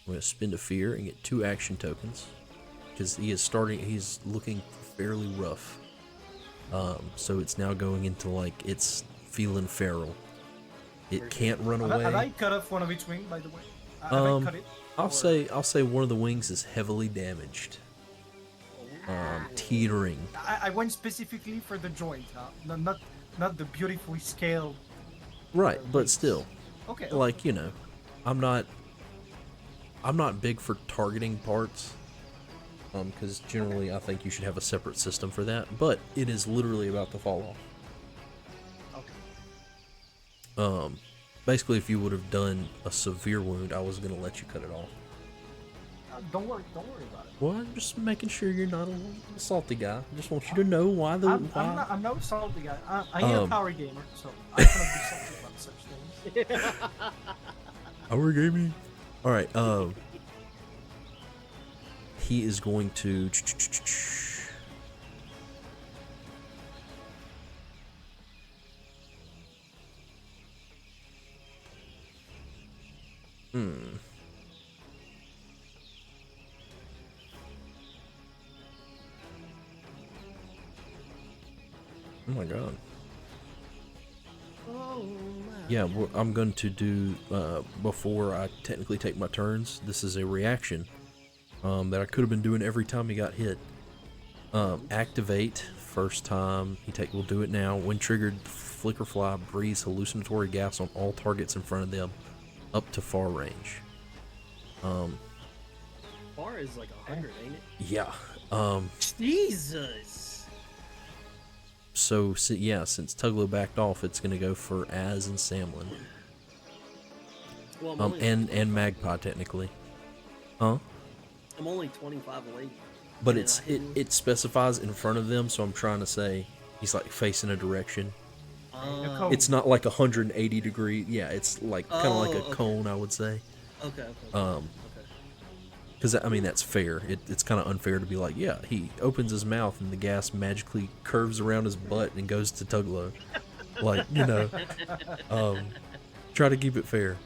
I'm gonna spend a fear and get 2 action tokens. Because he's looking fairly rough. So it's now going into like, it's feeling feral. It can't run Have away. I cut off one of its wing, by the way? Have I cut it? I'll say one of the wings is heavily damaged. Teetering. I went specifically for the joint, not the beautifully scaled. Right, but wings. still. Okay. Like, you know, I'm not big for targeting parts. Because generally I think you should have a separate system for that, but it is literally about to fall off. Okay. Basically if you would have done a severe wound, I was gonna let you cut it off. Don't worry about it. Well, I'm just making sure you're not a salty guy. I just want you to know why the I'm no salty guy. I am a power gamer, so I cannot be salty about such things. Power gaming. All right. He is going to. Oh my god. Oh my. Yeah, I'm going to do, before I technically take my turns, this is a reaction that I could have been doing every time he got hit. Activate, first time, we'll do it now. When triggered, Flickerfly breathes hallucinatory gas on all targets in front of them, up to far range. Far is like 100, ain't it? Yeah. Jesus. So yeah, since Tuglow backed off, it's gonna go for Az and Samlin. Well, I'm And Magpie technically. Huh? I'm only 25 away. But Yeah, it specifies in front of them, so I'm trying to say he's like facing a direction. cone. It's not like 180 degree. Yeah, it's like kind of like a okay. cone, I would say. Okay. Okay. Because I mean that's fair. It's kind of unfair to be like, yeah, he opens his mouth and the gas magically curves around his butt and goes to Tuglow. Like, you know, try to keep it fair.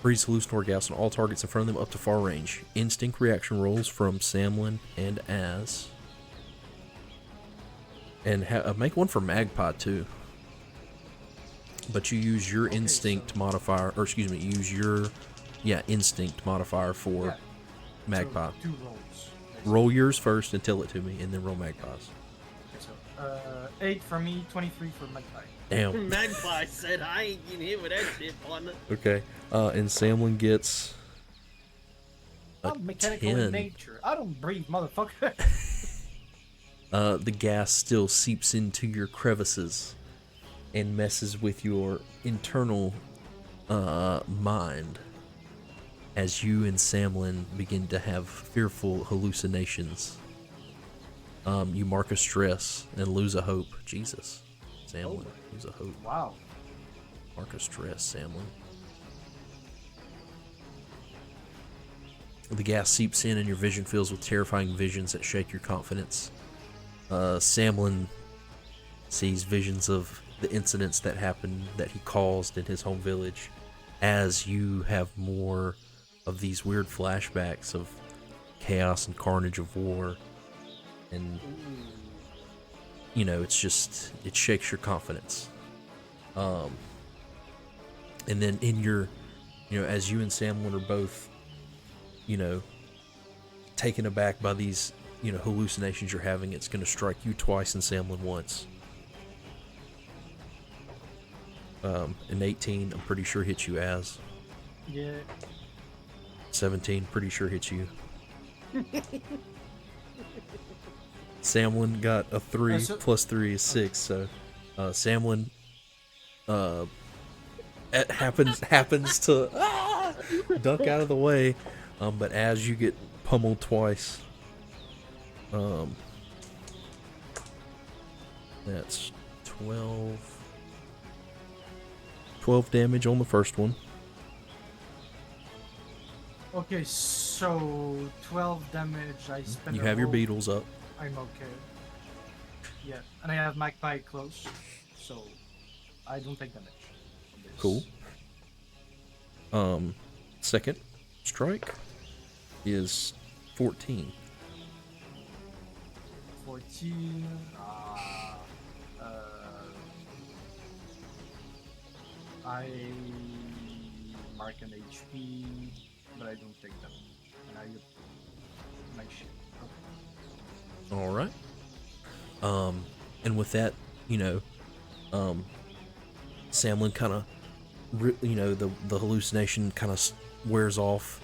Breathes hallucinatory gas on all targets in front of them up to far range. Instinct reaction rolls from Samlin and Az. And make one for Magpie too. But you use your instinct modifier, or excuse me, use your instinct modifier for Magpie. So 2 rolls. Roll yours first and tell it to me, and then roll Magpie's. Okay, so 8 for me, 23 for Magpie. Damn. Magpie said I ain't getting hit with that shit, partner. Okay. And Samlin gets I'm mechanical in 10. nature. I don't breathe, motherfucker. The gas still seeps into your crevices and messes with your internal mind as you and Samlin begin to have fearful hallucinations. You mark a stress and lose a hope. Jesus. Samlin, lose a hope. Wow. Mark a stress, Samlin. The gas seeps in and your vision fills with terrifying visions that shake your confidence. Samlin sees visions of the incidents that happened that he caused in his home village as you have more of these weird flashbacks of chaos and carnage of war. And, you know, it's just, it shakes your confidence. And then in your, you know, as you and Samlin are both, you know, taken aback by these, you know, hallucinations you're having, it's going to strike you twice and Samlin once. An 18, I'm pretty sure hits you as. Yeah. 17, pretty sure hits you. Samlin got a 3, plus 3 is 6, so Samlin it happens to duck out of the way, but as you get pummeled twice, that's 12 damage on the first one. Okay, so 12 damage. I spend. You a have your whole- beetles up. I'm okay. Yeah, and I have magpie close, so I don't take damage. on this. Cool. Second strike is 14. 14. I mark an HP, but I don't take them. And I get my shit. Okay. All right. And with that, you know, Samlin kind of, you know, the hallucination kind of wears off,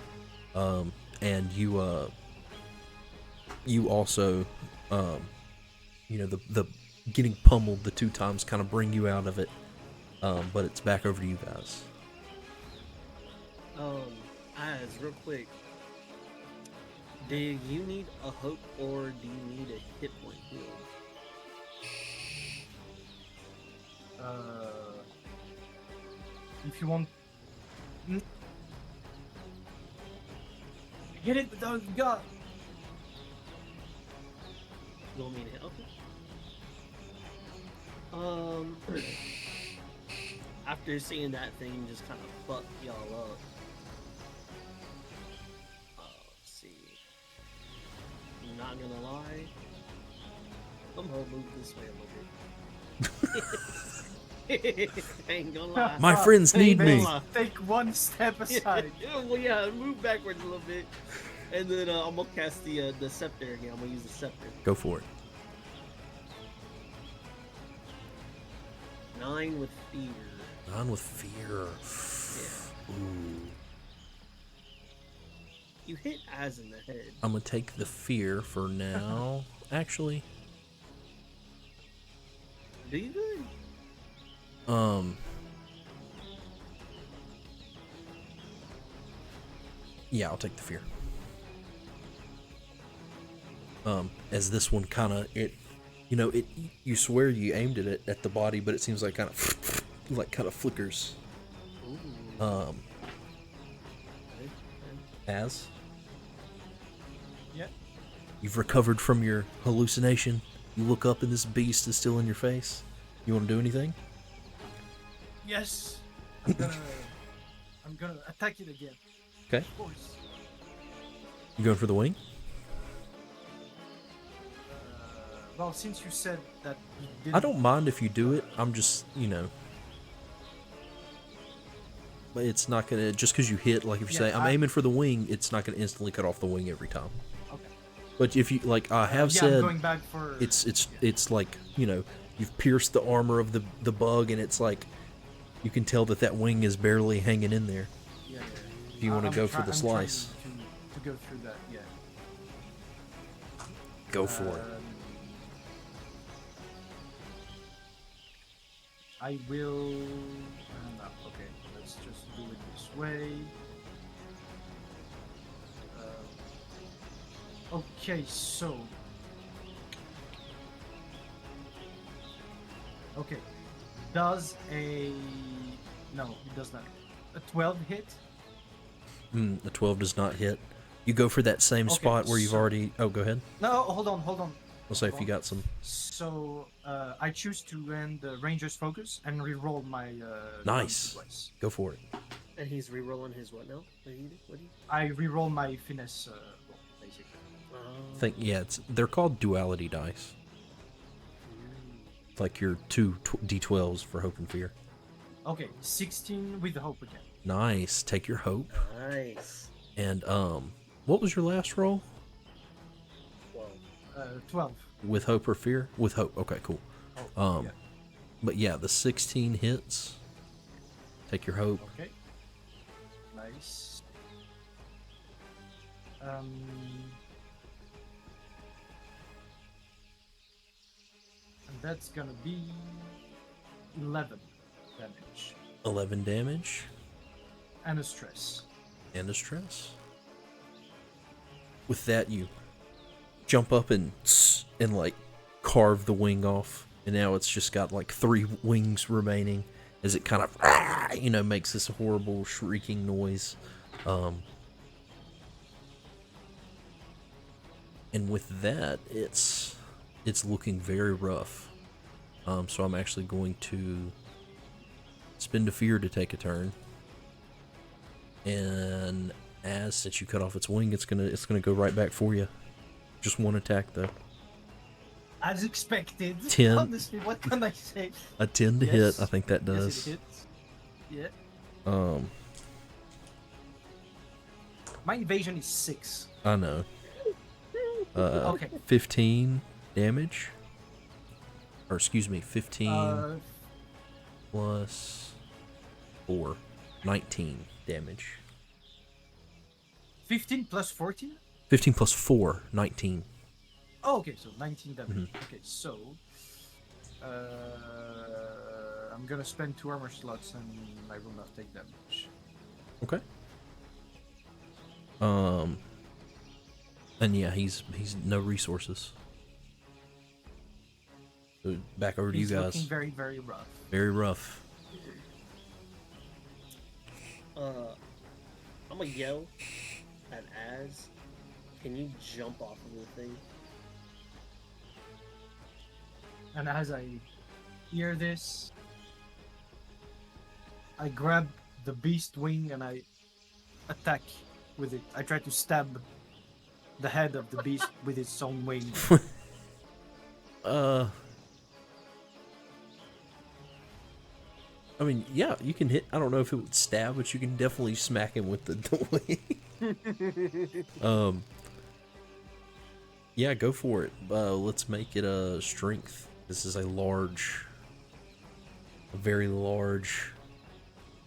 and you also, you know, the getting pummeled the 2 times kind of bring you out of it, but it's back over to you guys. Az, real quick. Do you need a hope or do you need a hit point heal? If you want. Get it without God. You want me to hit? Okay. After seeing that thing just kind of fuck y'all up. Let's see. I'm not gonna lie. I'm gonna move this way a little bit. Ain't gonna lie. My friends need Ain't me. gonna lie. Take one step aside. Well, yeah, move backwards a little bit, and then I'm gonna cast the scepter again. I'm gonna use the scepter. Go for it. 9 with fear. 9 with fear. Yeah. Ooh. You hit Az in the head. I'm gonna take the fear for now. Actually, Do you good? Yeah, I'll take the fear. As this one kind of you know, you swear you aimed it at the body, but it seems like kind of flickers. Ooh. Az, Yeah. you've recovered from your hallucination. You look up and this beast is still in your face. You want to do anything? Yes. I'm gonna attack it again. Okay. Of course. You going for the wing? Well, since you said that you didn't. I don't mind if you do it. I'm just, you know. But it's not gonna, just because you hit, like if you say I'm aiming for the wing, it's not gonna instantly cut off the wing every time. Okay. But if you, like I have I'm said, going back for. it's like, you know, you've pierced the armor of the bug, and it's like you can tell that wing is barely hanging in there. Yeah. If you want to go for the slice. To go through that. Yeah. Go for it. I will. No, okay, let's just do it this way. Okay, so. Okay, does a. No, it does not. A 12 hit? The 12 does not hit. You go for that same Okay, spot where you've so- already. Oh, go ahead. No, hold on. I'll say if you got some. So, I choose to end the Ranger's focus and reroll my. Nice. Twice. Go for it. And he's re-rolling his what now? What do you do? What do you? I reroll my finesse roll, basically. They're called duality dice. Like your two d12s for hope and fear. Okay, 16 with the hope again. Nice. Take your hope. Nice. And what was your last roll? 12. With hope or fear? With hope. Okay, cool. Oh, yeah. But yeah, the 16 hits. Take your hope. Okay. Nice. And that's gonna be 11 damage 11 damage and a stress. and a stress. With that, you jump up and like carve the wing off, and now it's just got like 3 wings remaining as it kind of makes this horrible shrieking noise. And with that, it's looking very rough. So I'm actually going to spend a fear to take a turn. And since you cut off its wing, it's gonna go right back for you. Just one attack though. As expected. 10. Honestly, what can I say? A 10 to Yes. hit. I think that does. Yes, it hits. Yeah. My evasion is 6. I know. Okay. 15 damage. Or excuse me, 15 plus 4. 19 damage. 15 plus 14? 15 plus 4, 19. Oh, okay, so 19 damage. Mm-hmm. Okay, so I'm gonna spend 2 armor slots and I will not take damage. Okay. And yeah, he's no resources. So back over to you He's guys. looking very, very rough. Very rough. I'm gonna yell at Az. Can you jump off of the thing? And as I hear this, I grab the beast wing and I attack with it. I try to stab the head of the beast with its own wing. I mean, yeah, you can hit. I don't know if it would stab, but you can definitely smack him with the wing. Yeah, go for it. Let's make it a strength. This is a very large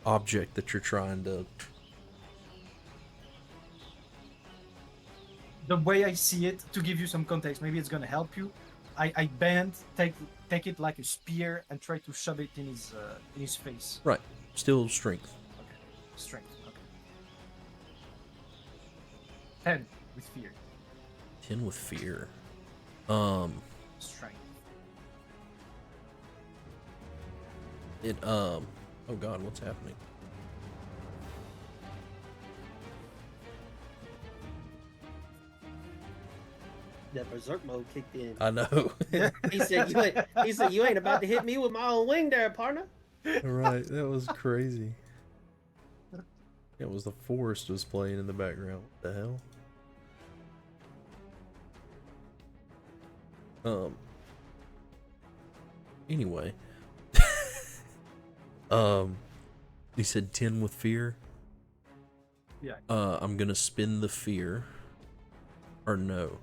object that you're trying to. The way I see it, to give you some context, maybe it's gonna help you. I bend, take it like a spear, and try to shove it in his face. Right. Still strength. Okay, strength. Okay. 10 with fear. 10 with fear. Strength. Oh god, what's happening? That berserk mode kicked in. I know. He said, "You ain't about to hit me with my own wing, there, partner." Right, that was crazy. It was the forest was playing in the background. What the hell? Anyway. You said 10 with fear? Yeah. I'm gonna spin the fear. Or no.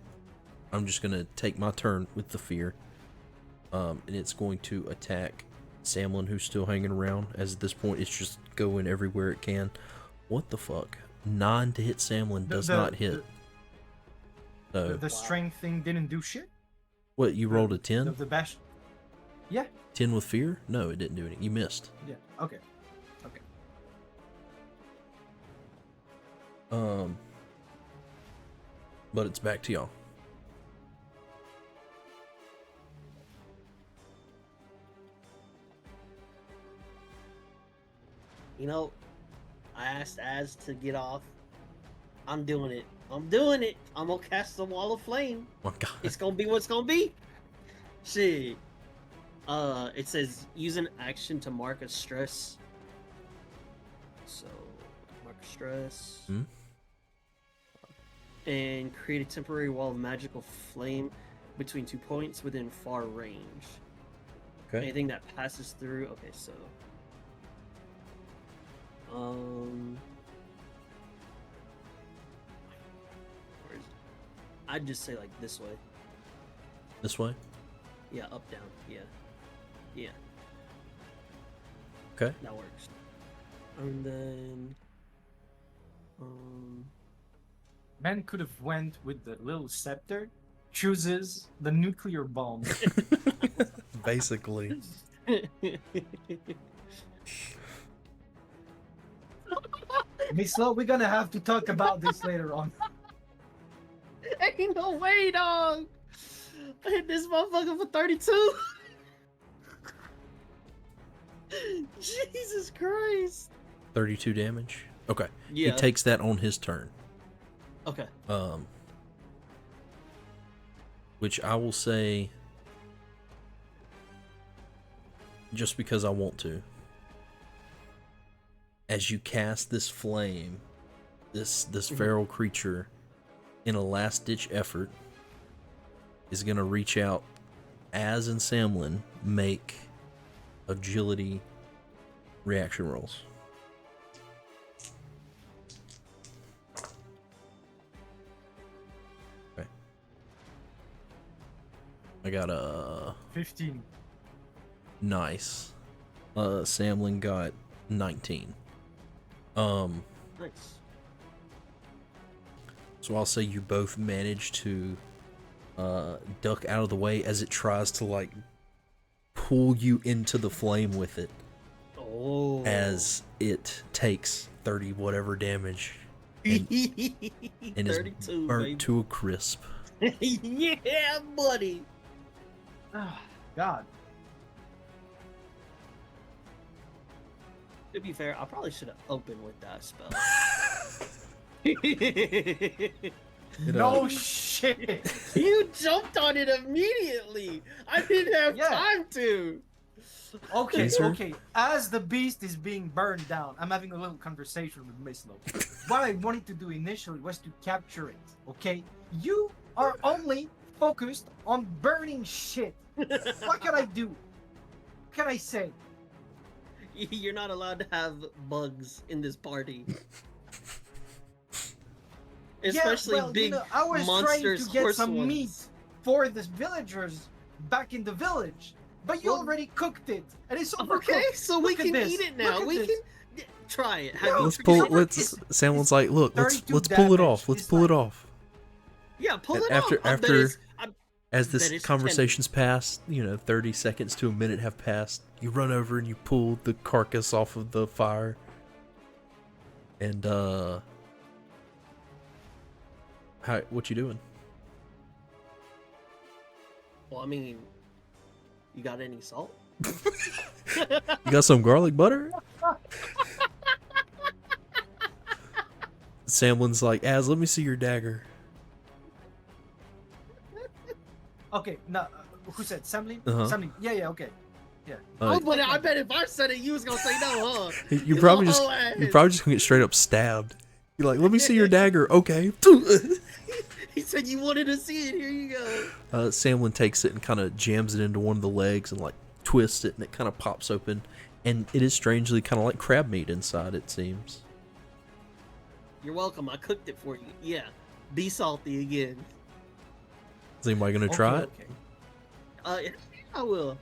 I'm just gonna take my turn with the fear. And it's going to attack Samlin, who's still hanging around, as at this point it's just going everywhere it can. What the fuck? 9 to hit Samlin does not hit. So The strength thing didn't do shit. what? You rolled a 10? The bash. Yeah. 10 with fear? No, it didn't do anything. You missed. Yeah. Okay. Okay. But it's back to y'all. You know, I asked Az to get off. I'm doing it. I'm doing it. I'm gonna cast the wall of flame. Oh my God. It's gonna be what's gonna be. Shit. It says use an action to mark a stress. So mark a stress. Hmm? And create a temporary wall of magical flame between 2 points within far range. Okay. Anything that passes through. Okay, so. Where is it? I'd just say like this way. This way? Yeah, up, down. Yeah. Yeah. Okay. That works. And then. Man could have went with the little scepter. Chooses the nuclear bomb. Basically. Miss Lo, we're gonna have to talk about this later on. Ain't no way, dog. I hit this motherfucker for 32. Jesus Christ. 32 damage? Okay. Yeah. He takes that on his turn. Okay. Which I will say, just because I want to, as you cast this flame, this feral creature, in a last-ditch effort, is going to reach out. Az and Samlin make agility reaction rolls. Okay. I got a 15. nice. Samlin got 19. Nice. So I'll say you both manage to duck out of the way as it tries to like pull you into the flame with it. Oh. As it takes 30 whatever damage and is 32, burnt baby. to a crisp. Yeah, buddy. Ah, God. To be fair, I probably should have opened with that spell. No shit. You jumped on it immediately. I didn't have Yeah. time to. Okay, Yes, sir. okay. As the beast is being burned down, I'm having a little conversation with Miss Lo. What I wanted to do initially was to capture it, okay? You are only focused on burning shit. What can I do? What can I say? You're not allowed to have bugs in this party. Especially yeah, well, big I was monsters, trying to get horse some ones. meat for the villagers back in the village, but you Well- already cooked it, and it's overcooked. Okay, so we Look at can this. eat it Look now. at We this. can try it. Have No, you Let's tried pull. it? Let's. Someone's like, look. Let's 32 pull it damage. off. Let's It's pull it like- off. Yeah, pull it After- off. I bet after- it's- As Bet this it's conversation's passed, 30 seconds to a minute have passed. You run over and you pull the carcass off of the fire. And what you doing? Well, I mean, you got any salt? You got some garlic butter? Samlin's like, Az, let me see your dagger. Okay, now who said Samlin? Uh-huh. Samlin. Yeah, okay. Yeah. But I bet if I said it, you was gonna say no, huh? You probably just whole ass. you're probably just gonna get straight up stabbed. You're like, let me see your dagger. Okay. He said you wanted to see it. Here you go. Samlin takes it and kind of jams it into one of the legs and like twists it, and it kind of pops open, and it is strangely kind of like crab meat inside. It seems. You're welcome. I cooked it for you. Yeah. Be salty again. Is anybody gonna try it? Okay. I will.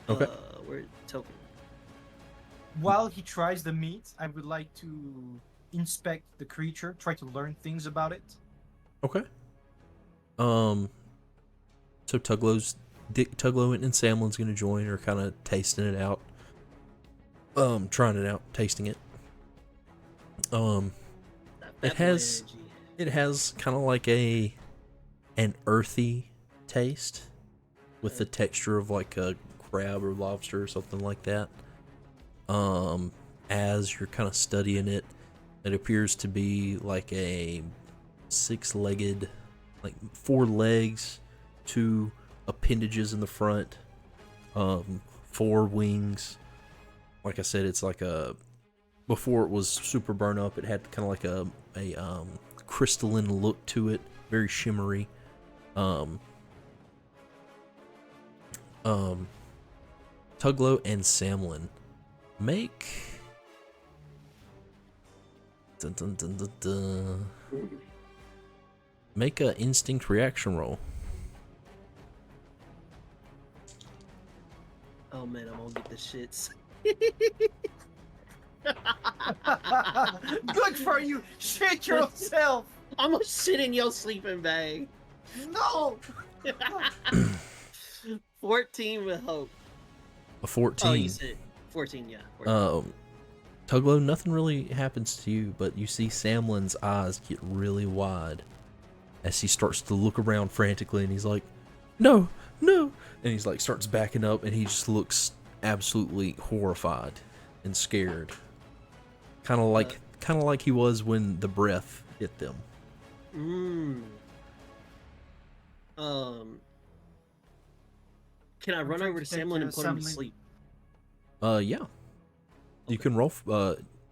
Okay. Where's token? While he tries the meat, I would like to inspect the creature, try to learn things about it. Okay. So Tuglow and Samlin's gonna join, or kind of tasting it out. Trying it out, tasting it. That It bad boy has energy. it has kind of like an earthy taste with the texture of like a crab or lobster or something like that. As you're kind of studying it, it appears to be like a six-legged, like 4 legs, 2 appendages in the front, 4 wings. Like I said, it's like a, before it was super burn up, it had kind of like a crystalline look to it, very shimmery. Um, Tuglow and Samlin, make dun, dun, dun, dun, dun. Make a instinct reaction roll. Oh man, I'm gonna get the shits. Good for you. Shit yourself. I'm gonna shit in your sleeping bag. No. 14 with hope. A 14. Oh, you said 14, yeah. 14. Tuglow, nothing really happens to you, but you see Samlin's eyes get really wide as he starts to look around frantically, and he's like, "No, no!" And he's like, starts backing up, and he just looks absolutely horrified and scared, kind of like he was when the breath hit them. Can I run trying over to to take, Samlin and put him to Samlin. sleep? Yeah. You can roll.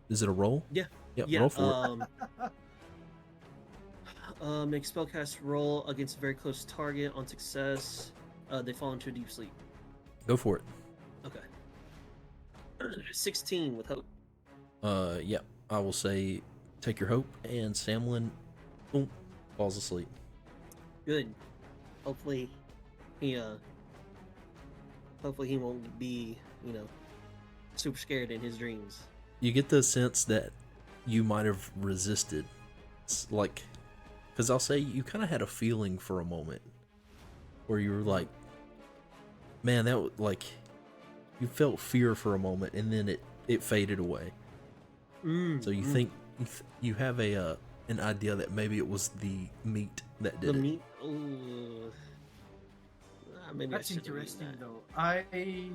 Is it a roll? Yeah. Yep, Yeah. roll for Make spellcast roll against a very close target. On success, they fall into a deep sleep. it. Go for it. Okay. 16 with hope. Yeah. I will say, take your hope, and Samlin, boom, falls asleep. Good. Hopefully, he hopefully he won't be, super scared in his dreams. You get the sense that you might have resisted, like, because I'll say you kind of had a feeling for a moment where you were like, man, like, you felt fear for a moment, and then it faded away. So you think you have an idea that maybe it was the meat that did the it. meat? Ooh. Maybe That's I shouldn't have interesting, eaten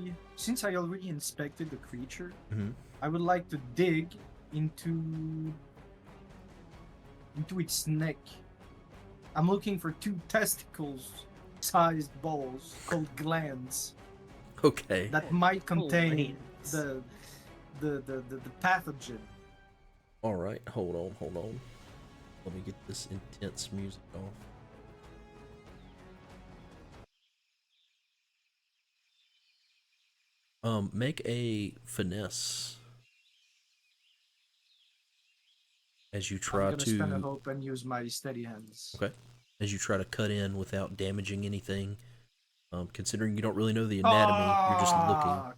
though. Since I already inspected the creature, Mhm. I would like to dig into its neck. I'm looking for 2 testicles-sized balls called glands Okay. that might contain Glands. the pathogen. All right. Hold on. Let me get this intense music off. Make a finesse as you I'm try gonna spend a to. hope and use my steady hands. Okay. As you try to cut in without damaging anything. Considering you don't really know the anatomy, you're just looking. Fuck!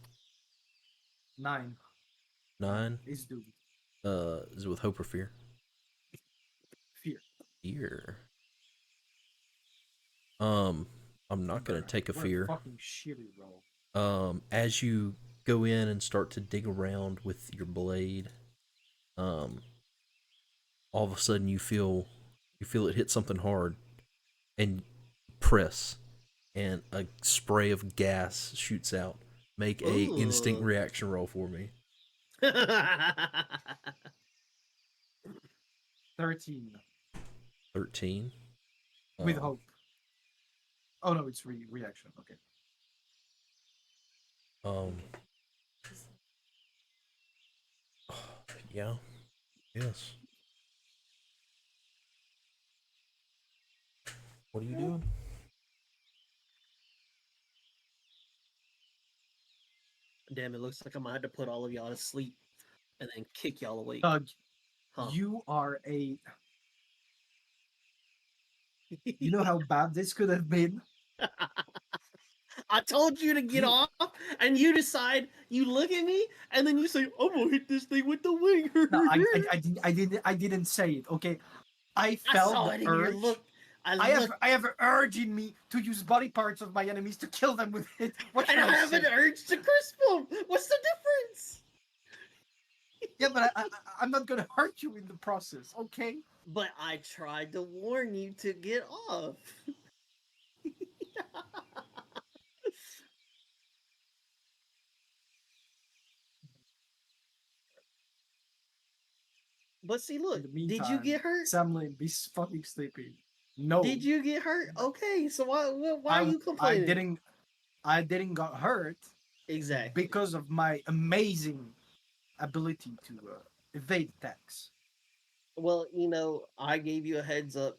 9. 9. Is due. Is it with hope or fear? Fear. Fear. I'm not gonna take a What fear. fucking shitty roll. As you go in and start to dig around with your blade, all of a sudden you feel it hit something hard, and press, and a spray of gas shoots out. Make a instinct Ooh. reaction roll for me. 13. 13. With hope. Oh no, it's reaction. Okay. Um. Yeah. Yes. What are you doing? Damn, it looks like I might have to put all of y'all to sleep and then kick y'all awake. Doug, Huh. you are a. You know how bad this could have been? I told you to get off, and you decide. You look at me, and then you say, "I'm gonna hit this thing with the wing." No, I didn't say it. Okay, I I felt saw the it in your urge. look. I have an urge in me to use body parts of my enemies to kill them with it. What and can I I have say? an urge to crisp them. What's the difference? Yeah, but I'm not gonna hurt you in the process, okay? But I tried to warn you to get off. But see, In look, the did you meantime, get hurt? Samlin, be fucking sleeping. No, Did you get hurt? Okay, so why are I you I complaining? didn't I didn't got hurt Exactly. because of my amazing ability to evade attacks. Well, I gave you a heads up.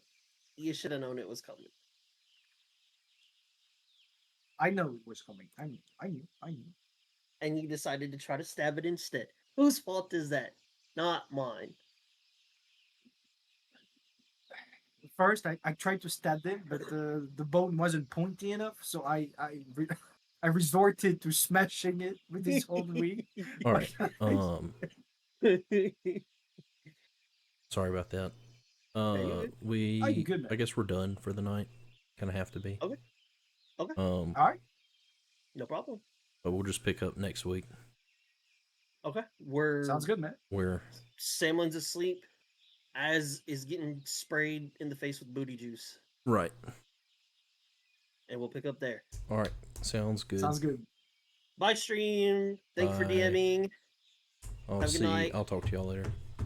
You should have known it was coming. I know it was coming. I knew. And you decided to try to stab it instead. Whose fault is that? Not mine. First, I tried to stab it, but the bone wasn't pointy enough, so I resorted to smashing it with his whole wing. All right. Sorry about that. Are you good? Are you good, man? I guess we're done for the night. Kind of have to be. Okay. Okay. All right, No problem. But we'll just pick up next week. Okay. We're sounds good, man. Where Samlin's asleep. Az is getting sprayed in the face with booty juice. right. And we'll pick up there. All right. Sounds good. Sounds good. Bye, stream. Thank you for Bye. DMing. Have a good night. I'll talk to y'all later.